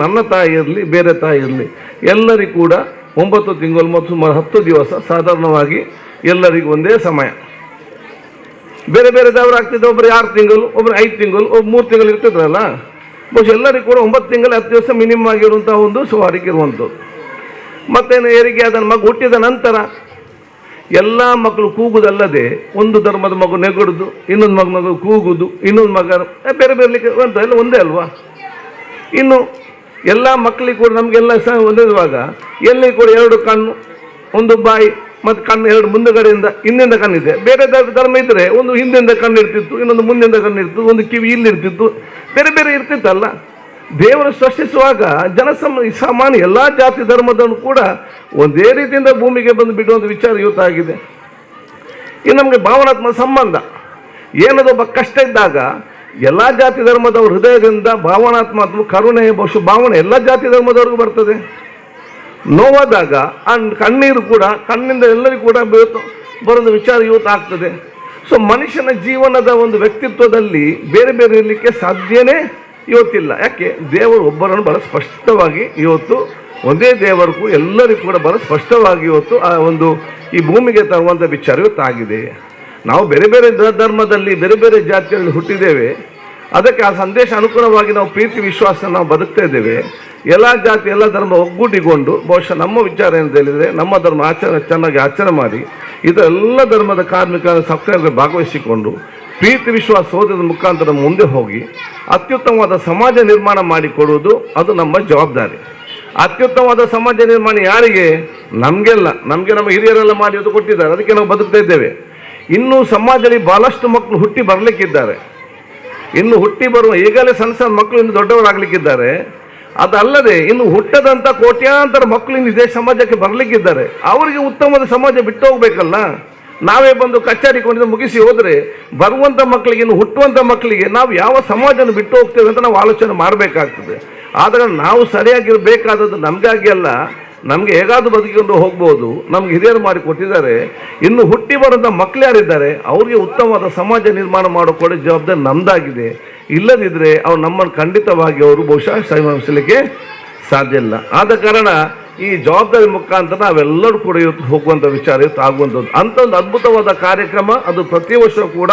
ನನ್ನ ತಾಯಿ ಇರಲಿ ಬೇರೆ ತಾಯಿ ಇರಲಿ ಎಲ್ಲರಿಗೂ ಕೂಡ 9 ತಿಂಗಳು ಮತ್ತು ಸುಮಾರು 10 ದಿವಸ ಸಾಧಾರಣವಾಗಿ ಎಲ್ಲರಿಗೂ ಒಂದೇ ಸಮಯ. ಬೇರೆ ಬೇರೆ ದೇವರು ಆಗ್ತಿದ್ದೆ, ಒಬ್ಬರು 6 ತಿಂಗಳು, ಒಬ್ಬರು 5 ತಿಂಗಳು, ಒಬ್ಬರು 3 ತಿಂಗಳು ಇರ್ತಿದ್ರಲ್ಲ. ಬಹುಶಃ ಎಲ್ಲರಿಗೂ ಕೂಡ 9 ತಿಂಗಳು 10 ದಿವಸ ಮಿನಿಮಮ್ ಆಗಿರುವಂಥ ಒಂದು ಸುವಾರಿಕೆ ಇರುವಂಥದ್ದು. ಮತ್ತೇನು ಹೆರಿಗೆ ಆದ ಮಗು ಹುಟ್ಟಿದ ನಂತರ ಎಲ್ಲ ಮಕ್ಕಳು ಕೂಗುದಲ್ಲದೆ ಒಂದು ಧರ್ಮದ ಮಗು ನೆಗಡುದು, ಇನ್ನೊಂದು ಮಗು ಕೂಗುದು, ಇನ್ನೊಂದು ಮಗ ಬೇರೆ ಬೇರೆಲಿಕ್ಕೆ ಅಂತ ಎಲ್ಲ ಒಂದೇ ಅಲ್ವಾ. ಇನ್ನು ಎಲ್ಲ ಮಕ್ಕಳಿಗೆ ಕೂಡ ನಮಗೆಲ್ಲ ಸಹ ಒಂದಿರುವಾಗ ಎಲ್ಲಿ ಕೂಡ 2 ಕಣ್ಣು, ಒಂದು ಬಾಯಿ ಮತ್ತು ಕಣ್ಣು 2 ಮುಂದುಗಡೆಯಿಂದ ಹಿಂದಿಂದ ಕಣ್ಣಿದೆ. ಬೇರೆ ಧರ್ಮ ಇದ್ದರೆ ಒಂದು ಹಿಂದಿಂದ ಕಣ್ಣು ಇರ್ತಿತ್ತು, ಇನ್ನೊಂದು ಮುಂದಿಂದ ಕಣ್ಣು ಇರ್ತಿತ್ತು, ಒಂದು ಕಿವಿ ಇಲ್ಲಿರ್ತಿತ್ತು, ಬೇರೆ ಬೇರೆ ಇರ್ತಿತ್ತಲ್ಲ. ದೇವರು ಸೃಷ್ಟಿಸುವಾಗ ಸಾಮಾನ್ಯ ಎಲ್ಲ ಜಾತಿ ಧರ್ಮದನ್ನು ಕೂಡ ಒಂದೇ ರೀತಿಯಿಂದ ಭೂಮಿಗೆ ಬಂದು ಬಿಡುವಂಥ ವಿಚಾರ ಇವತ್ತಾಗಿದೆ. ಇನ್ನು ನಮಗೆ ಭಾವನಾತ್ಮಕ ಸಂಬಂಧ ಏನದೊಬ್ಬ ಕಷ್ಟ ಇದ್ದಾಗ ಎಲ್ಲ ಜಾತಿ ಧರ್ಮದವ್ರ ಹೃದಯದಿಂದ ಭಾವನಾತ್ಮಕ ಕರುಣೆ ಬಹುಶಃ ಭಾವನೆ ಎಲ್ಲ ಜಾತಿ ಧರ್ಮದವ್ರಿಗೂ ಬರ್ತದೆ. ನೋವಾದಾಗ ಕಣ್ಣೀರು ಕೂಡ ಕಣ್ಣಿಂದ ಎಲ್ಲರಿಗೂ ಕೂಡ ಬರೋದು ವಿಚಾರ ಇವತ್ತು ಆಗ್ತದೆ. ಸೊ ಮನುಷ್ಯನ ಜೀವನದ ಒಂದು ವ್ಯಕ್ತಿತ್ವದಲ್ಲಿ ಬೇರೆ ಬೇರೆ ಇರಲಿಕ್ಕೆ ಸಾಧ್ಯನೇ ಇವತ್ತಿಲ್ಲ. ಯಾಕೆ ದೇವರು ಒಬ್ಬರನ್ನು ಬಹಳ ಸ್ಪಷ್ಟವಾಗಿ ಇವತ್ತು ಒಂದೇ ದೇವರಿಗೂ ಎಲ್ಲರಿಗೂ ಕೂಡ ಬಹಳ ಸ್ಪಷ್ಟವಾಗಿ ಇವತ್ತು ಆ ಒಂದು ಈ ಭೂಮಿಗೆ ತರುವಂಥ ವಿಚಾರ ಇವತ್ತಾಗಿದೆ. ನಾವು ಬೇರೆ ಬೇರೆ ಧರ್ಮದಲ್ಲಿ ಬೇರೆ ಬೇರೆ ಜಾತಿಯಲ್ಲಿ ಹುಟ್ಟಿದ್ದೇವೆ. ಅದಕ್ಕೆ ಆ ಸಂದೇಶ ಅನುಕೂಲವಾಗಿ ನಾವು ಪ್ರೀತಿ ವಿಶ್ವಾಸ ನಾವು ಬದುಕ್ತಾ ಇದ್ದೇವೆ. ಎಲ್ಲ ಜಾತಿ ಎಲ್ಲ ಧರ್ಮ ಒಗ್ಗೂಡಿಕೊಂಡು ಬಹುಶಃ ನಮ್ಮ ವಿಚಾರ ಏನಂತ ಹೇಳಿದರೆ ನಮ್ಮ ಧರ್ಮ ಚೆನ್ನಾಗಿ ಆಚರಣೆ ಮಾಡಿ ಇದೆಲ್ಲ ಧರ್ಮದ ಕಾರ್ಮಿಕರ ಸಕ್ರಿಯವಾಗಿ ಭಾಗವಹಿಸಿಕೊಂಡು ಪ್ರೀತಿ ವಿಶ್ವಾಸ ಸೋದರದ ಮುಖಾಂತರ ಮುಂದೆ ಹೋಗಿ ಅತ್ಯುತ್ತಮವಾದ ಸಮಾಜ ನಿರ್ಮಾಣ ಮಾಡಿಕೊಡುವುದು ಅದು ನಮ್ಮ ಜವಾಬ್ದಾರಿ. ಅತ್ಯುತ್ತಮವಾದ ಸಮಾಜ ನಿರ್ಮಾಣ ಯಾರಿಗೆ? ನಮಗೆಲ್ಲ, ನಮ್ಮ ಹಿರಿಯರೆಲ್ಲ ಮಾಡಿ ಅದು ಕೊಟ್ಟಿದ್ದಾರೆ, ಅದಕ್ಕೆ ನಾವು ಬದುಕ್ತಾ ಇದ್ದೇವೆ. ಇನ್ನೂ ಸಮಾಜದಲ್ಲಿ ಬಹಳಷ್ಟು ಮಕ್ಕಳು ಹುಟ್ಟಿ ಬರಲಿಕ್ಕಿದ್ದಾರೆ. ಇನ್ನು ಹುಟ್ಟಿ ಬರುವ ಈಗಲೇ ಸಣ್ಣ ಸಣ್ಣ ಮಕ್ಕಳು ಇನ್ನು ದೊಡ್ಡವರಾಗಲಿಕ್ಕಿದ್ದಾರೆ. ಅದಲ್ಲದೆ ಇನ್ನು ಹುಟ್ಟದಂಥ ಕೋಟ್ಯಾಂತರ ಮಕ್ಕಳು ಇನ್ನು ಇದೇ ಸಮಾಜಕ್ಕೆ ಬರಲಿಕ್ಕಿದ್ದಾರೆ. ಅವರಿಗೆ ಉತ್ತಮವಾದ ಸಮಾಜ ಬಿಟ್ಟು ಹೋಗ್ಬೇಕಲ್ಲ. ನಾವೇ ಬಂದು ಕಚೇರಿ ಕೊಂಡಿದ್ದು ಮುಗಿಸಿ ಹೋದರೆ ಬರುವಂಥ ಮಕ್ಕಳಿಗೆ ಇನ್ನು ಹುಟ್ಟುವಂಥ ಮಕ್ಕಳಿಗೆ ನಾವು ಯಾವ ಸಮಾಜನ ಬಿಟ್ಟು ಹೋಗ್ತೇವೆ ಅಂತ ನಾವು ಆಲೋಚನೆ ಮಾಡಬೇಕಾಗ್ತದೆ. ಆದರೆ ನಾವು ಸರಿಯಾಗಿರಬೇಕಾದದ್ದು ನಮಗಾಗಿ ಅಲ್ಲ, ನಮಗೆ ಹೇಗಾದರೂ ಬದುಕಿಕೊಂಡು ಹೋಗ್ಬೋದು. ನಮ್ಗೆ ಹಿರಿಯರು ಮಾಡಿ ಕೊಟ್ಟಿದ್ದಾರೆ. ಇನ್ನು ಹುಟ್ಟಿ ಬರೋಂಥ ಮಕ್ಕಳು ಯಾರಿದ್ದಾರೆ ಅವ್ರಿಗೆ ಉತ್ತಮವಾದ ಸಮಾಜ ನಿರ್ಮಾಣ ಮಾಡಿಕೊಡೋ ಜವಾಬ್ದಾರಿ ನಮ್ಮದಾಗಿದೆ. ಇಲ್ಲದಿದ್ದರೆ ಅವ್ರು ನಮ್ಮನ್ನು ಖಂಡಿತವಾಗಿ ಅವರು ಬಹುಶಃ ಸರಿಸಲಿಕ್ಕೆ ಸಾಧ್ಯ ಇಲ್ಲ. ಆದ ಕಾರಣ ಈ ಜವಾಬ್ದಾರಿ ಮುಖಾಂತರ ನಾವೆಲ್ಲರೂ ಕೂಡ ಇವತ್ತು ಹೋಗುವಂಥ ವಿಚಾರ ಇವತ್ತು ಆಗುವಂಥದ್ದು ಅಂಥ ಒಂದು ಅದ್ಭುತವಾದ ಕಾರ್ಯಕ್ರಮ. ಅದು ಪ್ರತಿ ವರ್ಷ ಕೂಡ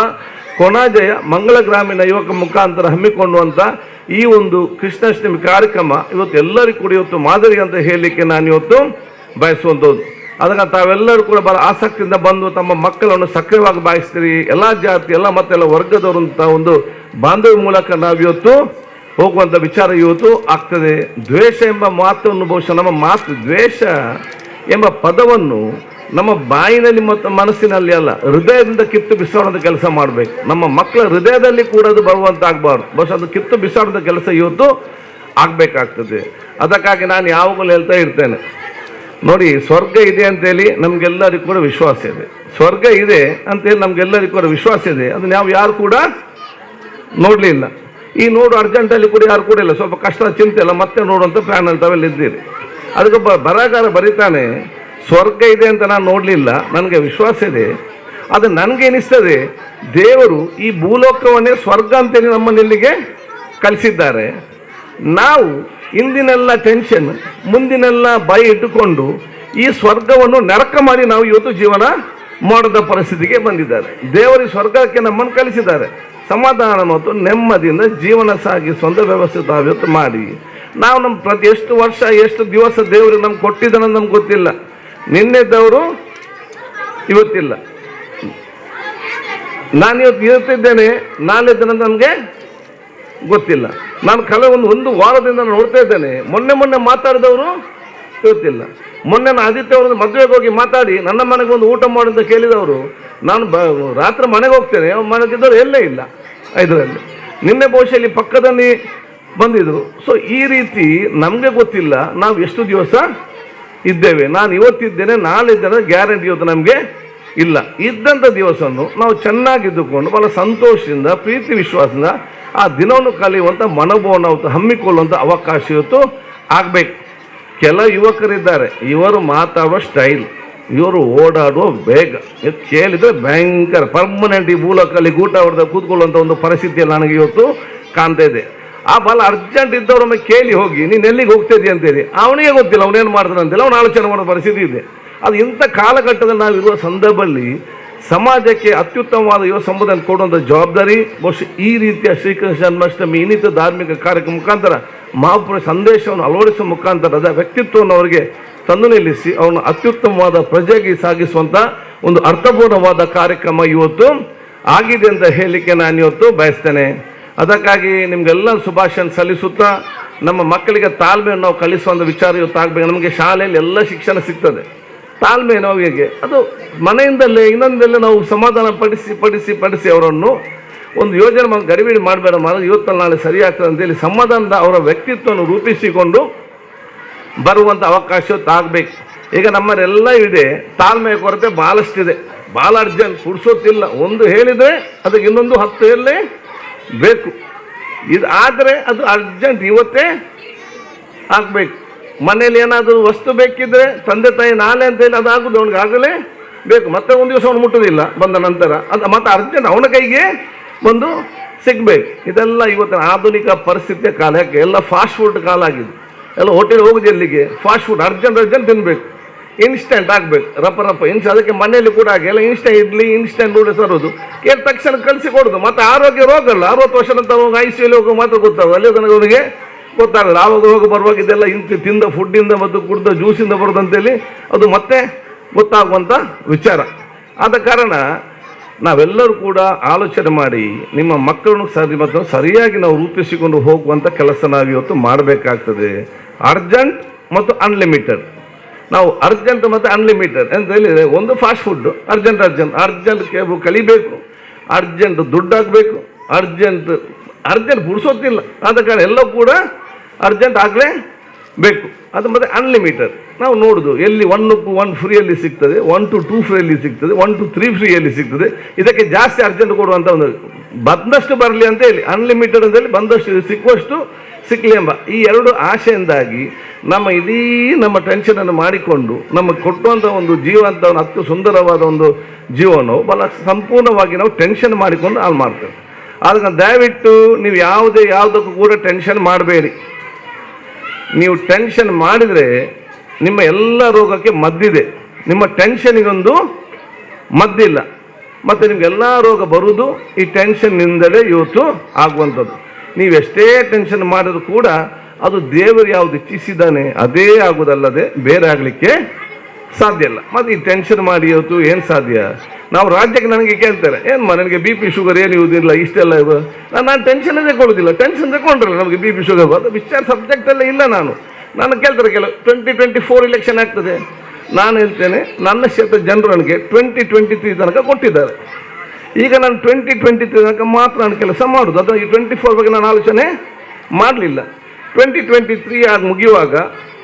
ಕೊಣಾಜೆಯ ಮಂಗಳ ಗ್ರಾಮೀಣ ಯುವಕ ಮುಖಾಂತರ ಹಮ್ಮಿಕೊಳ್ಳುವಂಥ ಈ ಒಂದು ಕೃಷ್ಣಾಷ್ಟಮಿ ಕಾರ್ಯಕ್ರಮ ಇವತ್ತು ಎಲ್ಲರಿಗೂ ಕೂಡ ಇವತ್ತು ಮಾದರಿ ಅಂತ ಹೇಳಲಿಕ್ಕೆ ನಾನು ಇವತ್ತು ಬಯಸುವಂಥದ್ದು. ಅದಕ್ಕೆ ತಾವೆಲ್ಲರೂ ಕೂಡ ಬಹಳ ಆಸಕ್ತಿಯಿಂದ ಬಂದು ತಮ್ಮ ಮಕ್ಕಳನ್ನು ಸಕ್ರಿಯವಾಗಿ ಭಾವಿಸ್ತೀರಿ. ಎಲ್ಲ ಜಾತಿ ಎಲ್ಲ ಮತ್ತೆಲ್ಲ ವರ್ಗದವರಂಥ ಒಂದು ಬಾಂಧವ್ಯ ಮೂಲಕ ನಾವಿವತ್ತು ಹೋಗುವಂಥ ವಿಚಾರ ಇವತ್ತು ಆಗ್ತದೆ. ದ್ವೇಷ ಎಂಬ ಮಾತನ್ನು ಬಹುಶಃ ನಮ್ಮ ಮಾತು ದ್ವೇಷ ಎಂಬ ಪದವನ್ನು ನಮ್ಮ ಬಾಯಿನಲ್ಲಿ ಮತ್ತು ಮನಸ್ಸಿನಲ್ಲಿ ಅಲ್ಲ, ಹೃದಯದಿಂದ ಕಿತ್ತು ಬಿಸಾಡುವಂಥ ಕೆಲಸ ಮಾಡಬೇಕು. ನಮ್ಮ ಮಕ್ಕಳ ಹೃದಯದಲ್ಲಿ ಕೂಡ ಅದು ಬರುವಂತ ಆಗಬಾರ್ದು. ಬಹುಶಃ ಅದು ಕಿತ್ತು ಬಿಸಾಡುವಂಥ ಕೆಲಸ ಇವತ್ತು ಆಗಬೇಕಾಗ್ತದೆ. ಅದಕ್ಕಾಗಿ ನಾನು ಯಾವಾಗಲೂ ಹೇಳ್ತಾ ಇರ್ತೇನೆ, ನೋಡಿ, ಸ್ವರ್ಗ ಇದೆ ಅಂತೇಳಿ ನಮಗೆಲ್ಲರಿಗೂ ಕೂಡ ವಿಶ್ವಾಸ ಇದೆ. ಸ್ವರ್ಗ ಇದೆ ಅಂತೇಳಿ ನಮಗೆಲ್ಲರಿಗೂ ಕೂಡ ವಿಶ್ವಾಸ ಇದೆ. ಅದನ್ನ ನಾವು ಯಾರು ಕೂಡ ನೋಡಲಿಲ್ಲ. ಈ ನೋಡು ಅರ್ಜೆಂಟಲ್ಲಿ ಕೂಡ ಯಾರು ಕೂಡ ಇಲ್ಲ, ಸ್ವಲ್ಪ ಕಷ್ಟ ಚಿಂತೆ ಇಲ್ಲ, ಮತ್ತೆ ನೋಡುವಂಥ ಪ್ಲ್ಯಾನಲ್ಲಿ ತಾವೆಲ್ಲ ಇದ್ದೀರಿ. ಅದಕ್ಕೊಬ್ಬ ಬರಹಗಾರ ಬರೀತಾನೆ, ಸ್ವರ್ಗ ಇದೆ ಅಂತ ನಾನು ನೋಡಲಿಲ್ಲ, ನನಗೆ ವಿಶ್ವಾಸ ಇದೆ. ಅದು ನನಗೆ ಎನಿಸ್ತದೆ, ದೇವರು ಈ ಭೂಲೋಕವನ್ನೇ ಸ್ವರ್ಗ ಅಂತೇಳಿ ನಮ್ಮನ್ನು ಇಲ್ಲಿಗೆ ಕಲಿಸಿದ್ದಾರೆ. ನಾವು ಇಂದಿನೆಲ್ಲ ಟೆನ್ಷನ್, ಮುಂದಿನೆಲ್ಲ ಭಯ ಇಟ್ಟುಕೊಂಡು ಈ ಸ್ವರ್ಗವನ್ನು ನರಕ ಮಾಡಿ ನಾವು ಇವತ್ತು ಜೀವನ ಮಾಡದ ಪರಿಸ್ಥಿತಿಗೆ ಬಂದಿದ್ದಾರೆ. ದೇವರು ಈ ಸ್ವರ್ಗಕ್ಕೆ ನಮ್ಮನ್ನು ಕಲಿಸಿದ್ದಾರೆ. ಸಮಾಧಾನ ಮತ್ತು ನೆಮ್ಮದಿಯಿಂದ ಜೀವನ ಸಾಗಿಸುವಂಥ ವ್ಯವಸ್ಥೆ ಇವತ್ತು ಮಾಡಿ ನಾವು ನಮ್ಮ ಪ್ರತಿ ಎಷ್ಟು ವರ್ಷ ಎಷ್ಟು ದಿವಸ ದೇವರು ನಮ್ಗೆ ಕೊಟ್ಟಿದ್ದಾನೆ ನಮ್ಗೆ ಗೊತ್ತಿಲ್ಲ. ನಿನ್ನೆದ್ದವರು ಇವತ್ತಿಲ್ಲ. ನಾನು ಇವತ್ತು ಇರ್ತಿದ್ದೇನೆ, ನಾಳೆ ದಿನ ನಮಗೆ ಗೊತ್ತಿಲ್ಲ. ನಾನು ಒಂದು ವಾರದಿಂದ ನೋಡ್ತಾ ಇದ್ದೇನೆ, ಮೊನ್ನೆ ಮಾತಾಡಿದವರು ಇವತ್ತಿಲ್ಲ. ಮೊನ್ನೆ ನಾನು ಆದಿತ್ಯ ಅವ್ರದ್ದು ಮದುವೆಗೆ ಹೋಗಿ ಮಾತಾಡಿ ನನ್ನ ಮನೆಗೆ ಒಂದು ಊಟ ಮಾಡಿ ಅಂತ ಕೇಳಿದವರು, ನಾನು ರಾತ್ರಿ ಮನೆಗೆ ಹೋಗ್ತೇನೆ, ಮನೆಗಿದ್ದವರು ಎಲ್ಲೇ ಇಲ್ಲ 5ರಲ್ಲಿ. ನಿನ್ನೆ ಬಹುಶಃ ಇಲ್ಲಿ ಪಕ್ಕದಲ್ಲಿ ಬಂದಿದ್ರು. ಸೊ ಈ ರೀತಿ ನಮಗೆ ಗೊತ್ತಿಲ್ಲ ನಾವು ಎಷ್ಟು ದಿವಸ ಇದ್ದೇವೆ. ನಾನು ಇವತ್ತಿದ್ದೇನೆ, ನಾಳೆ ಇದ್ದೇನೆ ಗ್ಯಾರಂಟಿ ಇವತ್ತು ನಮಗೆ ಇಲ್ಲ. ಇದ್ದಂಥ ದಿವಸವನ್ನು ನಾವು ಚೆನ್ನಾಗಿದ್ದುಕೊಂಡು ಬಹಳ ಸಂತೋಷದಿಂದ ಪ್ರೀತಿ ವಿಶ್ವಾಸದಿಂದ ಆ ದಿನವನ್ನು ಕಲಿಯುವಂಥ ಮನೋಭಾವನ ಹಮ್ಮಿಕೊಳ್ಳುವಂಥ ಅವಕಾಶ ಇವತ್ತು ಆಗಬೇಕು. ಕೆಲ ಯುವಕರಿದ್ದಾರೆ, ಇವರು ಮಾತಾಡುವ ಸ್ಟೈಲ್, ಇವರು ಓಡಾಡುವ ಬೇಗ, ಕೇಳಿದರೆ ಭಯಂಕರ ಪರ್ಮನೆಂಟ್ ಈ ಮೂಲಕಲ್ಲಿ ಗೂಟ ಹೊಡೆದ ಕೂತ್ಕೊಳ್ಳುವಂಥ ಒಂದು ಪರಿಸ್ಥಿತಿಯಲ್ಲಿ ನನಗೆ ಇವತ್ತು ಕಾಣ್ತಾ ಇದೆ. ಆ ಬಹಳ ಅರ್ಜೆಂಟ್ ಇದ್ದವ್ರನ್ನ ಕೇಳಿ ಹೋಗಿ ನೀನು ಎಲ್ಲಿಗೆ ಹೋಗ್ತಿದ್ದೀಯ ಅಂತೇಳಿ ಅವನಿಗೆ ಗೊತ್ತಿಲ್ಲ, ಅವನೇನು ಮಾಡ್ತಾನೆ ಅಂತೇಳಿ ಅವನು ಆಲೋಚನೆ ಮಾಡೋ ಪರಿಸ್ಥಿತಿ ಇದೆ. ಅದು ಇಂಥ ಕಾಲಘಟ್ಟದಲ್ಲಿ ನಾವಿರುವ ಸಂದರ್ಭದಲ್ಲಿ ಸಮಾಜಕ್ಕೆ ಅತ್ಯುತ್ತಮವಾದ ಯುವ ಸಂಬಂಧ ಕೊಡುವಂಥ ಜವಾಬ್ದಾರಿ ಬಹುಶಃ ಈ ರೀತಿಯ ಶ್ರೀಕೃಷ್ಣ ಜನ್ಮಾಷ್ಟಮಿ ಇನ್ನಿತರ ಧಾರ್ಮಿಕ ಕಾರ್ಯಕ್ರಮ ಮುಖಾಂತರ ಮಹಾಪುರುಷ ಸಂದೇಶವನ್ನು ಅಳವಡಿಸುವ ಮುಖಾಂತರ ಅದರ ವ್ಯಕ್ತಿತ್ವವನ್ನು ಅವರಿಗೆ ತಂದು ನಿಲ್ಲಿಸಿ ಅವನು ಅತ್ಯುತ್ತಮವಾದ ಪ್ರಜೆಗೆ ಸಾಗಿಸುವಂಥ ಒಂದು ಅರ್ಥಪೂರ್ಣವಾದ ಕಾರ್ಯಕ್ರಮ ಇವತ್ತು ಆಗಿದೆ ಅಂತ ಹೇಳಲಿಕ್ಕೆ ನಾನು ಇವತ್ತು ಬಯಸ್ತೇನೆ. ಅದಕ್ಕಾಗಿ ನಿಮಗೆಲ್ಲ ಶುಭಾಶಯ ಸಲ್ಲಿಸುತ್ತಾ ನಮ್ಮ ಮಕ್ಕಳಿಗೆ ತಾಳ್ಮೆಯನ್ನು ನಾವು ಕಲಿಸುವಂಥ ವಿಚಾರ ಇವತ್ತು ಆಗಬೇಕು. ನಮಗೆ ಶಾಲೆಯಲ್ಲಿ ಎಲ್ಲ ಶಿಕ್ಷಣ ಸಿಗ್ತದೆ, ತಾಳ್ಮೆ ನಾವು ಹೇಗೆ ಅದು ಮನೆಯಿಂದಲೇ ಇನ್ನೊಂದಲ್ಲೇ ನಾವು ಸಮಾಧಾನ ಪಡಿಸಿ ಅವರನ್ನು ಒಂದು ಯೋಜನೆ ಗಡಿಬಿಡಿ ಮಾಡಬೇಡ, ಇವತ್ತಲ್ಲಿ ನಾಳೆ ಸರಿಯಾಗ್ತದೆ ಅಂತೇಳಿ ಸಮಾಧಾನದ ಅವರ ವ್ಯಕ್ತಿತ್ವವನ್ನು ರೂಪಿಸಿಕೊಂಡು ಬರುವಂಥ ಅವಕಾಶ ಆಗಬೇಕು. ಈಗ ನಮ್ಮಲ್ಲೆಲ್ಲ ಇದೆ, ತಾಳ್ಮೆಯ ಕೊರತೆ ಭಾಳಷ್ಟಿದೆ, ಭಾಳ ಅರ್ಜೆಂಟ್, ಪುಡ್ಸೋತಿಲ್ಲ. ಒಂದು ಹೇಳಿದರೆ ಅದಕ್ಕೆ ಇನ್ನೊಂದು 10 ಹೇಳಲೇ ಬೇಕು. ಇದು ಆದರೆ ಅದು ಅರ್ಜೆಂಟ್, ಇವತ್ತೇ ಆಗಬೇಕು. ಮನೇಲಿ ಏನಾದರೂ ವಸ್ತು ಬೇಕಿದ್ರೆ ತಂದೆ ತಾಯಿ ನಾಳೆ ಅಂತೇಳಿ ಅದಾಗೋದು ಅವ್ನಿಗೆ ಆಗಲೇ ಬೇಕು. ಮತ್ತೆ ಒಂದು ದಿವಸ ಅವನು ಮುಟ್ಟೋದಿಲ್ಲ ಬಂದ ನಂತರ, ಅದು ಮತ್ತೆ ಅರ್ಜೆಂಟ್ ಅವನ ಕೈಗೆ ಒಂದು ಸಿಗಬೇಕು. ಇದೆಲ್ಲ ಇವತ್ತಿನ ಆಧುನಿಕ ಪರಿಸ್ಥಿತಿಯ ಕಾಲ. ಯಾಕೆ ಎಲ್ಲ ಫಾಸ್ಟ್ ಫುಡ್ ಕಾಲ ಆಗಿದೆ. ಎಲ್ಲ ಹೋಟೆಲ್ ಹೋಗುದು ಎಲ್ಲಿಗೆ, ಫಾಸ್ಟ್ ಫುಡ್ ಅರ್ಜೆಂಟ್ ತಿನ್ನಬೇಕು, ಇನ್ಸ್ಟೆಂಟ್ ಆಗಬೇಕು, ರಪ್ಪ ಅದಕ್ಕೆ ಮನೆಯಲ್ಲಿ ಕೂಡ ಆಗಿ ಎಲ್ಲ ಇನ್ಸ್ಟೆಂಟ್ ಇಡ್ಲಿ ಇನ್ಸ್ಟೆಂಟ್ ನೂಡಲ್ಸ್ ತರೋದು, ಕೇಳಿ ತಕ್ಷಣ ಕಳಿಸಿ ಕೊಡೋದು. ಮತ್ತು ಆರೋಗ್ಯ ರೋಗಲ್ಲ, 60 ವರ್ಷದಂತ ಹೋಗಿ ICU ಹೋಗೋ ಮಾತ್ರ ಗೊತ್ತಾಗ, ಅಲ್ಲಿ ತನಕ ಅವನಿಗೆ ಗೊತ್ತಾಗಲ್ಲ. ಆವಾಗ ರೋಗ ಬರುವಾಗ ಇದೆಲ್ಲ ತಿಂದ ಫುಡ್ಡಿಂದ ಮತ್ತು ಕುಡಿದ ಜ್ಯೂಸಿಂದ ಬರೋದು ಅಂತೇಳಿ ಅದು ಮತ್ತೆ ಗೊತ್ತಾಗುವಂಥ ವಿಚಾರ. ಆದ ಕಾರಣ ನಾವೆಲ್ಲರೂ ಕೂಡ ಆಲೋಚನೆ ಮಾಡಿ ನಿಮ್ಮ ಮಕ್ಕಳನ್ನು ಮತ್ತು ಸರಿಯಾಗಿ ನಾವು ರೂಪಿಸಿಕೊಂಡು ಹೋಗುವಂಥ ಕೆಲಸ ನಾವು ಇವತ್ತು ಮಾಡಬೇಕಾಗ್ತದೆ. ಅರ್ಜೆಂಟ್ ಮತ್ತು ಅನ್ಲಿಮಿಟೆಡ್. ನಾವು ಅರ್ಜೆಂಟ್ ಮತ್ತು ಅನ್ಲಿಮಿಟೆಡ್ ಅಂತ ಹೇಳಿದರೆ, ಒಂದು ಫಾಸ್ಟ್ ಫುಡ್ ಅರ್ಜೆಂಟ್ ಕಲಿಬೇಕು, ಅರ್ಜೆಂಟ್ ದುಡ್ಡಾಗಬೇಕು, ಅರ್ಜೆಂಟ್ ಬಿಡಿಸೋತಿಲ್ಲ. ಆದ ಕಾರಣ ಎಲ್ಲ ಕೂಡ ಅರ್ಜೆಂಟ್ ಆಗಲೇಬೇಕು. ಅದು ಮತ್ತು ಅನ್ಲಿಮಿಟೆಡ್ ನಾವು ನೋಡೋದು ಎಲ್ಲಿ 1 to 1 ಫ್ರೀಯಲ್ಲಿ ಸಿಗ್ತದೆ, 1 to 2 ಫ್ರೀಯಲ್ಲಿ ಸಿಗ್ತದೆ, 1 to 3 ಫ್ರೀಯಲ್ಲಿ ಸಿಗ್ತದೆ. ಇದಕ್ಕೆ ಜಾಸ್ತಿ ಅರ್ಜೆಂಟ್ ಕೊಡುವಂಥ ಒಂದು ಬಂದಷ್ಟು ಬರಲಿ ಅಂತ ಹೇಳಿ ಅನ್ಲಿಮಿಟೆಡ್ ಅಂತೇಳಿ ಬಂದಷ್ಟು ಸಿಕ್ಕುವಷ್ಟು ಸಿಕ್ಕಲಿ ಎಂಬ ಈ 2 ಆಶೆಯಿಂದಾಗಿ ನಮ್ಮ ಟೆನ್ಷನನ್ನು ಮಾಡಿಕೊಂಡು ನಮಗೆ ಕೊಟ್ಟುವಂಥ ಒಂದು ಜೀವಂತ ಒಂದು ಸುಂದರವಾದ ಒಂದು ಜೀವನವು ಬಹಳ ಸಂಪೂರ್ಣವಾಗಿ ನಾವು ಟೆನ್ಷನ್ ಮಾಡಿಕೊಂಡು ಹಾಳು ಮಾಡ್ತೇವೆ. ಆದಾಗ ದಯವಿಟ್ಟು ನೀವು ಯಾವುದಕ್ಕೂ ಕೂಡ ಟೆನ್ಷನ್ ಮಾಡಬೇಡಿ. ನೀವು ಟೆನ್ಷನ್ ಮಾಡಿದರೆ ನಿಮ್ಮ ಎಲ್ಲ ರೋಗಕ್ಕೆ ಮದ್ದಿದೆ, ನಿಮ್ಮ ಟೆನ್ಷನಿಗೊಂದು ಮದ್ದಿಲ್ಲ. ಮತ್ತು ನಿಮಗೆಲ್ಲ ರೋಗ ಬರುವುದು ಈ ಟೆನ್ಷನ್ನಿಂದಲೇ ಇವತ್ತು ಆಗುವಂಥದ್ದು. ನೀವೆಷ್ಟೇ ಟೆನ್ಷನ್ ಮಾಡಿದ್ರು ಕೂಡ ಅದು ದೇವರು ಯಾವುದು ಇಚ್ಛಿಸಿದ್ದಾನೆ ಅದೇ ಆಗುವುದಲ್ಲದೆ ಬೇರೆ ಆಗಲಿಕ್ಕೆ ಸಾಧ್ಯ ಇಲ್ಲ. ಮತ್ತು ಈ ಟೆನ್ಷನ್ ಮಾಡಿ ಇವತ್ತು ಏನು ಸಾಧ್ಯ? ನಾವು ರಾಜ್ಯಕ್ಕೆ ನನಗೆ ಕೇಳ್ತಾರೆ, ಏನು ನನಗೆ ಬಿ ಪಿ ಶುಗರ್ ಏನು ಇರುವುದಿಲ್ಲ ಇಷ್ಟೆಲ್ಲ ನಾನು ಟೆನ್ಷನ್ ತಗೊಳ್ಳೋದಿಲ್ಲ. ಟೆನ್ಷನ್ ತಗೊಂಡ್ರಲ್ಲ ನಮಗೆ ಬಿ ಪಿ ಶುಗರ್ ಅದು ವಿಚಾರ ಸಬ್ಜೆಕ್ಟೆಲ್ಲ ಇಲ್ಲ. ನಾನು ಕೇಳ್ತಾರೆ ಕೆಲವು 2024 ಇಲೆಕ್ಷನ್ ಆಗ್ತದೆ. ನಾನು ಹೇಳ್ತೇನೆ ನನ್ನ ಕ್ಷೇತ್ರದ ಜನರು ನನಗೆ 2023 ತನಕ ಕೊಟ್ಟಿದ್ದಾರೆ. ಈಗ ನಾನು 2023 ತನಕ ಮಾತ್ರ ನಾನು ಕೆಲಸ ಮಾಡೋದು, ಅದು ಈ 24 ಬಗ್ಗೆ ನಾನು ಆಲೋಚನೆ ಮಾಡಲಿಲ್ಲ. 2023 ಆಗಿ ಮುಗಿಯುವಾಗ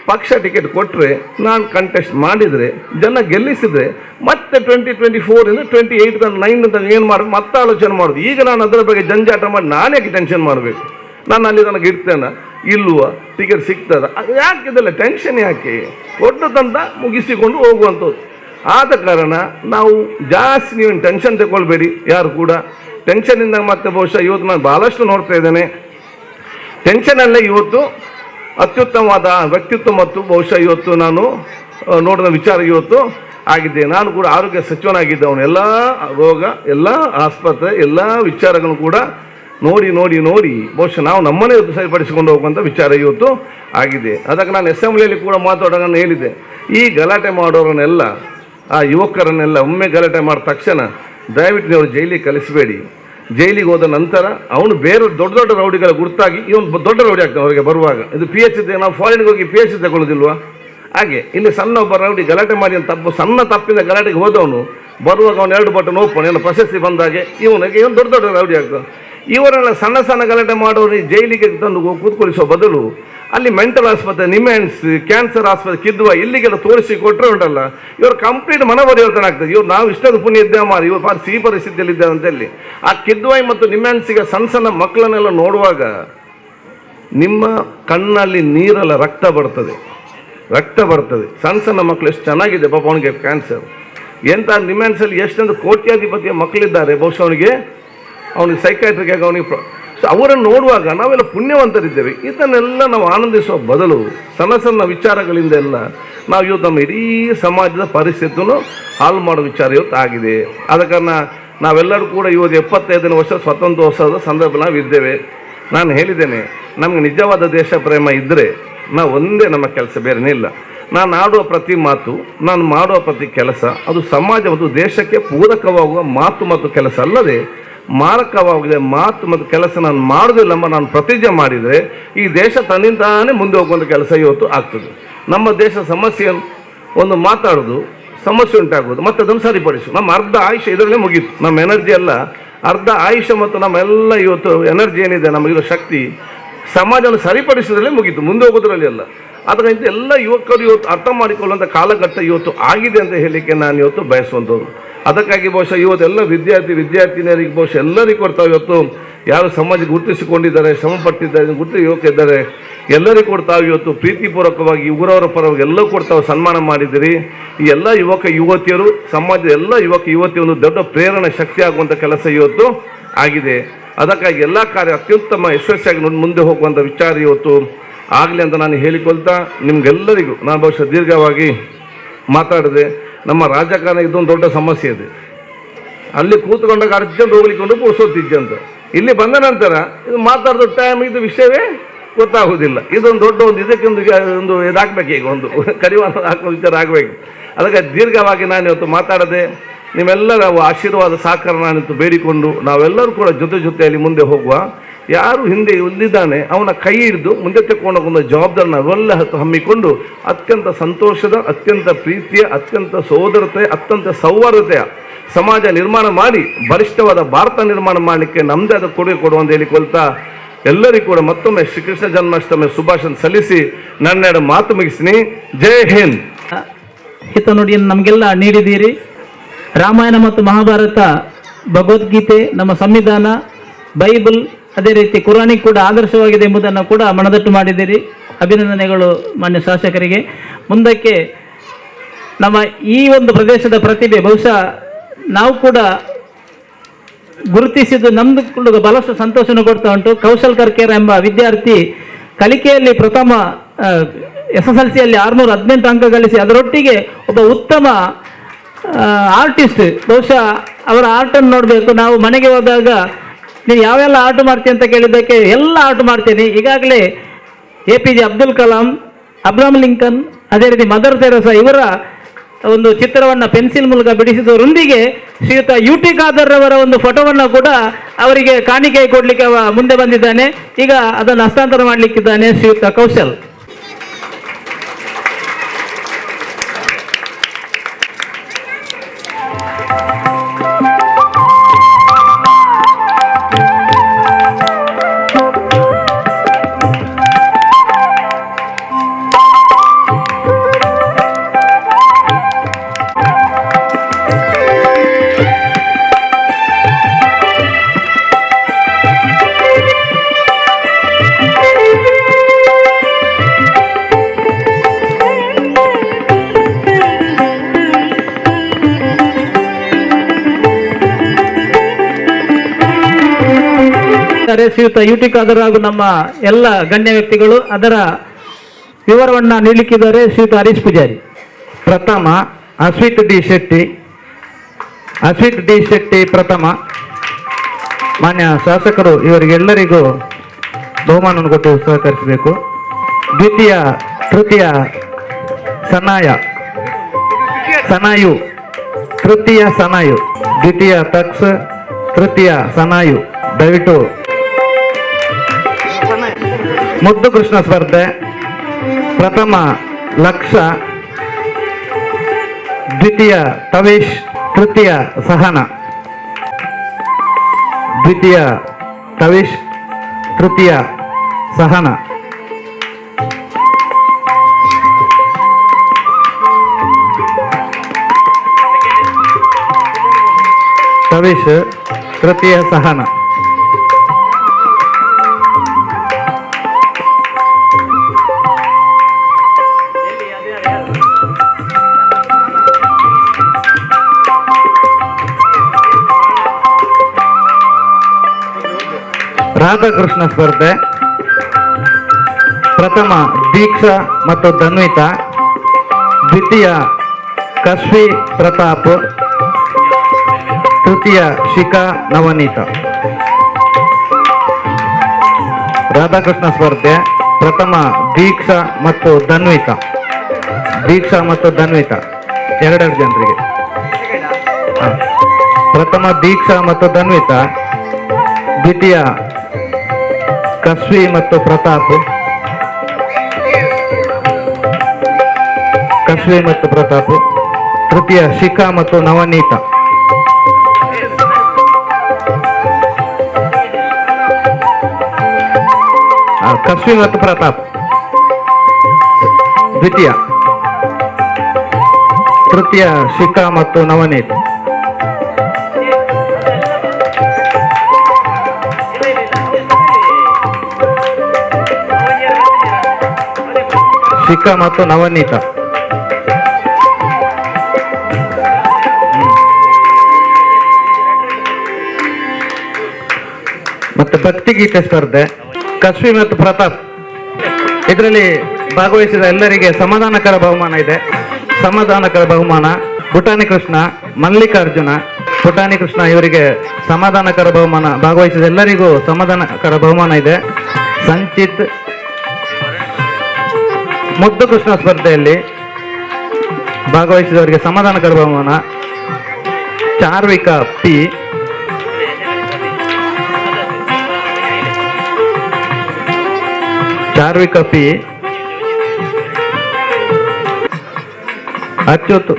ಪಕ್ಷ ಟಿಕೆಟ್ ಕೊಟ್ಟರೆ ನಾನು ಕಂಟೆಸ್ಟ್ ಮಾಡಿದರೆ ಜನ ಗೆಲ್ಲಿಸಿದರೆ ಮತ್ತೆ 2024 28 ತನಕ 9 ತನಕ ಏನು ಮಾಡೋದು ಮತ್ತೆ ಆಲೋಚನೆ ಮಾಡೋದು. ಈಗ ನಾನು ಅದರ ಬಗ್ಗೆ ಜಂಜಾಟ ಮಾಡಿ ನಾನ್ಯಾಕೆ ಟೆನ್ಷನ್ ಮಾಡಬೇಕು? ನಾನು ಅಲ್ಲಿ ನನಗೆ ಇರ್ತೇನೆ ಇಲ್ವಾ, ಟಿಕೆಟ್ ಸಿಗ್ತದ, ಯಾಕೆ ಇದೆಲ್ಲ ಟೆನ್ಷನ್ ಯಾಕೆ? ಕೊಟ್ಟು ತಂದ ಮುಗಿಸಿಕೊಂಡು ಹೋಗುವಂಥದ್ದು. ಆದ ಕಾರಣ ನಾವು ಜಾಸ್ತಿ ನೀವು ಟೆನ್ಷನ್ ತಗೊಳ್ಬೇಡಿ ಯಾರು ಕೂಡ. ಟೆನ್ಷನಿಂದ ಮತ್ತೆ ಬಹುಶಃ ಇವತ್ತು ನಾನು ಭಾಳಷ್ಟು ನೋಡ್ತಾ ಇದ್ದೇನೆ, ಟೆನ್ಷನಲ್ಲೇ ಇವತ್ತು ಅತ್ಯುತ್ತಮವಾದ ವ್ಯಕ್ತಿತ್ವ ಮತ್ತು ಬಹುಶಃ ಇವತ್ತು ನಾನು ನೋಡಿದ ವಿಚಾರ ಇವತ್ತು ಆಗಿದೆ. ನಾನು ಕೂಡ ಆರೋಗ್ಯ ಸಚಿವನಾಗಿದ್ದವನು, ಎಲ್ಲ ರೋಗ, ಎಲ್ಲ ಆಸ್ಪತ್ರೆ, ಎಲ್ಲ ವಿಚಾರಗಳನ್ನು ಕೂಡ ನೋಡಿ ನೋಡಿ ನೋಡಿ ಬಹುಶಃ ನಾವು ನಮ್ಮನ್ನೇ ಇವತ್ತು ಸರಿಪಡಿಸಿಕೊಂಡು ಹೋಗುವಂಥ ವಿಚಾರ ಇವತ್ತು ಆಗಿದೆ. ಅದಕ್ಕೆ ನಾನು ಅಸೆಂಬ್ಲಿಯಲ್ಲಿ ಕೂಡ ಮಾತಾಡೋಣ ಹೇಳಿದೆ, ಈ ಗಲಾಟೆ ಮಾಡೋರನ್ನೆಲ್ಲ, ಆ ಯುವಕರನ್ನೆಲ್ಲ ಒಮ್ಮೆ ಗಲಾಟೆ ಮಾಡಿದ ತಕ್ಷಣ ದಯವಿಟ್ಟು ನೀವು ಜೈಲಿಗೆ ಕಳಿಸಬೇಡಿ. ಜೈಲಿಗೆ ಹೋದ ನಂತರ ಅವನು ಬೇರೆ ದೊಡ್ಡ ದೊಡ್ಡ ರೌಡಿಗಳ ಗುರುತಾಗಿ ಇವನು ದೊಡ್ಡ ರೌಡಿ ಆಗ್ತಾನೆ ಅವರಿಗೆ ಬರುವಾಗ. ಇದು PhD, ನಾವು ಫಾರಿನ್ಗೆ ಹೋಗಿ PhD ತಗೊಳ್ಳೋದಿಲ್ವಾ? ಹಾಗೆ ಇಲ್ಲಿ ಸಣ್ಣ ಒಬ್ಬ ರೌಡಿ ಗಲಾಟೆ ಮಾಡಿ ಸಣ್ಣ ತಪ್ಪಿಂದ ಗಲಾಟೆಗೆ ಹೋದವನು ಬರುವಾಗ ಅವನು 2 ಬಟನ್ ಓಪನ್ ಏನೋ ಪ್ರಶಸ್ತಿ ಬಂದಾಗೆ ಇವನು ದೊಡ್ಡ ದೊಡ್ಡ ರೌಡಿ ಆಗ್ತಾನೆ. ಇವರೆಲ್ಲ ಸಣ್ಣ ಸಣ್ಣ ಗಲಾಟೆ ಮಾಡೋರು ಜೈಲಿಗೆ ತಂದು ಕೂತ್ಕೊಳಿಸೋ ಬದಲು ಅಲ್ಲಿ ಮೆಂಟಲ್ ಆಸ್ಪತ್ರೆ, ನಿಮ್ಯಾನ್ಸ್, ಕ್ಯಾನ್ಸರ್ ಆಸ್ಪತ್ರೆ, ಕಿದ್ವಾ ಇಲ್ಲಿಗೆಲ್ಲ ತೋರಿಸಿ ಕೊಟ್ಟರೆ ಉಂಟಲ್ಲ, ಇವರು ಕಂಪ್ಲೀಟ್ ಮನೋಪರಿವರ್ತನೆ ಆಗ್ತದೆ. ಇವ್ರು ನಾವು ಇಷ್ಟೊಂದು ಪುಣ್ಯ ಇದ್ದೇವೆ ಮಾರಿ, ಇವರು ಭಾಳ ಸಿಹಿ ಪರಿಸ್ಥಿತಿಯಲ್ಲಿ ಇದ್ದೇವೆ ಅಂತೇಳಿ ಆ ಕಿದ್ವಾಯಿ ಮತ್ತು ನಿಮ್ಯಾನ್ಸಿಗೆ ಸಣ್ಣ ಸಣ್ಣ ಮಕ್ಕಳನ್ನೆಲ್ಲ ನೋಡುವಾಗ ನಿಮ್ಮ ಕಣ್ಣಲ್ಲಿ ನೀರಲ್ಲ ರಕ್ತ ಬರ್ತದೆ. ಸಣ್ಣ ಸಣ್ಣ ಮಕ್ಕಳು ಎಷ್ಟು ಚೆನ್ನಾಗಿದೆ ಪಾಪ, ಅವನಿಗೆ ಕ್ಯಾನ್ಸರ್ ಎಂಥ ನಿಮ್ಯಾನ್ಸಲ್ಲಿ ಎಷ್ಟೊಂದು ಕೋಟ್ಯಾಧಿಪತಿಯ ಮಕ್ಕಳಿದ್ದಾರೆ. ಬಹುಶಃ ಅವನಿಗೆ ಸೈಕಾಟ್ರಿಕ್ ಆಗಿ ಅವನಿಗೆ ಅವರನ್ನು ನೋಡುವಾಗ ನಾವೆಲ್ಲ ಪುಣ್ಯವಂತರಿದ್ದೇವೆ. ಇದನ್ನೆಲ್ಲ ನಾವು ಆನಂದಿಸುವ ಬದಲು ಸಣ್ಣ ಸಣ್ಣ ವಿಚಾರಗಳಿಂದ ಎಲ್ಲ ನಾವು ಇವತ್ತು ನಮ್ಮ ಇಡೀ ಸಮಾಜದ ಪರಿಸ್ಥಿತಿಯನ್ನು ಹಾಳು ಮಾಡೋ ವಿಚಾರ ಇವತ್ತು ಆಗಿದೆ. ಆದ ಕಾರಣ ನಾವೆಲ್ಲರೂ ಕೂಡ ಇವತ್ತು 75ನೇ ವರ್ಷ ಸ್ವಾತಂತ್ರ್ಯೋತ್ಸವದ ಸಂದರ್ಭ ನಾವಿದ್ದೇವೆ. ನಾನು ಹೇಳಿದ್ದೇನೆ, ನಮಗೆ ನಿಜವಾದ ದೇಶ ಪ್ರೇಮ ಇದ್ದರೆ ನಾವು ಒಂದೇ ನಮ್ಮ ಕೆಲಸ, ಬೇರೆನೇ ಇಲ್ಲ. ನಾನು ಆಡುವ ಪ್ರತಿ ಮಾತು, ನಾನು ಮಾಡುವ ಪ್ರತಿ ಕೆಲಸ ಅದು ಸಮಾಜ ಮತ್ತು ದೇಶಕ್ಕೆ ಪೂರಕವಾಗುವ ಮಾತು ಮತ್ತು ಕೆಲಸ ಅಲ್ಲದೆ ಮಾರಕವಾಗಿದೆ ಮಾತು ಮತ್ತು ಕೆಲಸ ನಾನು ಮಾಡೋದಿಲ್ಲ ಎಂಬ ನಾನು ಪ್ರತಿಜ್ಞೆ ಮಾಡಿದರೆ ಈ ದೇಶ ತನ್ನಿಂದಾನೇ ಮುಂದೆ ಹೋಗುವಂಥ ಕೆಲಸ ಇವತ್ತು ಆಗ್ತದೆ. ನಮ್ಮ ದೇಶ ಸಮಸ್ಯೆ ಒಂದು ಮಾತಾಡೋದು, ಸಮಸ್ಯೆ ಉಂಟಾಗೋದು ಮತ್ತು ಅದನ್ನು ಸರಿಪಡಿಸು. ನಮ್ಮ ಅರ್ಧ ಆಯುಷ್ಯ ಇದರಲ್ಲೇ ಮುಗೀತು. ನಮ್ಮ ಎನರ್ಜಿ ಎಲ್ಲ ಅರ್ಧ ಆಯುಷ್ಯ ಮತ್ತು ನಮ್ಮೆಲ್ಲ ಇವತ್ತು ಎನರ್ಜಿ ಏನಿದೆ ನಮಗಿರೋ ಶಕ್ತಿ ಸಮಾಜವನ್ನು ಸರಿಪಡಿಸೋದ್ರಲ್ಲೇ ಮುಗೀತು, ಮುಂದೆ ಹೋಗೋದ್ರಲ್ಲಿ ಅಲ್ಲ. ಅದರಿಂದ ಎಲ್ಲ ಯುವಕರು ಇವತ್ತು ಅರ್ಥ ಮಾಡಿಕೊಳ್ಳುವಂಥ ಕಾಲಘಟ್ಟ ಇವತ್ತು ಆಗಿದೆ ಅಂತ ಹೇಳಲಿಕ್ಕೆ ನಾನು ಇವತ್ತು ಬಯಸುವಂಥದ್ದು. ಅದಕ್ಕಾಗಿ ಬಹುಶಃ ಇವತ್ತೆಲ್ಲ ವಿದ್ಯಾರ್ಥಿನಿಯರಿಗೆ ಬಹುಶಃ ಎಲ್ಲರಿಗೂ ಕೊಡ್ತಾವೆ. ಇವತ್ತು ಯಾರು ಸಮಾಜ ಗುರುತಿಸಿಕೊಂಡಿದ್ದಾರೆ, ಶ್ರಮಪಟ್ಟಿದ್ದಾರೆ, ಯುವಕ ಇದ್ದಾರೆ, ಎಲ್ಲರಿಗೂ ಕೊಡ್ತಾವೆ. ಇವತ್ತು ಪ್ರೀತಿಪೂರ್ವಕವಾಗಿ ಊರವರ ಪರವಾಗಿ ಎಲ್ಲರೂ ಕೊಡ್ತಾವೆ, ಸನ್ಮಾನ ಮಾಡಿದ್ದೀರಿ. ಈ ಎಲ್ಲ ಯುವಕ ಯುವತಿಯರು, ಸಮಾಜದ ಎಲ್ಲ ಯುವಕ ಯುವತಿಯರು ದೊಡ್ಡ ಪ್ರೇರಣೆ ಶಕ್ತಿ ಆಗುವಂಥ ಕೆಲಸ ಇವತ್ತು ಆಗಿದೆ. ಅದಕ್ಕಾಗಿ ಎಲ್ಲ ಕಾರ್ಯ ಅತ್ಯುತ್ತಮ ಯಶಸ್ವಿಯಾಗಿ ಮುಂದೆ ಹೋಗುವಂಥ ವಿಚಾರ ಇವತ್ತು ಆಗಲಿ ಅಂತ ನಾನು ಹೇಳಿಕೊಳ್ತಾ ನಿಮ್ಗೆಲ್ಲರಿಗೂ ನಾನು ಬಹುಶಃ ದೀರ್ಘವಾಗಿ ಮಾತಾಡಿದೆ. ನಮ್ಮ ರಾಜಕಾರಣ ಇದೊಂದು ದೊಡ್ಡ ಸಮಸ್ಯೆ ಇದೆ. ಅಲ್ಲಿ ಕೂತ್ಕೊಂಡಾಗ ಅರ್ಜೆಂಟ್ ಹೋಗ್ಲಿಕ್ಕೊಂಡು ಪುರ್ಸೊತ್ತಿದ್ದೆ ಅಂತ, ಇಲ್ಲಿ ಬಂದ ನಂತರ ಇದು ಮಾತಾಡೋ ಟೈಮ್ ಇದು ವಿಷಯವೇ ಗೊತ್ತಾಗೋದಿಲ್ಲ. ಇದೊಂದು ದೊಡ್ಡ ಇದಕ್ಕೊಂದು ಇದಾಗಬೇಕು, ಈಗ ಒಂದು ಕಡಿವಾಣ ಹಾಕೋ ವಿಚಾರ ಆಗಬೇಕು. ಅದಕ್ಕೆ ದೀರ್ಘವಾಗಿ ನಾನು ಇವತ್ತು ಮಾತಾಡದೆ ನಿಮ್ಮೆಲ್ಲರ ಆಶೀರ್ವಾದ ಸಹಕಾರ ನಾನಿತ್ತು ಬೇಡಿಕೊಂಡು ನಾವೆಲ್ಲರೂ ಕೂಡ ಜೊತೆಯಲ್ಲಿ ಮುಂದೆ ಹೋಗುವ. ಯಾರು ಹಿಂದೆ ಉಳಿದಿದ್ದಾನೆ ಅವನ ಕೈ ಹಿಡಿದು ಮುಂದೆ ತೆಕ್ಕೊಂಡು ಹೋಗುವ ಜವಾಬ್ದಾರಿ ನಾವೆಲ್ಲ ಹಮ್ಮಿಕೊಂಡು ಅತ್ಯಂತ ಸಂತೋಷದ, ಅತ್ಯಂತ ಪ್ರೀತಿಯ, ಅತ್ಯಂತ ಸೋದರತೆ, ಅತ್ಯಂತ ಸೌಹಾರ್ದತೆಯ ಸಮಾಜ ನಿರ್ಮಾಣ ಮಾಡಿ ಬಲಿಷ್ಠವಾದ ಭಾರತ ನಿರ್ಮಾಣ ಮಾಡಲಿಕ್ಕೆ ನಮ್ಮದೇ ಆದ ಕೊಡುಗೆ ಕೊಡುವಂತ ಹೇಳಿಕೊಳ್ತಾ ಎಲ್ಲರಿಗೂ ಕೂಡ ಮತ್ತೊಮ್ಮೆ ಶ್ರೀಕೃಷ್ಣ ಜನ್ಮಾಷ್ಟಮಿ ಶುಭಾಶಯ ಸಲ್ಲಿಸಿ ನನ್ನೆರಡು ಮಾತು ಮುಗಿಸ್ತೀನಿ. ಜೈ ಹಿಂದ್. ಹಿತನುಡಿಯನ್ನು ನಮಗೆಲ್ಲ ನೀಡಿದ್ದೀರಿ. ರಾಮಾಯಣ ಮತ್ತು ಮಹಾಭಾರತ, ಭಗವದ್ಗೀತೆ, ನಮ್ಮ ಸಂವಿಧಾನ, ಬೈಬಲ್, ಅದೇ ರೀತಿ ಕುರಾನಿಗೆ ಕೂಡ ಆದರ್ಶವಾಗಿದೆ ಎಂಬುದನ್ನು ಕೂಡ ಮನದಟ್ಟು ಮಾಡಿದ್ದೀರಿ. ಅಭಿನಂದನೆಗಳು ಮಾನ್ಯ ಶಾಸಕರಿಗೆ. ಮುಂದಕ್ಕೆ ನಮ್ಮ ಈ ಒಂದು ಪ್ರದೇಶದ ಪ್ರತಿಭೆ ಬಹುಶಃ ನಾವು ಕೂಡ ಗುರುತಿಸಿದ್ದು ನಮ್ದು ಕೂಡ ಬಹಳಷ್ಟು ಸಂತೋಷವನ್ನು ಕೊಡ್ತಾ ಉಂಟು. ಕೌಶಲ್ ಕರ್ಕೇರ ಎಂಬ ವಿದ್ಯಾರ್ಥಿ ಕಲಿಕೆಯಲ್ಲಿ ಪ್ರಥಮ SSLC ಯಲ್ಲಿ 618 ಅಂಕ ಗಳಿಸಿ ಅದರೊಟ್ಟಿಗೆ ಒಬ್ಬ ಉತ್ತಮ ಆರ್ಟಿಸ್ಟ್. ಬಹುಶಃ ಅವರ ಆರ್ಟನ್ನು ನೋಡಬೇಕು. ನಾವು ಮನೆಗೆ ಹೋದಾಗ ನೀವು ಯಾವೆಲ್ಲ ಆರ್ಟ್ ಮಾಡ್ತೀನಿ ಅಂತ ಕೇಳಿದ್ದಕ್ಕೆ ಎಲ್ಲ ಆರ್ಟ್ ಮಾಡ್ತೇನೆ. ಈಗಾಗಲೇ APJ ಅಬ್ದುಲ್ ಕಲಾಂ, ಅಬ್ರಹಂ ಲಿಂಕನ್, ಅದೇ ರೀತಿ ಮದರ್ ತೆರೇಸಾ ಇವರ ಒಂದು ಚಿತ್ರವನ್ನು ಪೆನ್ಸಿಲ್ ಮೂಲಕ ಬಿಡಿಸಿದವರೊಂದಿಗೆ ಶ್ರೀಯುತ UT ಖಾದರ್ ಅವರ ಒಂದು ಫೋಟೋವನ್ನು ಕೂಡ ಅವರಿಗೆ ಕಾಣಿಕೆ ಕೊಡಲಿಕ್ಕೆ ಮುಂದೆ ಬಂದಿದ್ದಾನೆ. ಈಗ ಅದನ್ನು ಹಸ್ತಾಂತರ ಮಾಡಲಿಕ್ಕಿದ್ದಾನೆ ಶ್ರೀಯುತ ಕೌಶಲ್. ಶ್ರೀಯುತ UT ಖಾದರ್ ಹಾಗೂ ನಮ್ಮ ಎಲ್ಲ ಗಣ್ಯ ವ್ಯಕ್ತಿಗಳು ಅದರ ವಿವರವನ್ನು ನೀಡಲಿಕ್ಕಿದ್ದಾರೆ. ಶ್ರೀಯುತ ಹರೀಶ್ ಪೂಜಾರಿ. ಪ್ರಥಮ ಅಶ್ವಿತ್ ಡಿ ಶೆಟ್ಟಿ ಪ್ರಥಮ. ಮಾನ್ಯ ಶಾಸಕರು ಇವರಿಗೆಲ್ಲರಿಗೂ ಬಹುಮಾನವನ್ನು ಕೊಟ್ಟು ಸಹಕರಿಸಬೇಕು. ತೃತೀಯ ಸನಾಯು, ದ್ವಿತೀಯ ತಕ್ಸ್, ತೃತೀಯ ಸನಾಯು. ದಯವಿಟ್ಟು ಮುದ್ದು ಕೃಷ್ಣ ಸ್ಪರ್ಧೆ. ಪ್ರಥಮ ಲಕ್ಷ, ದ್ವಿತೀಯ ತವೇಶ್, ತೃತೀಯ ಸಹನ. ದ್ವಿತೀಯ ತವೇಶ್, ತೃತೀಯ ಸಹನ. ತವೇಶ್, ತೃತೀಯ ಸಹನ. ರಾಧಾಕೃಷ್ಣ ಸ್ಪರ್ಧೆ. ಪ್ರಥಮ ದೀಕ್ಷಾ ಮತ್ತು ಧನ್ವಿತಾ, ದ್ವಿತೀಯ ಕಶ್ವಿ ಪ್ರತಾಪ್, ತೃತೀಯ ಶಿಖಾ ನವನೀತ. ರಾಧಾಕೃಷ್ಣ ಸ್ಪರ್ಧೆ. ಪ್ರಥಮ ದೀಕ್ಷಾ ಮತ್ತು ಧನ್ವಿತಾ, ಎರಡೆರಡು ಜನರಿಗೆ. ಪ್ರಥಮ ದೀಕ್ಷಾ ಮತ್ತು ಧನ್ವಿತಾ, ದ್ವಿತೀಯ ಕಶ್ವಿ ಮತ್ತು ಪ್ರತಾಪ್, ತೃತೀಯ ಶಿಖಾ ಮತ್ತು ನವನೀತ. ಕಶ್ವಿ ಮತ್ತು ಪ್ರತಾಪ್ ದ್ವಿತೀಯ, ತೃತೀಯ ಶಿಖಾ ಮತ್ತು ನವನೀತ. ಶಿಖಾ ಮತ್ತು ನವನೀತ. ಮತ್ತೆ ಭಕ್ತಿಗೀತೆ ಸ್ಪರ್ಧೆ. ಕಶ್ವಿ ಮತ್ತು ಪ್ರತಾಪ್. ಇದರಲ್ಲಿ ಭಾಗವಹಿಸಿದ ಎಲ್ಲರಿಗೆ ಸಮಾಧಾನಕರ ಬಹುಮಾನ ಇದೆ. ಪುಟಾಣಿ ಕೃಷ್ಣ, ಮಲ್ಲಿಕಾರ್ಜುನ, ಪುಟಾಣಿ ಕೃಷ್ಣ ಇವರಿಗೆ ಸಮಾಧಾನಕರ ಬಹುಮಾನ. ಭಾಗವಹಿಸಿದ ಎಲ್ಲರಿಗೂ ಸಮಾಧಾನಕರ ಬಹುಮಾನ ಇದೆ. ಸಂಚಿತ್. ಮುದ್ದು ಕೃಷ್ಣ ಸ್ಪರ್ಧೆಯಲ್ಲಿ ಭಾಗವಹಿಸಿದವರಿಗೆ ಸಮಾಧಾನಕರ ಬಹುಮಾನ. ಚಾರ್ವಿಕಾ ಪಿ, ಅಚ್ಯುತ್,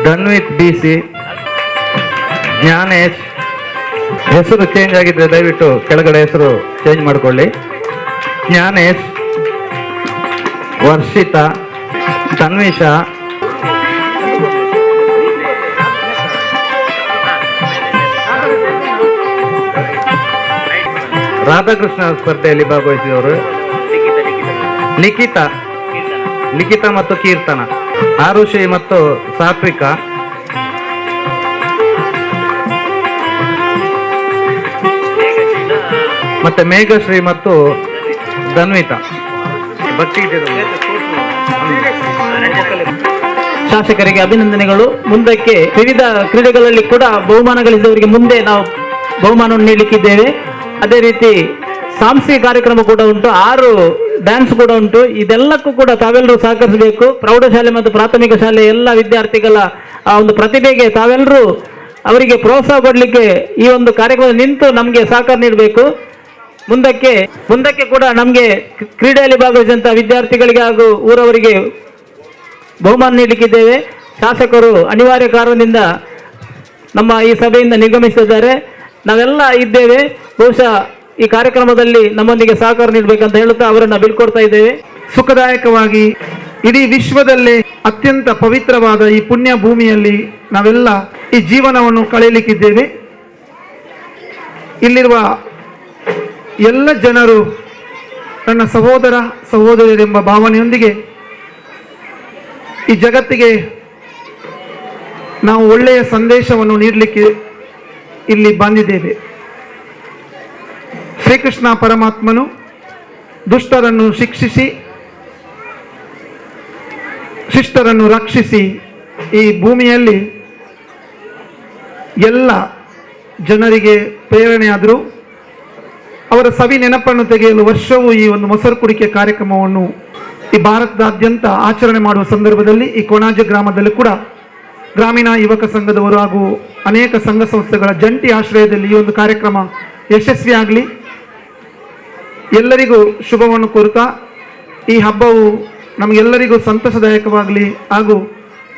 ಧನ್ವಿತ್ BC, ಜ್ಞಾನೇಶ್. ಹೆಸರು ಚೇಂಜ್ ಆಗಿದ್ರೆ ದಯವಿಟ್ಟು ಕೆಳಗಡೆ ಹೆಸರು ಚೇಂಜ್ ಮಾಡಿಕೊಳ್ಳಿ. ಜ್ಞಾನೇಶ್, ವರ್ಷಿತಾ, ತನ್ವಿಷಾ, ರಾಧಾಕೃಷ್ಣ ಸ್ಪರ್ಧೆಯಲ್ಲಿ ಭಾಗವಹಿಸಿದವರು ಲಿಖಿತ ಮತ್ತು ಕೀರ್ತನ, ಆರುಷಿ ಮತ್ತು ಸಾತ್ವಿಕ, ಮತ್ತೆ ಮೇಘಶ್ರೀ ಮತ್ತು ಧನ್ವಿತಾ. ಶಾಸಕರಿಗೆ ಅಭಿನಂದನೆಗಳು. ಮುಂದಕ್ಕೆ ವಿವಿಧ ಕ್ರೀಡೆಗಳಲ್ಲಿ ಕೂಡ ಬಹುಮಾನಗಳಿದ್ದವರಿಗೆ ಮುಂದೆ ನಾವು ಬಹುಮಾನವನ್ನು ನೀಡಲಿಕ್ಕಿದ್ದೇವೆ. ಅದೇ ರೀತಿ ಸಾಂಸ್ಕೃತಿಕ ಕಾರ್ಯಕ್ರಮ ಕೂಡ ಉಂಟು, 6 ಡ್ಯಾನ್ಸ್ ಕೂಡ ಉಂಟು. ಇದೆಲ್ಲಕ್ಕೂ ಕೂಡ ತಾವೆಲ್ಲರೂ ಸಹಕರಿಸಬೇಕು. ಪ್ರೌಢಶಾಲೆ ಮತ್ತು ಪ್ರಾಥಮಿಕ ಶಾಲೆ ಎಲ್ಲ ವಿದ್ಯಾರ್ಥಿಗಳ ಆ ಒಂದು ಪ್ರತಿಭೆಗೆ ತಾವೆಲ್ಲರೂ ಅವರಿಗೆ ಪ್ರೋತ್ಸಾಹ ಕೊಡಲಿಕ್ಕೆ ಈ ಒಂದು ಕಾರ್ಯಕ್ರಮ ನಿಂತು ನಮಗೆ ಸಹಕಾರ ನೀಡಬೇಕು. ಮುಂದಕ್ಕೆ ಕೂಡ ನಮಗೆ ಕ್ರೀಡೆಯಲ್ಲಿ ಭಾಗವಹಿಸಿದಂಥ ವಿದ್ಯಾರ್ಥಿಗಳಿಗೆ ಹಾಗೂ ಊರವರಿಗೆ ಬಹುಮಾನ ನೀಡಲಿಕ್ಕಿದ್ದೇವೆ. ಶಾಸಕರು ಅನಿವಾರ್ಯ ಕಾರಣದಿಂದ ನಮ್ಮ ಈ ಸಭೆಯಿಂದ ನಿರ್ಗಮಿಸಿದ್ದಾರೆ. ನಾವೆಲ್ಲ ಇದ್ದೇವೆ. ಬಹುಶಃ ಈ ಕಾರ್ಯಕ್ರಮದಲ್ಲಿ ನಮ್ಮೊಂದಿಗೆ ಸಹಕಾರ ನೀಡಬೇಕಂತ ಹೇಳುತ್ತಾ ಅವರನ್ನು ಬೀಳ್ಕೊಡ್ತಾ ಇದ್ದೇವೆ. ಸುಖದಾಯಕವಾಗಿ ಇಡೀ ವಿಶ್ವದಲ್ಲೇ ಅತ್ಯಂತ ಪವಿತ್ರವಾದ ಈ ಪುಣ್ಯ ಭೂಮಿಯಲ್ಲಿ ನಾವೆಲ್ಲ ಈ ಜೀವನವನ್ನು ಕಳೆಯಲಿಕ್ಕಿದ್ದೇವೆ. ಇಲ್ಲಿರುವ ಎಲ್ಲ ಜನರು ನನ್ನ ಸಹೋದರ ಸಹೋದರಿಯರೆಂಬ ಭಾವನೆಯೊಂದಿಗೆ ಈ ಜಗತ್ತಿಗೆ ನಾವು ಒಳ್ಳೆಯ ಸಂದೇಶವನ್ನು ನೀಡಲಿಕ್ಕೆ ಇಲ್ಲಿ ಬಂದಿದ್ದೇವೆ. ಶ್ರೀಕೃಷ್ಣ ಪರಮಾತ್ಮನು ದುಷ್ಟರನ್ನು ಶಿಕ್ಷಿಸಿ ಶಿಷ್ಟರನ್ನು ರಕ್ಷಿಸಿ ಈ ಭೂಮಿಯಲ್ಲಿ ಎಲ್ಲ ಜನರಿಗೆ ಪ್ರೇರಣೆಯಾದರು. ಅವರ ಸವಿ ನೆನಪನ್ನು ತೆಗೆಯಲು ವರ್ಷವೂ ಈ ಒಂದು ಮೊಸರು ಕುಡಿಕೆ ಕಾರ್ಯಕ್ರಮವನ್ನು ಈ ಭಾರತದಾದ್ಯಂತ ಆಚರಣೆ ಮಾಡುವ ಸಂದರ್ಭದಲ್ಲಿ ಈ ಕೊಣಾಜೆ ಗ್ರಾಮದಲ್ಲಿ ಕೂಡ ಗ್ರಾಮೀಣ ಯುವಕ ಸಂಘದವರು ಹಾಗೂ ಅನೇಕ ಸಂಘ ಸಂಸ್ಥೆಗಳ ಜಂಟಿ ಆಶ್ರಯದಲ್ಲಿ ಈ ಒಂದು ಕಾರ್ಯಕ್ರಮ ಯಶಸ್ವಿಯಾಗಲಿ, ಎಲ್ಲರಿಗೂ ಶುಭವನ್ನು ಕೋರುತ್ತಾ ಈ ಹಬ್ಬವು ನಮಗೆಲ್ಲರಿಗೂ ಸಂತಸದಾಯಕವಾಗಲಿ ಹಾಗೂ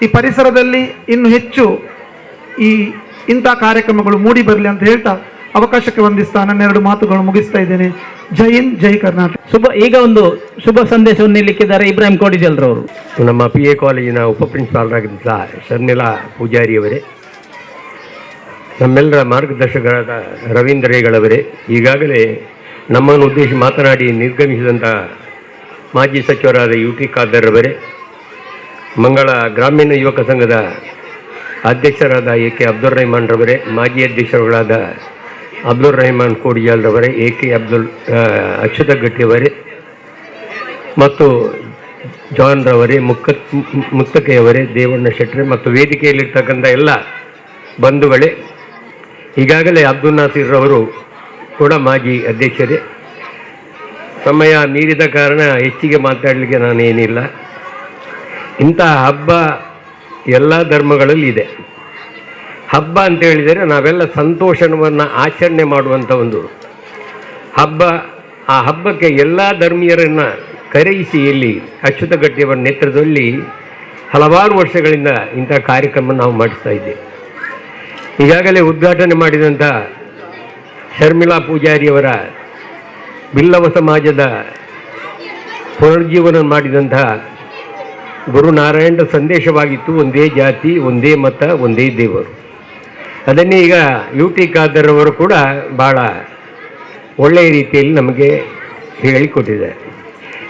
ಈ ಪರಿಸರದಲ್ಲಿ ಇನ್ನು ಹೆಚ್ಚು ಇಂಥ ಕಾರ್ಯಕ್ರಮಗಳು ಮೂಡಿ ಬರಲಿ ಅಂತ ಹೇಳ್ತಾ ಅವಕಾಶಕ್ಕೆ ವಂದಿಸ್ತಾ ನನ್ನ 2 ಮಾತುಗಳನ್ನು ಮುಗಿಸ್ತಾ ಇದ್ದೇನೆ. ಜೈ ಹಿಂದ್, ಜೈ ಕರ್ನಾಟಕ. ಈಗ ಒಂದು ಶುಭ ಸಂದೇಶವನ್ನು ನೀಡಲಿಕ್ಕಿದ್ದಾರೆ ಇಬ್ರಾಹಿಂ ಕೋಡಿಜಲ್ರವರು. ನಮ್ಮ PA ಕಾಲೇಜಿನ ಉಪ ಪ್ರಿನ್ಸಿಪಾಲರಾಗಿದ್ದ ಶರ್ಮಿಳಾ ಪೂಜಾರಿಯವರೇ, ನಮ್ಮೆಲ್ಲರ ಮಾರ್ಗದರ್ಶಕರಾದ ರವೀಂದ್ರ ರೇಗಳವರೇ, ಈಗಾಗಲೇ ನಮ್ಮನ್ನು ಉದ್ದೇಶಿಸಿ ಮಾತನಾಡಿ ನಿರ್ಗಮಿಸಿದಂಥ ಮಾಜಿ ಸಚಿವರಾದ UT ಖಾದರ್ ಅವರೇ, ಮಂಗಳ ಗ್ರಾಮೀಣ ಯುವಕ ಸಂಘದ ಅಧ್ಯಕ್ಷರಾದ AK ಅಬ್ದುಲ್ ರೆಹಮಾನ್ ರವರೇ, ಮಾಜಿ ಅಧ್ಯಕ್ಷರುಗಳಾದ ಅಬ್ದುಲ್ ರೆಹಮಾನ್ ಕೋಡಿಯಾಲ್ ರವರೇ, AK ಅಕ್ಷತ ಗಟ್ಟಿಯವರೇ ಮತ್ತು ಜಾನ್ ರವರೇ, ಮುತ್ತಕೆಯವರೇ, ದೇವಣ್ಣ ಶೆಟ್ಟರೆ ಮತ್ತು ವೇದಿಕೆಯಲ್ಲಿರ್ತಕ್ಕಂಥ ಎಲ್ಲ ಬಂಧುಗಳೇ, ಈಗಾಗಲೇ ಅಬ್ದುಲ್ ನಾಸೀರ್ ರವರು ಕೂಡ ಮಾಜಿ ಅಧ್ಯಕ್ಷರೇ. ಸಮಯ ಮೀರಿದ ಕಾರಣ ಹೆಚ್ಚಿಗೆ ಮಾತಾಡಲಿಕ್ಕೆ ನಾನೇನಿಲ್ಲ. ಇಂತಹ ಹಬ್ಬ ಎಲ್ಲ ಧರ್ಮಗಳಲ್ಲಿ ಇದೆ. ಹಬ್ಬ ಅಂತ ಹೇಳಿದರೆ ನಾವೆಲ್ಲ ಸಂತೋಷವನ್ನು ಆಚರಣೆ ಮಾಡುವಂಥ ಒಂದು ಹಬ್ಬ. ಆ ಹಬ್ಬಕ್ಕೆ ಎಲ್ಲ ಧರ್ಮೀಯರನ್ನು ಕರೆಯಿಸಿ ಇಲ್ಲಿ ಅಚ್ಯುತಗಟ್ಟಿಯವರ ನೇತೃತ್ವದಲ್ಲಿ ಹಲವಾರು ವರ್ಷಗಳಿಂದ ಇಂಥ ಕಾರ್ಯಕ್ರಮ ನಾವು ಮಾಡಿಸ್ತಾ ಇದ್ದೇವೆ. ಈಗಾಗಲೇ ಉದ್ಘಾಟನೆ ಮಾಡಿದಂಥ ಶರ್ಮಿಳಾ ಪೂಜಾರಿಯವರ ಬಿಲ್ಲವ ಸಮಾಜದ ಪುನರ್ಜೀವನ ಮಾಡಿದಂತಹ ಗುರುನಾರಾಯಣ ಸಂದೇಶವಾಗಿತ್ತು, ಒಂದೇ ಜಾತಿ, ಒಂದೇ ಮತ, ಒಂದೇ ದೇವರು. ಅದನ್ನೇ ಈಗ UT ಖಾದರ್ ಅವರು ಕೂಡ ಭಾಳ ಒಳ್ಳೆಯ ರೀತಿಯಲ್ಲಿ ನಮಗೆ ಹೇಳಿಕೊಟ್ಟಿದ್ದಾರೆ.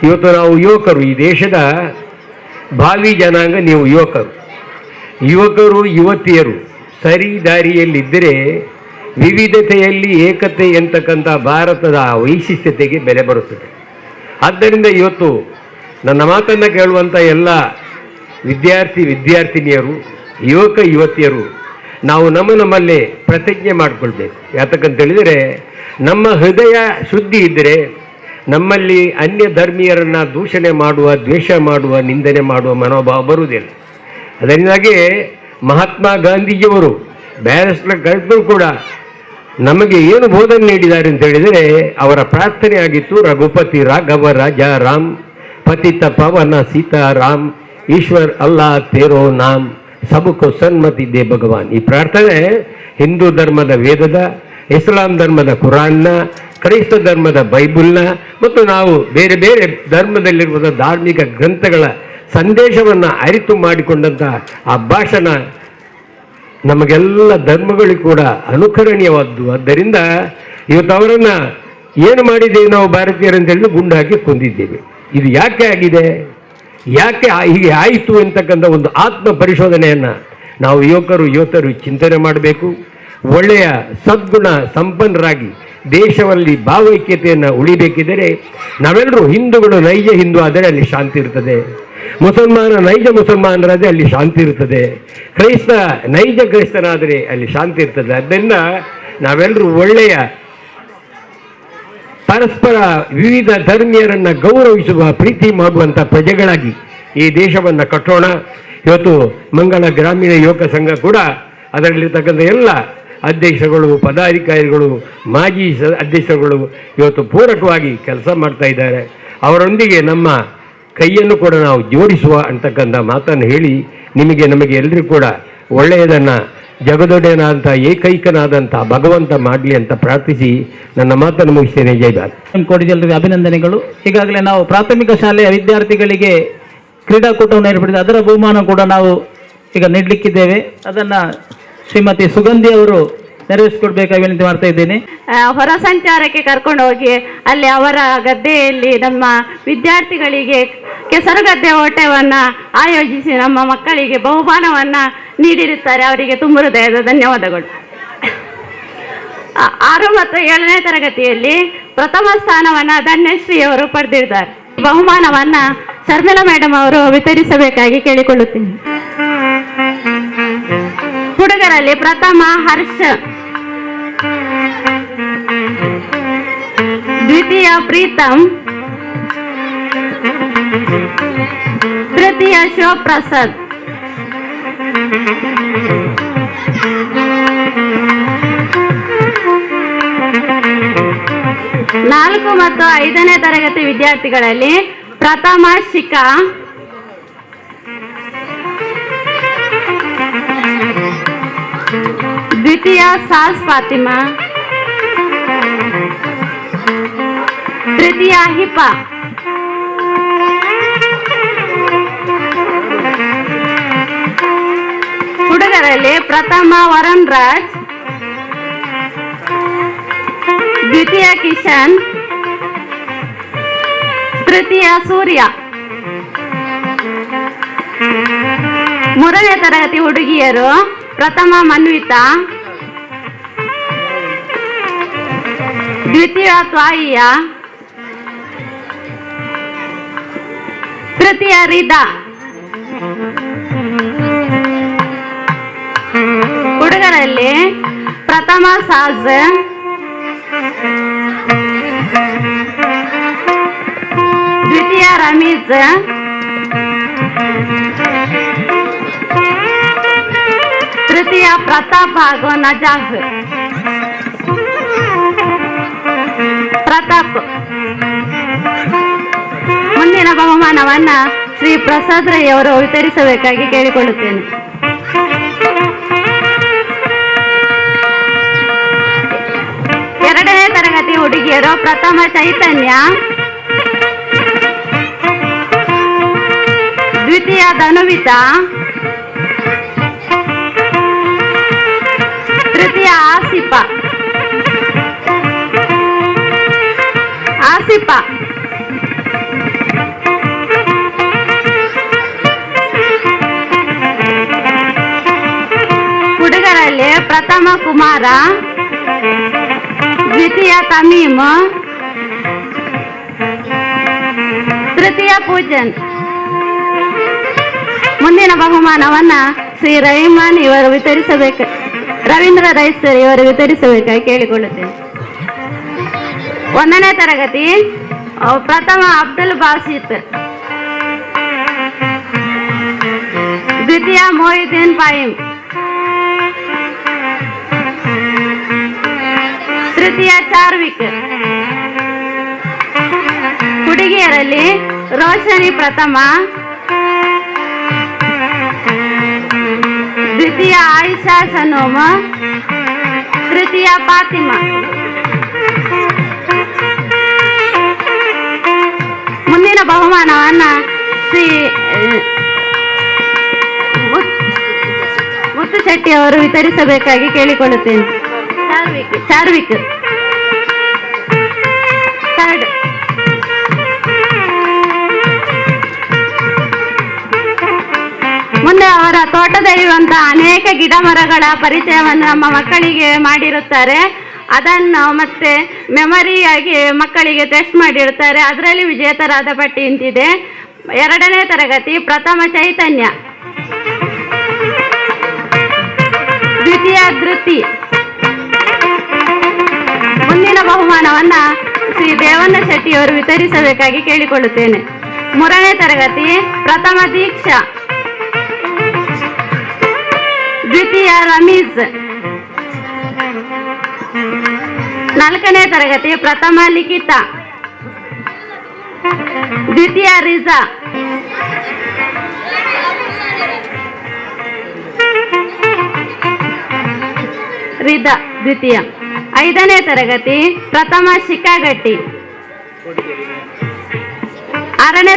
ಇವತ್ತು ನಾವು ಯುವಕರು, ಈ ದೇಶದ ಭಾವಿ ಜನಾಂಗ, ನೀವು ಯುವಕರು ಯುವತಿಯರು ಸರಿ ದಾರಿಯಲ್ಲಿದ್ದರೆ ವಿವಿಧತೆಯಲ್ಲಿ ಏಕತೆ ಎಂತಕ್ಕಂಥ ಭಾರತದ ವೈಶಿಷ್ಟ್ಯತೆಗೆ ಬೆಲೆ ಬರುತ್ತದೆ. ಆದ್ದರಿಂದ ಇವತ್ತು ನನ್ನ ಮಾತನ್ನು ಕೇಳುವಂಥ ಎಲ್ಲ ವಿದ್ಯಾರ್ಥಿನಿಯರು, ಯುವತಿಯರು, ನಾವು ನಮ್ಮಲ್ಲೇ ಪ್ರತಿಜ್ಞೆ ಮಾಡಿಕೊಳ್ಬೇಕು. ಯಾತಕ್ಕಂತೇಳಿದರೆ ನಮ್ಮ ಹೃದಯ ಶುದ್ಧಿ ಇದ್ದರೆ ನಮ್ಮಲ್ಲಿ ಅನ್ಯ ಧರ್ಮೀಯರನ್ನು ದೂಷಣೆ ಮಾಡುವ, ದ್ವೇಷ ಮಾಡುವ, ನಿಂದನೆ ಮಾಡುವ ಮನೋಭಾವ ಬರುವುದಿಲ್ಲ. ಅದರಿಂದಾಗಿ ಮಹಾತ್ಮ ಗಾಂಧೀಜಿಯವರು, ಬ್ಯಾರಿಸ್ಟರ್ ಕಲ್ಪರು ಕೂಡ ನಮಗೆ ಏನು ಬೋಧನೆ ನೀಡಿದ್ದಾರೆ ಅಂತ ಹೇಳಿದರೆ ಅವರ ಪ್ರಾರ್ಥನೆ ಆಗಿತ್ತು, ರಘುಪತಿ ರಾಘವ ರಾಜ ರಾಮ್, ಪತಿತ ಪವನ ಸೀತಾರಾಮ್, ಈಶ್ವರ್ ಅಲ್ಲಾ ತೇರೋ ನಾಮ್, ಸಬಕು ಸನ್ಮತಿ ದೇ ಭಗವಾನ್. ಈ ಪ್ರಾರ್ಥನೆ ಹಿಂದೂ ಧರ್ಮದ ವೇದದ, ಇಸ್ಲಾಂ ಧರ್ಮದ ಕುರಾನ್ನ, ಕ್ರೈಸ್ತ ಧರ್ಮದ ಬೈಬಲ್ನ ಮತ್ತು ನಾವು ಬೇರೆ ಬೇರೆ ಧರ್ಮದಲ್ಲಿರುವ ಧಾರ್ಮಿಕ ಗ್ರಂಥಗಳ ಸಂದೇಶವನ್ನು ಅರಿತು ಮಾಡಿಕೊಂಡಂಥ ಆ ಭಾಷಣ ನಮಗೆಲ್ಲ ಧರ್ಮಗಳಿಗೂ ಕೂಡ ಅನುಕರಣೀಯವಾದ್ದು. ಆದ್ದರಿಂದ ಇವತ್ತು ಅವರನ್ನು ಏನು ಮಾಡಿದ್ದೇವೆ ನಾವು ಭಾರತೀಯರು ಅಂತ ಹೇಳಿದ್ರೆ ಗುಂಡು ಹಾಕಿ ಕೊಂದಿದ್ದೇವೆ. ಇದು ಯಾಕೆ ಆಗಿದೆ, ಯಾಕೆ ಹೀಗೆ ಆಯಿತು ಅಂತಕ್ಕಂಥ ಒಂದು ಆತ್ಮ ಪರಿಶೋಧನೆಯನ್ನು ನಾವು ಯುವಕರು ಚಿಂತನೆ ಮಾಡಬೇಕು. ಒಳ್ಳೆಯ ಸದ್ಗುಣ ಸಂಪನ್ನರಾಗಿ ದೇಶದಲ್ಲಿ ಭಾವೈಕ್ಯತೆಯನ್ನು ಉಳಿಬೇಕಿದ್ದರೆ ನಾವೆಲ್ಲರೂ ಹಿಂದೂಗಳು ನೈಜ ಹಿಂದೂ ಆದರೆ ಅಲ್ಲಿ ಶಾಂತಿ ಇರ್ತದೆ, ನೈಜ ಮುಸಲ್ಮಾನರಾದರೆ ಅಲ್ಲಿ ಶಾಂತಿ ಇರ್ತದೆ, ನೈಜ ಕ್ರೈಸ್ತನಾದರೆ ಅಲ್ಲಿ ಶಾಂತಿ ಇರ್ತದೆ. ಅದರಿಂದ ನಾವೆಲ್ಲರೂ ಒಳ್ಳೆಯ ಪರಸ್ಪರ ವಿವಿಧ ಧರ್ಮೀಯರನ್ನು ಗೌರವಿಸುವ ಪ್ರೀತಿ ಮಾಡುವಂಥ ಪ್ರಜೆಗಳಾಗಿ ಈ ದೇಶವನ್ನು ಕಟ್ಟೋಣ. ಇವತ್ತು ಮಂಗಳ ಗ್ರಾಮೀಣ ಯುವಕ ಸಂಘ ಕೂಡ ಅದರಲ್ಲಿರ್ತಕ್ಕಂಥ ಎಲ್ಲ ಅಧ್ಯಕ್ಷಗಳು, ಪದಾಧಿಕಾರಿಗಳು, ಮಾಜಿ ಅಧ್ಯಕ್ಷರುಗಳು ಇವತ್ತು ಪೂರಕವಾಗಿ ಕೆಲಸ ಮಾಡ್ತಾ ಇದ್ದಾರೆ. ಅವರೊಂದಿಗೆ ನಮ್ಮ ಕೈಯನ್ನು ಕೂಡ ನಾವು ಜೋಡಿಸುವ ಅಂತಕ್ಕಂಥ ಮಾತನ್ನು ಹೇಳಿ ನಮಗೆ ಎಲ್ಲರಿಗೂ ಕೂಡ ಒಳ್ಳೆಯದನ್ನು ಜಗದೊಡೆಯನಾದಂಥ ಏಕೈಕನಾದಂಥ ಭಗವಂತ ಮಾಡಲಿ ಅಂತ ಪ್ರಾರ್ಥಿಸಿ ನನ್ನ ಮಾತನ್ನು ಮುಗಿಸ್ತೇನೆ. ಜೈ ಭಾರತ್. ಕೋಡಿಜಲ್ರಿಗೆ ಅಭಿನಂದನೆಗಳು. ಈಗಾಗಲೇ ನಾವು ಪ್ರಾಥಮಿಕ ಶಾಲೆಯ ವಿದ್ಯಾರ್ಥಿಗಳಿಗೆ ಕ್ರೀಡಾಕೂಟವನ್ನು ಏರ್ಪಡಿಸಿದ ಅದರ ಬಹುಮಾನ ಕೂಡ ನಾವು ಈಗ ನೀಡಲಿಕ್ಕಿದ್ದೇವೆ. ಅದನ್ನು ಶ್ರೀಮತಿ ಸುಗಂಧಿ ಅವರು ನೆರವೇರಿಸಿಕೊಡ್ಬೇಕಾಗಿ ವಿನಂತಿ ಮಾಡ್ತಾ ಇದ್ದೇನೆ. ಹೊರ ಸಂಚಾರಕ್ಕೆ ಕರ್ಕೊಂಡು ಹೋಗಿ ಅಲ್ಲಿ ಅವರ ಗದ್ದೆಯಲ್ಲಿ ನಮ್ಮ ವಿದ್ಯಾರ್ಥಿಗಳಿಗೆ ಕೆಸರುಗದ್ದೆ ಓಟವನ್ನು ಆಯೋಜಿಸಿ ನಮ್ಮ ಮಕ್ಕಳಿಗೆ ಬಹುಮಾನವನ್ನು ನೀಡಿರುತ್ತಾರೆ. ಅವರಿಗೆ ತುಂಬ ಹೃದಯದ ಧನ್ಯವಾದಗಳು. 6 ಮತ್ತು 7ನೇ ತರಗತಿಯಲ್ಲಿ ಪ್ರಥಮ ಸ್ಥಾನವನ್ನು ಧನ್ಯಶ್ರೀ ಅವರು ಪಡೆದಿದ್ದಾರೆ. ಬಹುಮಾನವನ್ನು ಶರ್ಮಿಳಾ ಮೇಡಮ್ ಅವರು ವಿತರಿಸಬೇಕಾಗಿ ಕೇಳಿಕೊಳ್ಳುತ್ತೇನೆ. ಹುಡುಗರಲ್ಲಿ ಪ್ರಥಮ ಹರ್ಷ, ದ್ವಿತೀಯ ಪ್ರೀತಮ್, ತೃತೀಯ ಶಿವಪ್ರಸಾದ್, ನಾಲ್ಕು ಮತ್ತು 5ನೇ ತರಗತಿ ವಿದ್ಯಾರ್ಥಿಗಳಲ್ಲಿ ಪ್ರಥಮ ಶಿಖಾ, ದ್ವಿತೀಯ ಸಾಸ್ ಫಾತಿಮಾ, ತೃತೀಯ ಹಿಪಾ, ಹುಡುಗರಲ್ಲಿ ಪ್ರಥಮ ವರುಣ್ ರಾಜ್, ದ್ವಿತೀಯ ಕಿಶನ್, ತೃತೀಯ ಸೂರ್ಯ. 3ನೇ ತರಗತಿ ಹುಡುಗಿಯರು ಪ್ರಥಮ ಮನ್ವಿತಾ, ದ್ವಿತೀಯ ತ್ವಾಯಿಯ, ತೃತೀಯ ರಿದಾ. ಹುಡುಗರಲ್ಲಿ ಪ್ರಥಮ ಸಾಜ್, ದ್ವಿತೀಯ ರಮೀಜ್, ತೃತೀಯ ಪ್ರತಾಪ್ ಹಾಗೂ ನಜಾಫ್. ಪ್ರತಾಪ್ ಮುಂದಿನ ಬಹುಮಾನವನ್ನ ಶ್ರೀ ಪ್ರಸಾದ್ ರೈ ಅವರು ವಿತರಿಸಬೇಕಾಗಿ ಕೇಳಿಕೊಳ್ಳುತ್ತೇನೆ. ಎರಡನೇ ತರಗತಿ ಹುಡುಗಿಯರು ಪ್ರಥಮ ಚೈತನ್ಯ, ದ್ವಿತೀಯ ಧನುವಿತಾ, ತೃತೀಯ ಆಸಿಫಾ. ಹುಡುಗರಲ್ಲಿ ಪ್ರಥಮ ಕುಮಾರ, ದ್ವಿತೀಯ ತಮೀಮ್, ತೃತೀಯ ಪೂಜನ್. ಮುಂದಿನ ಬಹುಮಾನವನ್ನ ಶ್ರೀ ರಹೀಮಾನ್ ಇವರು ರವೀಂದ್ರ ರೈಸರ್ ಇವರು ವಿತರಿಸಬೇಕಾಗಿ ಕೇಳಿಕೊಳ್ಳುತ್ತೇನೆ. 1ನೇ ತರಗತಿ ಪ್ರಥಮ ಅಬ್ದುಲ್ ಬಾಸಿತ್, ದ್ವಿತೀಯ ಮೊಹಿದ್ದೀನ್ ಪಾಯಿಮ್, ತೃತೀಯ ಚಾರ್ವಿಕ್. ಹುಡುಗಿಯರಲ್ಲಿ ರೋಶನಿ ಪ್ರಥಮ, ದ್ವಿತೀಯ ಆಯಿಷಾ ಸನೋಮ, ತೃತೀಯ ಫಾತಿಮಾ. ಮುಂದಿನ ಬಹುಮಾನವನ್ನ ಶ್ರೀ ಮುತ್ತು ಶೆಟ್ಟಿ ಅವರು ವಿತರಿಸಬೇಕಾಗಿ ಕೇಳಿಕೊಳ್ಳುತ್ತೇನೆ. ಚಾರ್ವಿಕ್ ಥರ್ಡ್. ಮುಂದೆ ಅವರ ತೋಟದಲ್ಲಿರುವಂತಹ ಅನೇಕ ಗಿಡ ಮರಗಳ ಪರಿಚಯವನ್ನು ನಮ್ಮ ಮಕ್ಕಳಿಗೆ ಮಾಡಿರುತ್ತಾರೆ. ಅದನ್ನು ಮತ್ತೆ ಮೆಮರಿಯಾಗಿ ಮಕ್ಕಳಿಗೆ ಟೆಸ್ಟ್ ಮಾಡಿರ್ತಾರೆ. ಅದರಲ್ಲಿ ವಿಜೇತರಾದ ಪಟ್ಟಿ ಇಂತಿದೆ. 2ನೇ ತರಗತಿ ಪ್ರಥಮ ಚೈತನ್ಯ, ದ್ವಿತೀಯ ಧೃತಿ. ಮುಂದಿನ ಬಹುಮಾನವನ್ನ ಶ್ರೀ ದೇವಣ್ಣ ಶೆಟ್ಟಿಯವರು ವಿತರಿಸಬೇಕಾಗಿ ಕೇಳಿಕೊಳ್ಳುತ್ತೇನೆ. 3ನೇ ತರಗತಿ ಪ್ರಥಮ ದೀಕ್ಷಾ, ದ್ವಿತೀಯ ರಮೀಜ್. 4ನೇ ತರಗತಿ ಪ್ರಥಮ ಲಿಖಿತ, ದ್ವಿತೀಯ ರಿಜಾ. ರಿದಾ ದ್ವಿತೀಯ. 5ನೇ ತರಗತಿ ಪ್ರಥಮ ಶಿಕಾಗಟ್ಟಿ. 5ನೇ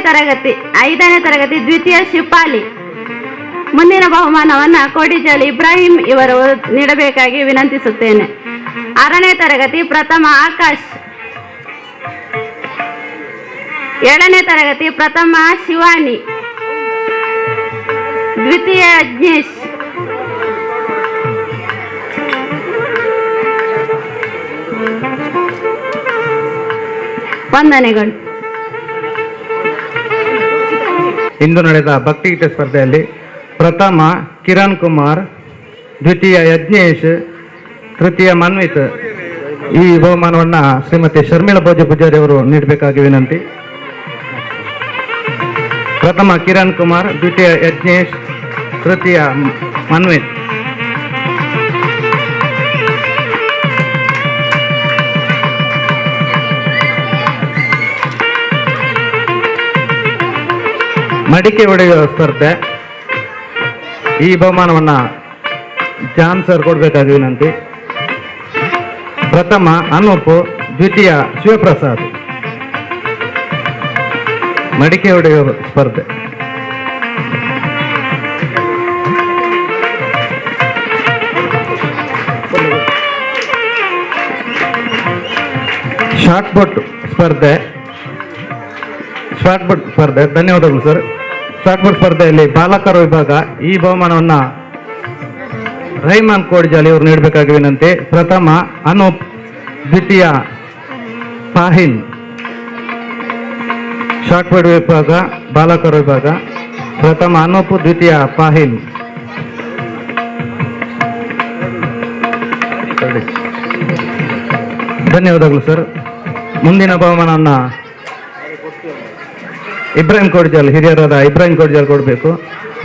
ತರಗತಿ ದ್ವಿತೀಯ ಶಿಪಾಲಿ. ಮುಂದಿನ ಬಹುಮಾನವನ್ನ ಕೋಡಿಜಾಲಿ ಇಬ್ರಾಹಿಂ ಇವರು ನೀಡಬೇಕಾಗಿ ವಿನಂತಿಸುತ್ತೇನೆ. 6ನೇ ತರಗತಿ ಪ್ರಥಮ ಆಕಾಶ್. 7ನೇ ತರಗತಿ ಪ್ರಥಮ ಶಿವಾನಿ, ದ್ವಿತೀಯ ಅಜ್ಞೇಶ್. ವಂದನೆಗಳು. ಇಂದು ನಡೆದ ಭಕ್ತಿಗೀತೆ ಸ್ಪರ್ಧೆಯಲ್ಲಿ ಪ್ರಥಮ ಕಿರಣ್ ಕುಮಾರ್, ದ್ವಿತೀಯ ಯಜ್ಞೇಶ್, ತೃತೀಯ ಮನ್ವಿತ್. ಈ ಬಹುಮಾನವನ್ನು ಶ್ರೀಮತಿ ಶರ್ಮಿಳಾ ಭೋಜ ಪೂಜಾರಿ ಅವರು ನೀಡಬೇಕಾಗಿ ವಿನಂತಿ. ಪ್ರಥಮ ಕಿರಣ್ ಕುಮಾರ್, ದ್ವಿತೀಯ ಯಜ್ಞೇಶ್, ತೃತೀಯ ಮನ್ವಿತ್. ಮಡಿಕೆ ಹೊಡೆಯುವ ಸ್ಪರ್ಧೆ. ಈ ಬಹುಮಾನವನ್ನು ಜಾನ್ ಸರ್ ಕೊಡಬೇಕಾಗಿ ವಿನಂತಿ. ಪ್ರಥಮ ಅನೂಪ್, ದ್ವಿತೀಯ ಶಿವಪ್ರಸಾದ್. ಮಡಿಕೆ ಹೊಡೆಯುವ ಸ್ಪರ್ಧೆ. ಶಾಟ್ಪುಟ್ ಸ್ಪರ್ಧೆ. ಧನ್ಯವಾದಗಳು ಸರ್. ಶಾಟ್ಪುಟ್ ಸ್ಪರ್ಧೆಯಲ್ಲಿ ಬಾಲಕರ ವಿಭಾಗ. ಈ ಬಹುಮಾನವನ್ನು ರೈಮಾನ್ ಕೋಡಿಜಾಲಿ ಅವರು ನೀಡಬೇಕಾಗಿ ವಿನಂತಿ. ಪ್ರಥಮ ಅನೂಪ್, ದ್ವಿತೀಯ ಫಾಹಿನ್. ಶಾಟ್ಪುಟ್ ವಿಭಾಗ ಬಾಲಕರ ವಿಭಾಗ. ಪ್ರಥಮ ಅನೂಪ್, ದ್ವಿತೀಯ ಫಾಹಿನ್. ಧನ್ಯವಾದಗಳು ಸರ್. ಮುಂದಿನ ಬಹುಮಾನವನ್ನು ಇಬ್ರಾಹಿಂ ಕೋಡಿಜಾಲ್, ಹಿರಿಯರಾದ ಇಬ್ರಾಹಿಂ ಕೋಡಿಜಾಲ್ ಕೊಡಬೇಕು.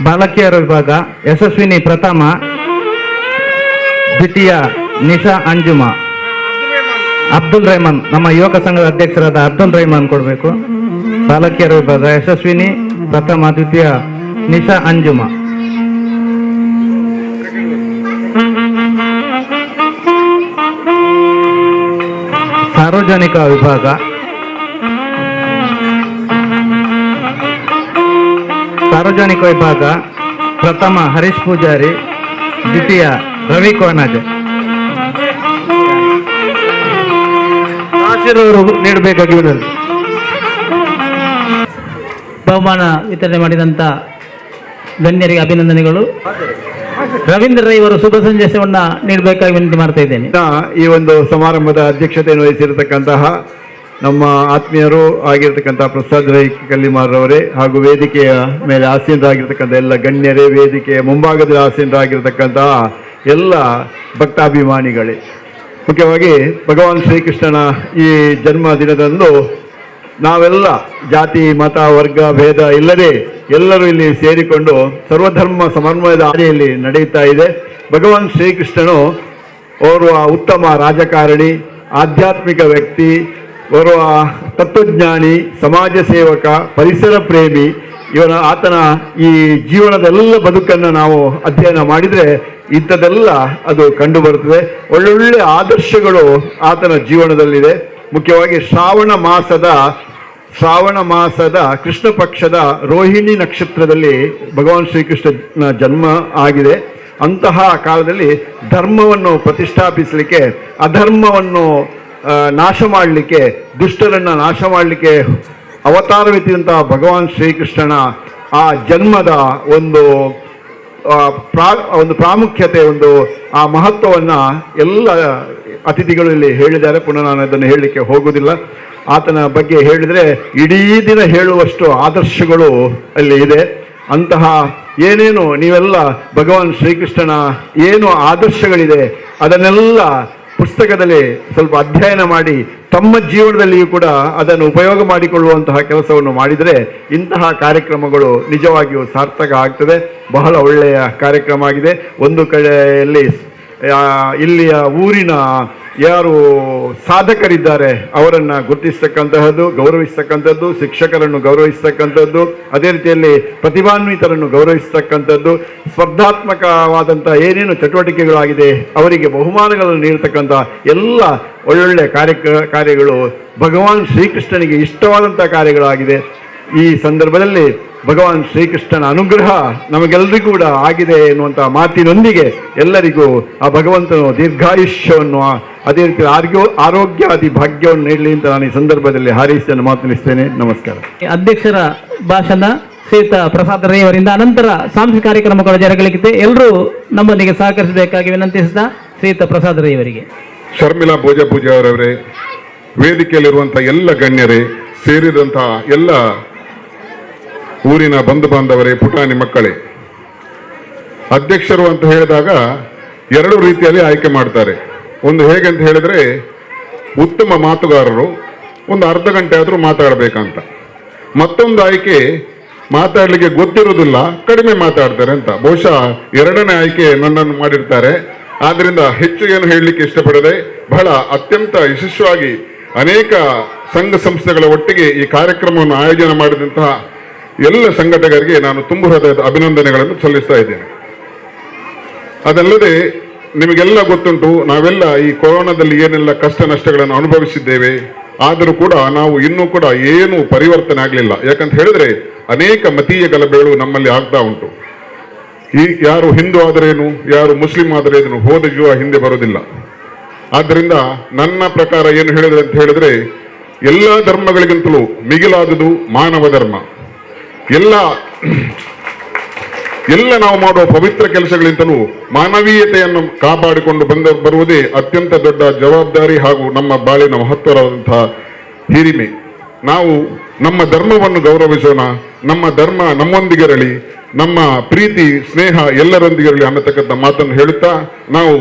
ಬಾಲಕಿಯರ ವಿಭಾಗ ಯಶಸ್ವಿನಿ ಪ್ರಥಮ, ದ್ವಿತೀಯ ನಿಶಾ ಅಂಜುಮಾ. ಅಬ್ದುಲ್ ರೆಹಮಾನ್, ನಮ್ಮ ಯುವಕ ಸಂಘದ ಅಧ್ಯಕ್ಷರಾದ ಅಬ್ದುಲ್ ರೆಹಮಾನ್ ಕೊಡಬೇಕು. ಬಾಲಕಿಯರ ವಿಭಾಗ ಯಶಸ್ವಿನಿ ಪ್ರಥಮ, ದ್ವಿತೀಯ ನಿಶಾ ಅಂಜುಮಾ. ಸಾರ್ವಜನಿಕ ವಿಭಾಗ ಪ್ರಥಮ ಹರೀಶ್ ಪೂಜಾರಿ, ದ್ವಿತೀಯ ರವಿ ಕೋನಾಜ್. ಅವರು ನೀಡಬೇಕಾಗಿ ವಿನಂತಿ. ಬಹುಮಾನ ವಿತರಣೆ ಮಾಡಿದಂಥ ಗಣ್ಯರಿಗೆ ಅಭಿನಂದನೆಗಳು. ರವೀಂದ್ರ ರೈ ಅವರು ಶುಭ ಸಂದೇಶವನ್ನ ನೀಡಬೇಕಾಗಿ ವಿನಂತಿ ಮಾಡ್ತಾ ಇದ್ದೇನೆ. ಈ ಒಂದು ಸಮಾರಂಭದ ಅಧ್ಯಕ್ಷತೆಯನ್ನು ವಹಿಸಿರತಕ್ಕಂತಹ ನಮ್ಮ ಆತ್ಮೀಯರು ಆಗಿರತಕ್ಕಂತಹ ಪ್ರಸಾದ್ ರೈ ಕಲ್ಲಿಮಾರ್ರವರೇ, ಹಾಗೂ ವೇದಿಕೆಯ ಮೇಲೆ ಆಸೀನರಾಗಿರ್ತಕ್ಕಂಥ ಎಲ್ಲ ಗಣ್ಯರೇ, ವೇದಿಕೆಯ ಮುಂಭಾಗದಲ್ಲಿ ಆಸೀನರಾಗಿರ್ತಕ್ಕಂತಹ ಎಲ್ಲ ಭಕ್ತಾಭಿಮಾನಿಗಳೇ, ಮುಖ್ಯವಾಗಿ ಭಗವಾನ್ ಶ್ರೀಕೃಷ್ಣನ ಈ ಜನ್ಮ ದಿನದಂದು ನಾವೆಲ್ಲ ಜಾತಿ ಮತ ವರ್ಗ ಭೇದ ಇಲ್ಲದೆ ಎಲ್ಲರೂ ಇಲ್ಲಿ ಸೇರಿಕೊಂಡು ಸರ್ವಧರ್ಮ ಸಮನ್ವಯದ ಹಾದಿಯಲ್ಲಿ ನಡೆಯುತ್ತಾ ಇದೆ. ಭಗವಾನ್ ಶ್ರೀಕೃಷ್ಣನು ಓರ್ವ ಉತ್ತಮ ರಾಜಕಾರಣಿ, ಆಧ್ಯಾತ್ಮಿಕ ವ್ಯಕ್ತಿ, ಓರ್ವ ತತ್ವಜ್ಞಾನಿ, ಸಮಾಜ ಸೇವಕ, ಪರಿಸರ ಪ್ರೇಮಿ. ಆತನ ಈ ಜೀವನದೆಲ್ಲ ಬದುಕನ್ನು ನಾವು ಅಧ್ಯಯನ ಮಾಡಿದರೆ ಇಂಥದ್ದೆಲ್ಲ ಅದು ಕಂಡು ಬರುತ್ತದೆ. ಒಳ್ಳೊಳ್ಳೆ ಆದರ್ಶಗಳು ಆತನ ಜೀವನದಲ್ಲಿದೆ. ಮುಖ್ಯವಾಗಿ ಶ್ರಾವಣ ಮಾಸದ ಕೃಷ್ಣ ಪಕ್ಷದ ರೋಹಿಣಿ ನಕ್ಷತ್ರದಲ್ಲಿ ಭಗವಾನ್ ಶ್ರೀಕೃಷ್ಣ ಜನ್ಮ ಆಗಿದೆ. ಅಂತಹ ಕಾಲದಲ್ಲಿ ಧರ್ಮವನ್ನು ಪ್ರತಿಷ್ಠಾಪಿಸಲಿಕ್ಕೆ, ಅಧರ್ಮವನ್ನು ನಾಶ ಮಾಡಲಿಕ್ಕೆ, ದುಷ್ಟರನ್ನು ನಾಶ ಮಾಡಲಿಕ್ಕೆ ಅವತಾರವೆತ್ತಿದಂತಹ ಭಗವಾನ್ ಶ್ರೀಕೃಷ್ಣನ ಆ ಜನ್ಮದ ಒಂದು ಒಂದು ಪ್ರಾಮುಖ್ಯತೆ, ಒಂದು ಆ ಮಹತ್ವವನ್ನು ಎಲ್ಲ ಅತಿಥಿಗಳು ಇಲ್ಲಿ ಹೇಳಿದ್ದಾರೆ. ಪುನಃ ನಾನು ಅದನ್ನು ಹೇಳಲಿಕ್ಕೆ ಹೋಗುವುದಿಲ್ಲ. ಆತನ ಬಗ್ಗೆ ಹೇಳಿದರೆ ಇಡೀ ದಿನ ಹೇಳುವಷ್ಟು ಆದರ್ಶಗಳು ಅಲ್ಲಿ ಇದೆ. ಅಂತಹ ಏನೇನು ನೀವೆಲ್ಲ ಭಗವಾನ್ ಶ್ರೀಕೃಷ್ಣನ ಏನು ಆದರ್ಶಗಳಿದೆ ಅದನ್ನೆಲ್ಲ ಪುಸ್ತಕದಲ್ಲಿ ಸ್ವಲ್ಪ ಅಧ್ಯಯನ ಮಾಡಿ ತಮ್ಮ ಜೀವನದಲ್ಲಿಯೂ ಕೂಡ ಅದನ್ನು ಉಪಯೋಗ ಮಾಡಿಕೊಳ್ಳುವಂತಹ ಕೆಲಸವನ್ನು ಮಾಡಿದರೆ ಇಂತಹ ಕಾರ್ಯಕ್ರಮಗಳು ನಿಜವಾಗಿಯೂ ಸಾರ್ಥಕ ಆಗ್ತದೆ. ಬಹಳ ಒಳ್ಳೆಯ ಕಾರ್ಯಕ್ರಮ ಆಗಿದೆ. ಒಂದು ಕಡೆಯಲ್ಲಿ ಇಲ್ಲಿಯ ಊರಿನ ಯಾರು ಸಾಧಕರಿದ್ದಾರೆ ಅವರನ್ನು ಗುರುತಿಸ್ತಕ್ಕಂತಹದ್ದು, ಗೌರವಿಸ್ತಕ್ಕಂಥದ್ದು, ಶಿಕ್ಷಕರನ್ನು ಗೌರವಿಸ್ತಕ್ಕಂಥದ್ದು, ಅದೇ ರೀತಿಯಲ್ಲಿ ಪ್ರತಿಭಾನ್ವಿತರನ್ನು ಗೌರವಿಸ್ತಕ್ಕಂಥದ್ದು, ಸ್ಪರ್ಧಾತ್ಮಕವಾದಂಥ ಏನೇನು ಚಟುವಟಿಕೆಗಳಾಗಿದೆ ಅವರಿಗೆ ಬಹುಮಾನಗಳನ್ನು ನೀಡತಕ್ಕಂಥ ಎಲ್ಲ ಒಳ್ಳೊಳ್ಳೆ ಕಾರ್ಯಗಳು ಭಗವಾನ್ ಶ್ರೀಕೃಷ್ಣನಿಗೆ ಇಷ್ಟವಾದಂಥ ಕಾರ್ಯಗಳಾಗಿದೆ. ಈ ಸಂದರ್ಭದಲ್ಲಿ ಭಗವಾನ್ ಶ್ರೀಕೃಷ್ಣನ ಅನುಗ್ರಹ ನಮಗೆಲ್ಲರಿಗೂ ಕೂಡ ಆಗಿದೆ ಎನ್ನುವಂಥ ಮಾತಿನೊಂದಿಗೆ ಎಲ್ಲರಿಗೂ ಆ ಭಗವಂತನು ದೀರ್ಘಾಯುಷ್ಯವನ್ನು, ಅದೇ ರೀತಿ ಆರೋಗ್ಯಾದಿ ಭಾಗ್ಯವನ್ನು ನೀಡಲಿ ಅಂತ ನಾನು ಈ ಸಂದರ್ಭದಲ್ಲಿ ಹಾರೈಸಿ ಮಾತನಾಡಿಸ್ತೇನೆ. ನಮಸ್ಕಾರ. ಅಧ್ಯಕ್ಷರ ಭಾಷಣ ಶ್ರೀಯುತ ಪ್ರಸಾದ್ ರೈ ಅವರಿಂದ, ಅನಂತರ ಸಾಂಸ್ಕೃತಿಕ ಕಾರ್ಯಕ್ರಮಗಳು ಜರುಗಲಿಕ್ಕಿದೆ. ಎಲ್ಲರೂ ನಮ್ಮೊಂದಿಗೆ ಸಹಕರಿಸಬೇಕಾಗಿ ವಿನಂತಿಸಿದ ಶ್ರೀಯುತ ಪ್ರಸಾದ್ ರೈ ಅವರಿಗೆ. ಶರ್ಮಿಳಾ ಭೋಜಪೂಜೆ ಅವರವರೇ, ವೇದಿಕೆಯಲ್ಲಿರುವಂಥ ಎಲ್ಲ ಗಣ್ಯರೇ, ಸೇರಿದಂತಹ ಎಲ್ಲ ಊರಿನ ಬಂಧು ಬಾಂಧವರೇ, ಪುಟಾಣಿ ಮಕ್ಕಳೇ, ಅಧ್ಯಕ್ಷರು ಅಂತ ಹೇಳಿದಾಗ ಎರಡು ರೀತಿಯಲ್ಲಿ ಆಯ್ಕೆ ಮಾಡ್ತಾರೆ. ಒಂದು ಹೇಗೆ ಅಂತ ಹೇಳಿದ್ರೆ, ಉತ್ತಮ ಮಾತುಗಾರರು ಒಂದು ಅರ್ಧ ಗಂಟೆ ಆದರೂ ಮಾತಾಡಬೇಕಂತ. ಮತ್ತೊಂದು ಆಯ್ಕೆ ಮಾತಾಡಲಿಕ್ಕೆ ಗೊತ್ತಿರೋದಿಲ್ಲ, ಕಡಿಮೆ ಮಾತಾಡ್ತಾರೆ ಅಂತ. ಬಹುಶಃ ಎರಡನೇ ಆಯ್ಕೆ ನನ್ನನ್ನು ಮಾಡಿರ್ತಾರೆ. ಆದ್ರಿಂದ ಹೆಚ್ಚು ಏನು ಹೇಳಲಿಕ್ಕೆ ಇಷ್ಟಪಡದೆ, ಬಹಳ ಅತ್ಯಂತ ಯಶಸ್ವಿಯಾಗಿ ಅನೇಕ ಸಂಘ ಸಂಸ್ಥೆಗಳ ಒಟ್ಟಿಗೆ ಈ ಕಾರ್ಯಕ್ರಮವನ್ನು ಆಯೋಜನೆ ಮಾಡಿದಂತಹ ಎಲ್ಲ ಸಂಘಟಕರಿಗೆ ನಾನು ತುಂಬ ಹೃದಯದ ಅಭಿನಂದನೆಗಳನ್ನು ಸಲ್ಲಿಸ್ತಾ ಇದ್ದೇನೆ. ಅದಲ್ಲದೆ ನಿಮಗೆಲ್ಲ ಗೊತ್ತುಂಟು, ನಾವೆಲ್ಲ ಈ ಕೊರೋನಾದಲ್ಲಿ ಏನೆಲ್ಲ ಕಷ್ಟ ನಷ್ಟಗಳನ್ನು ಅನುಭವಿಸಿದ್ದೇವೆ. ಆದರೂ ಕೂಡ ನಾವು ಇನ್ನೂ ಕೂಡ ಏನು ಪರಿವರ್ತನೆ ಆಗಲಿಲ್ಲ. ಯಾಕಂತ ಹೇಳಿದ್ರೆ ಅನೇಕ ಮತೀಯ ಗಲಭೆಗಳು ನಮ್ಮಲ್ಲಿ ಆಗ್ತಾ ಉಂಟು. ಈ ಯಾರು ಹಿಂದೂ ಆದರೇನು, ಯಾರು ಮುಸ್ಲಿಂ ಆದರೇನು, ಹೋದ ಜೀವ ಹಿಂದೆ ಬರೋದಿಲ್ಲ. ಆದ್ದರಿಂದ ನನ್ನ ಪ್ರಕಾರ ಏನು ಹೇಳಿದ್ರೆ ಅಂತ ಹೇಳಿದ್ರೆ, ಎಲ್ಲ ಧರ್ಮಗಳಿಗಿಂತಲೂ ಮಿಗಿಲಾದುದು ಮಾನವ ಧರ್ಮ. ಎಲ್ಲ ನಾವು ಮಾಡುವ ಪವಿತ್ರ ಕೆಲಸಗಳಿಂತಲೂ ಮಾನವೀಯತೆಯನ್ನು ಕಾಪಾಡಿಕೊಂಡು ಬರುವುದೇ ಅತ್ಯಂತ ದೊಡ್ಡ ಜವಾಬ್ದಾರಿ ಹಾಗೂ ನಮ್ಮ ಬಾಳಿನ ಮಹತ್ವವಾದಂತಹ ಹಿರಿಮೆ. ನಾವು ನಮ್ಮ ಧರ್ಮವನ್ನು ಗೌರವಿಸೋಣ, ನಮ್ಮ ಧರ್ಮ ನಮ್ಮೊಂದಿಗಿರಲಿ, ನಮ್ಮ ಪ್ರೀತಿ ಸ್ನೇಹ ಎಲ್ಲರೊಂದಿಗಿರಲಿ ಅನ್ನತಕ್ಕಂಥ ಮಾತನ್ನು ಹೇಳುತ್ತಾ ನಾವು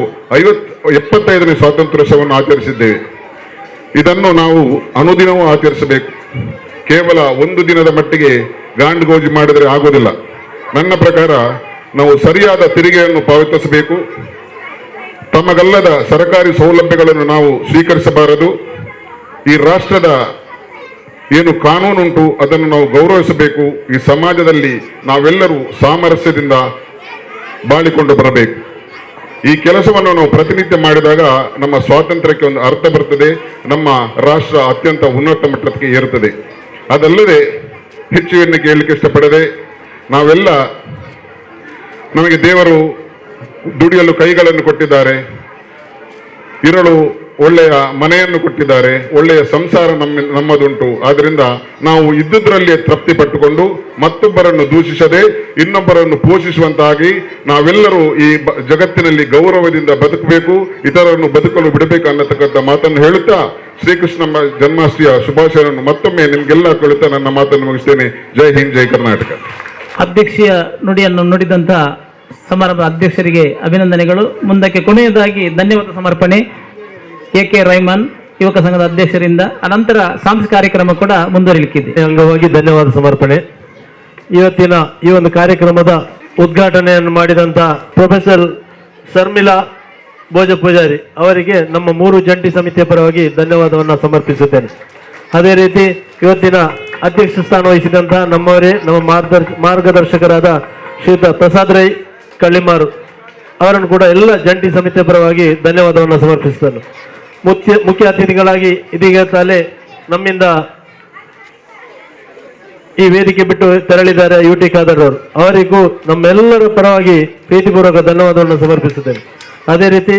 75ನೇ ಸ್ವಾತಂತ್ರ್ಯೋತ್ಸವವನ್ನು ಆಚರಿಸಿದ್ದೇವೆ. ಇದನ್ನು ನಾವು ಅನುದಿನವೂ ಆಚರಿಸಬೇಕು. ಕೇವಲ ಒಂದು ದಿನದ ಮಟ್ಟಿಗೆ ಗಾಂಡ್ಗೋಜಿ ಮಾಡಿದರೆ ಆಗೋದಿಲ್ಲ. ನನ್ನ ಪ್ರಕಾರ ನಾವು ಸರಿಯಾದ ತೆರಿಗೆಯನ್ನು ಪಾವತಿಸಬೇಕು. ತಮಗಲ್ಲದ ಸರ್ಕಾರಿ ಸೌಲಭ್ಯಗಳನ್ನು ನಾವು ಸ್ವೀಕರಿಸಬಾರದು. ಈ ರಾಷ್ಟ್ರದ ಏನು ಕಾನೂನುಂಟು ಅದನ್ನು ನಾವು ಗೌರವಿಸಬೇಕು. ಈ ಸಮಾಜದಲ್ಲಿ ನಾವೆಲ್ಲರೂ ಸಾಮರಸ್ಯದಿಂದ ಬಾಳಿಕೊಂಡು ಬರಬೇಕು. ಈ ಕೆಲಸವನ್ನು ನಾವು ಪ್ರತಿನಿತ್ಯ ಮಾಡಿದಾಗ ನಮ್ಮ ಸ್ವಾತಂತ್ರ್ಯಕ್ಕೆ ಒಂದು ಅರ್ಥ ಬರ್ತದೆ, ನಮ್ಮ ರಾಷ್ಟ್ರ ಅತ್ಯಂತ ಉನ್ನತ ಮಟ್ಟಕ್ಕೆ ಏರುತ್ತದೆ. ಅದಲ್ಲದೆ ಹೆಚ್ಚು ಏನು ಕೇಳಲಿಕ್ಕೆ ಇಷ್ಟಪಡದೆ, ನಾವೆಲ್ಲ ನಮಗೆ ದೇವರು ದುಡಿಯಲು ಕೈಗಳನ್ನು ಕೊಟ್ಟಿದ್ದಾರೆ, ಇರಲು ಒಳ್ಳೆಯ ಮನೆಯನ್ನು ಕೊಟ್ಟಿದ್ದಾರೆ, ಒಳ್ಳೆಯ ಸಂಸಾರ ನಮ್ಮದುಂಟು. ಆದ್ದರಿಂದ ನಾವು ಇದ್ದುದರಲ್ಲಿಯೇ ತೃಪ್ತಿ ಪಟ್ಟುಕೊಂಡು ಮತ್ತೊಬ್ಬರನ್ನು ದೂಷಿಸದೆ ಇನ್ನೊಬ್ಬರನ್ನು ಪೋಷಿಸುವಂತಾಗಿ ನಾವೆಲ್ಲರೂ ಈ ಜಗತ್ತಿನಲ್ಲಿ ಗೌರವದಿಂದ ಬದುಕಬೇಕು, ಇತರರನ್ನು ಬದುಕಲು ಬಿಡಬೇಕು ಅನ್ನತಕ್ಕಂಥ ಮಾತನ್ನು ಹೇಳುತ್ತಾ ಶ್ರೀಕೃಷ್ಣ ಜನ್ಮಾಷ್ಟಮಿಯ ಶುಭಾಶಯವನ್ನು ಮತ್ತೊಮ್ಮೆ ನಿಮಗೆಲ್ಲ ಕೊಡುತ್ತಾ ನನ್ನ ಮಾತನ್ನು ಮುಗಿಸ್ತೇನೆ. ಜೈ ಹಿಂದ್, ಜೈ ಕರ್ನಾಟಕ. ಅಧ್ಯಕ್ಷೀಯ ನುಡಿಯನ್ನು ನುಡಿದಂಥ ಸಮಾರಂಭ ಅಧ್ಯಕ್ಷರಿಗೆ ಅಭಿನಂದನೆಗಳು. ಮುಂದಕ್ಕೆ ಕೊನೆಯದಾಗಿ ಧನ್ಯವಾದ ಸಮರ್ಪಣೆ ಎ.ಕೆ. ರೈಮನ್ ಯುವಕ ಸಂಘದ ಅಧ್ಯಕ್ಷರಿಂದ, ಅನಂತರ ಸಾಂಸ್ಕೃತಿಕ ಕಾರ್ಯಕ್ರಮ ಕೂಡ ಮುಂದುವರಿಲಿಕ್ಕಿದೆ. ಅಂಗವಾಗಿ ಧನ್ಯವಾದ ಸಮರ್ಪಣೆ. ಇವತ್ತಿನ ಈ ಒಂದು ಕಾರ್ಯಕ್ರಮದ ಉದ್ಘಾಟನೆಯನ್ನು ಮಾಡಿದಂಥ ಪ್ರೊಫೆಸರ್ ಶರ್ಮಿಳಾ ಭೋಜಪೂಜಾರಿ ಅವರಿಗೆ ನಮ್ಮ 3 ಜಂಟಿ ಸಮಿತಿಯ ಪರವಾಗಿ ಧನ್ಯವಾದವನ್ನು ಸಮರ್ಪಿಸುತ್ತೇನೆ. ಅದೇ ರೀತಿ ಇವತ್ತಿನ ಅಧ್ಯಕ್ಷ ಸ್ಥಾನ ವಹಿಸಿದಂಥ ನಮ್ಮವರೇ, ನಮ್ಮ ಮಾರ್ಗದರ್ಶಕರಾದ ಶ್ರೀಯುತ ಪ್ರಸಾದ್ ರೈ ಕಳ್ಳಿಮಾರು ಅವರನ್ನು ಕೂಡ ಎಲ್ಲ ಜಂಟಿ ಸಮಿತಿಯ ಪರವಾಗಿ ಧನ್ಯವಾದವನ್ನು ಸಮರ್ಪಿಸುತ್ತೇನೆ. ಮುಖ್ಯ ಅತಿಥಿಗಳಾಗಿ ಇದೀಗ ತಾಲೆ ನಮ್ಮಿಂದ ಈ ವೇದಿಕೆ ಬಿಟ್ಟು ತೆರಳಿದ್ದಾರೆ ಯುಟಿ ಖಾದರ್ ಅವರು, ಅವರಿಗೂ ನಮ್ಮೆಲ್ಲರ ಪರವಾಗಿ ಪ್ರೀತಿಪೂರ್ವಕ ಧನ್ಯವಾದವನ್ನು ಸಮರ್ಪಿಸುತ್ತೇನೆ. ಅದೇ ರೀತಿ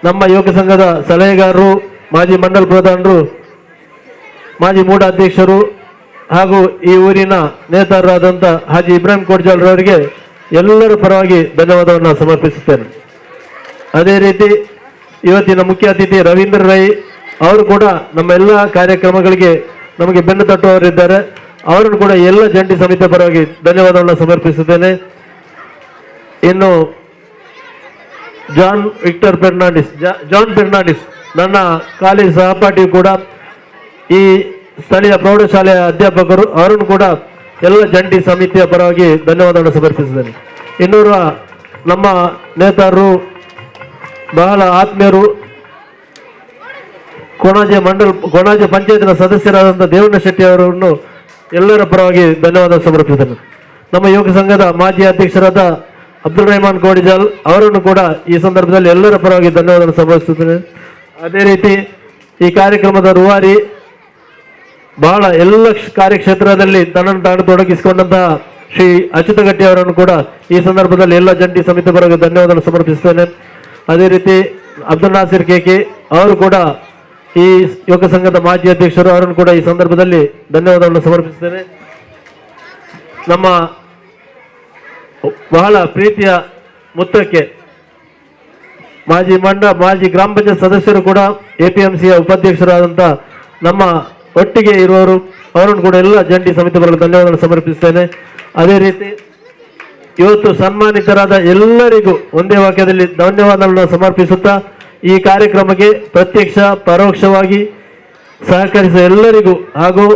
ನಮ್ಮ ಯುವಕ ಸಂಘದ ಸಲಹೆಗಾರರು, ಮಾಜಿ ಮಂಡಲ ಪ್ರಧಾನರು, ಮಾಜಿ ಮೂಡ ಅಧ್ಯಕ್ಷರು ಹಾಗೂ ಈ ಊರಿನ ನೇತಾರರಾದಂಥ ಹಾಜಿ ಇಬ್ರಾಹಿಂ ಕೋಡ್ಜಾಲ್ರವರಿಗೆ ಎಲ್ಲರ ಪರವಾಗಿ ಧನ್ಯವಾದವನ್ನು ಸಮರ್ಪಿಸುತ್ತೇನೆ. ಅದೇ ರೀತಿ ಇವತ್ತಿನ ಮುಖ್ಯ ಅತಿಥಿ ರವೀಂದ್ರ ರೈ ಅವರು ಕೂಡ ನಮ್ಮ ಎಲ್ಲ ಕಾರ್ಯಕ್ರಮಗಳಿಗೆ ನಮಗೆ ಬೆನ್ನು ತಟ್ಟುವವರಿದ್ದಾರೆ. ಅವರನ್ನು ಕೂಡ ಎಲ್ಲ ಜಂಟಿ ಸಮಿತಿಯ ಪರವಾಗಿ ಧನ್ಯವಾದವನ್ನು ಸಮರ್ಪಿಸುತ್ತೇನೆ. ಇನ್ನು ಜಾನ್ ಫೆರ್ನಾಂಡಿಸ್ ನನ್ನ ಕಾಲೇಜ್ ಸಹಪಾಠಿಯು ಕೂಡ ಈ ಸ್ಥಳೀಯ ಪ್ರೌಢಶಾಲೆಯ ಅಧ್ಯಾಪಕರು, ಅವರನ್ನು ಕೂಡ ಎಲ್ಲ ಜಂಟಿ ಸಮಿತಿಯ ಪರವಾಗಿ ಧನ್ಯವಾದವನ್ನು ಸಮರ್ಪಿಸಿದ್ದೇನೆ. ಇನ್ನೂರ ನಮ್ಮ ನೇತಾರರು, ಬಹಳ ಆತ್ಮೀಯರು, ಕೊಣಾಜೆ ಪಂಚಾಯತ್ನ ಸದಸ್ಯರಾದಂಥ ದೇವಣ್ಣ ಶೆಟ್ಟಿ ಅವರನ್ನು ಎಲ್ಲರ ಪರವಾಗಿ ಧನ್ಯವಾದ ಸಮರ್ಪಿಸಿದ್ದೇನೆ. ನಮ್ಮ ಯುವಕ ಸಂಘದ ಮಾಜಿ ಅಧ್ಯಕ್ಷರಾದ ಅಬ್ದುಲ್ ರೆಹಮಾನ್ ಕೋಡಿಜಾಲ್ ಅವರನ್ನು ಕೂಡ ಈ ಸಂದರ್ಭದಲ್ಲಿ ಎಲ್ಲರ ಪರವಾಗಿ ಧನ್ಯವಾದ ಸಮರ್ಪಿಸುತ್ತೇನೆ. ಅದೇ ರೀತಿ ಈ ಕಾರ್ಯಕ್ರಮದ ರೂವಾರಿ, ಬಹಳ ಎಲ್ಲ ಕಾರ್ಯಕ್ಷೇತ್ರದಲ್ಲಿ ತನ್ನನ್ನು ತಾನು ತೊಡಗಿಸಿಕೊಂಡಂತಹ ಶ್ರೀ ಅಚ್ಯುತಗಟ್ಟಿ ಅವರನ್ನು ಕೂಡ ಈ ಸಂದರ್ಭದಲ್ಲಿ ಎಲ್ಲ ಜಂಟಿ ಸಮಿತಿ ಪರವಾಗಿ ಧನ್ಯವಾದ ಸಮರ್ಪಿಸುತ್ತೇನೆ. ಅದೇ ರೀತಿ ಅಬ್ದುಲ್ ನಾಸಿರ್ ಕೇಕಿ ಅವರು ಕೂಡ ಈ ಯುವಕ ಸಂಘದ ಮಾಜಿ ಅಧ್ಯಕ್ಷರು, ಅವರನ್ನು ಕೂಡ ಈ ಸಂದರ್ಭದಲ್ಲಿ ಧನ್ಯವಾದವನ್ನು ಸಮರ್ಪಿಸುತ್ತೇನೆ. ನಮ್ಮ ಬಹಳ ಪ್ರೀತಿಯ ಮುತ್ತಕ್ಕೆ ಮಾಜಿ ಗ್ರಾಮ ಪಂಚಾಯತ್ ಸದಸ್ಯರು ಕೂಡ APMCಯ ಉಪಾಧ್ಯಕ್ಷರಾದಂಥ ನಮ್ಮ ಒಟ್ಟಿಗೆ ಇರುವವರು, ಅವರನ್ನು ಕೂಡ ಎಲ್ಲ ಜಂಟಿ ಸಮಿತಿ ಪರವಾಗಿ ಧನ್ಯವಾದವನ್ನು ಸಮರ್ಪಿಸುತ್ತೇನೆ. ಅದೇ ರೀತಿ ಇವತ್ತು ಸನ್ಮಾನಿತರಾದ ಎಲ್ಲರಿಗೂ ಒಂದೇ ವಾಕ್ಯದಲ್ಲಿ ಧನ್ಯವಾದಗಳನ್ನು ಸಮರ್ಪಿಸುತ್ತಾ ಈ ಕಾರ್ಯಕ್ರಮಕ್ಕೆ ಪ್ರತ್ಯಕ್ಷ ಪರೋಕ್ಷವಾಗಿ ಸಹಕರಿಸಿದ ಎಲ್ಲರಿಗೂ ಹಾಗೂ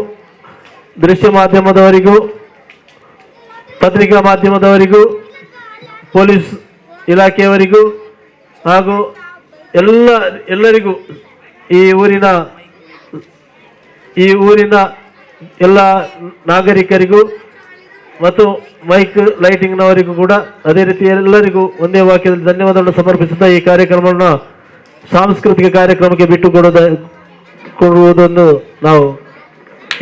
ದೃಶ್ಯ ಮಾಧ್ಯಮದವರಿಗೂ, ಪತ್ರಿಕಾ ಮಾಧ್ಯಮದವರಿಗೂ, ಪೊಲೀಸ್ ಇಲಾಖೆಯವರಿಗೂ ಹಾಗೂ ಎಲ್ಲರಿಗೂ ಈ ಊರಿನ ಎಲ್ಲ ನಾಗರಿಕರಿಗೂ ಮತ್ತು ಮೈಕ್ ಲೈಟಿಂಗ್ನವರಿಗೂ ಕೂಡ ಅದೇ ರೀತಿ ಎಲ್ಲರಿಗೂ ಒಂದೇ ವಾಕ್ಯದಲ್ಲಿ ಧನ್ಯವಾದವನ್ನು ಸಮರ್ಪಿಸುತ್ತಾ ಈ ಕಾರ್ಯಕ್ರಮವನ್ನು ಸಾಂಸ್ಕೃತಿಕ ಕಾರ್ಯಕ್ರಮಕ್ಕೆ ಬಿಟ್ಟು ಕೊಡುವುದನ್ನು ನಾವು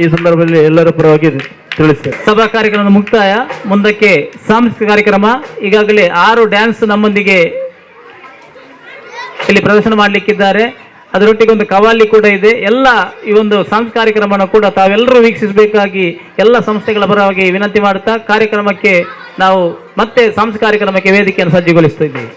ಈ ಸಂದರ್ಭದಲ್ಲಿ ಎಲ್ಲರ ಪರವಾಗಿ ತಿಳಿಸ್ತೇವೆ. ಸಭಾ ಕಾರ್ಯಕ್ರಮದ ಮುಕ್ತಾಯ. ಮುಂದಕ್ಕೆ ಸಾಂಸ್ಕೃತಿಕ ಕಾರ್ಯಕ್ರಮ. ಈಗಾಗಲೇ 6 ಡ್ಯಾನ್ಸ್ ನಮ್ಮೊಂದಿಗೆ ಇಲ್ಲಿ ಪ್ರದರ್ಶನ ಮಾಡಲಿಕ್ಕಿದ್ದಾರೆ. ಅದರೊಟ್ಟಿಗೆ ಒಂದು ಕವಾಲಿ ಕೂಡ ಇದೆ. ಎಲ್ಲ ಈ ಒಂದು ಸಾಂಸ್ಕೃತಿಕ ಕಾರ್ಯಕ್ರಮವನ್ನು ಕೂಡ ತಾವೆಲ್ಲರೂ ವೀಕ್ಷಿಸಬೇಕಾಗಿ ಎಲ್ಲ ಸಂಸ್ಥೆಗಳ ಪರವಾಗಿ ವಿನಂತಿ ಮಾಡುತ್ತಾ ಕಾರ್ಯಕ್ರಮಕ್ಕೆ ನಾವು ಮತ್ತೆ ಸಾಂಸ್ಕೃತಿಕ ಕಾರ್ಯಕ್ರಮಕ್ಕೆ ವೇದಿಕೆಯನ್ನು ಸಜ್ಜುಗೊಳಿಸ್ತಾ ಇದ್ದೀವಿ.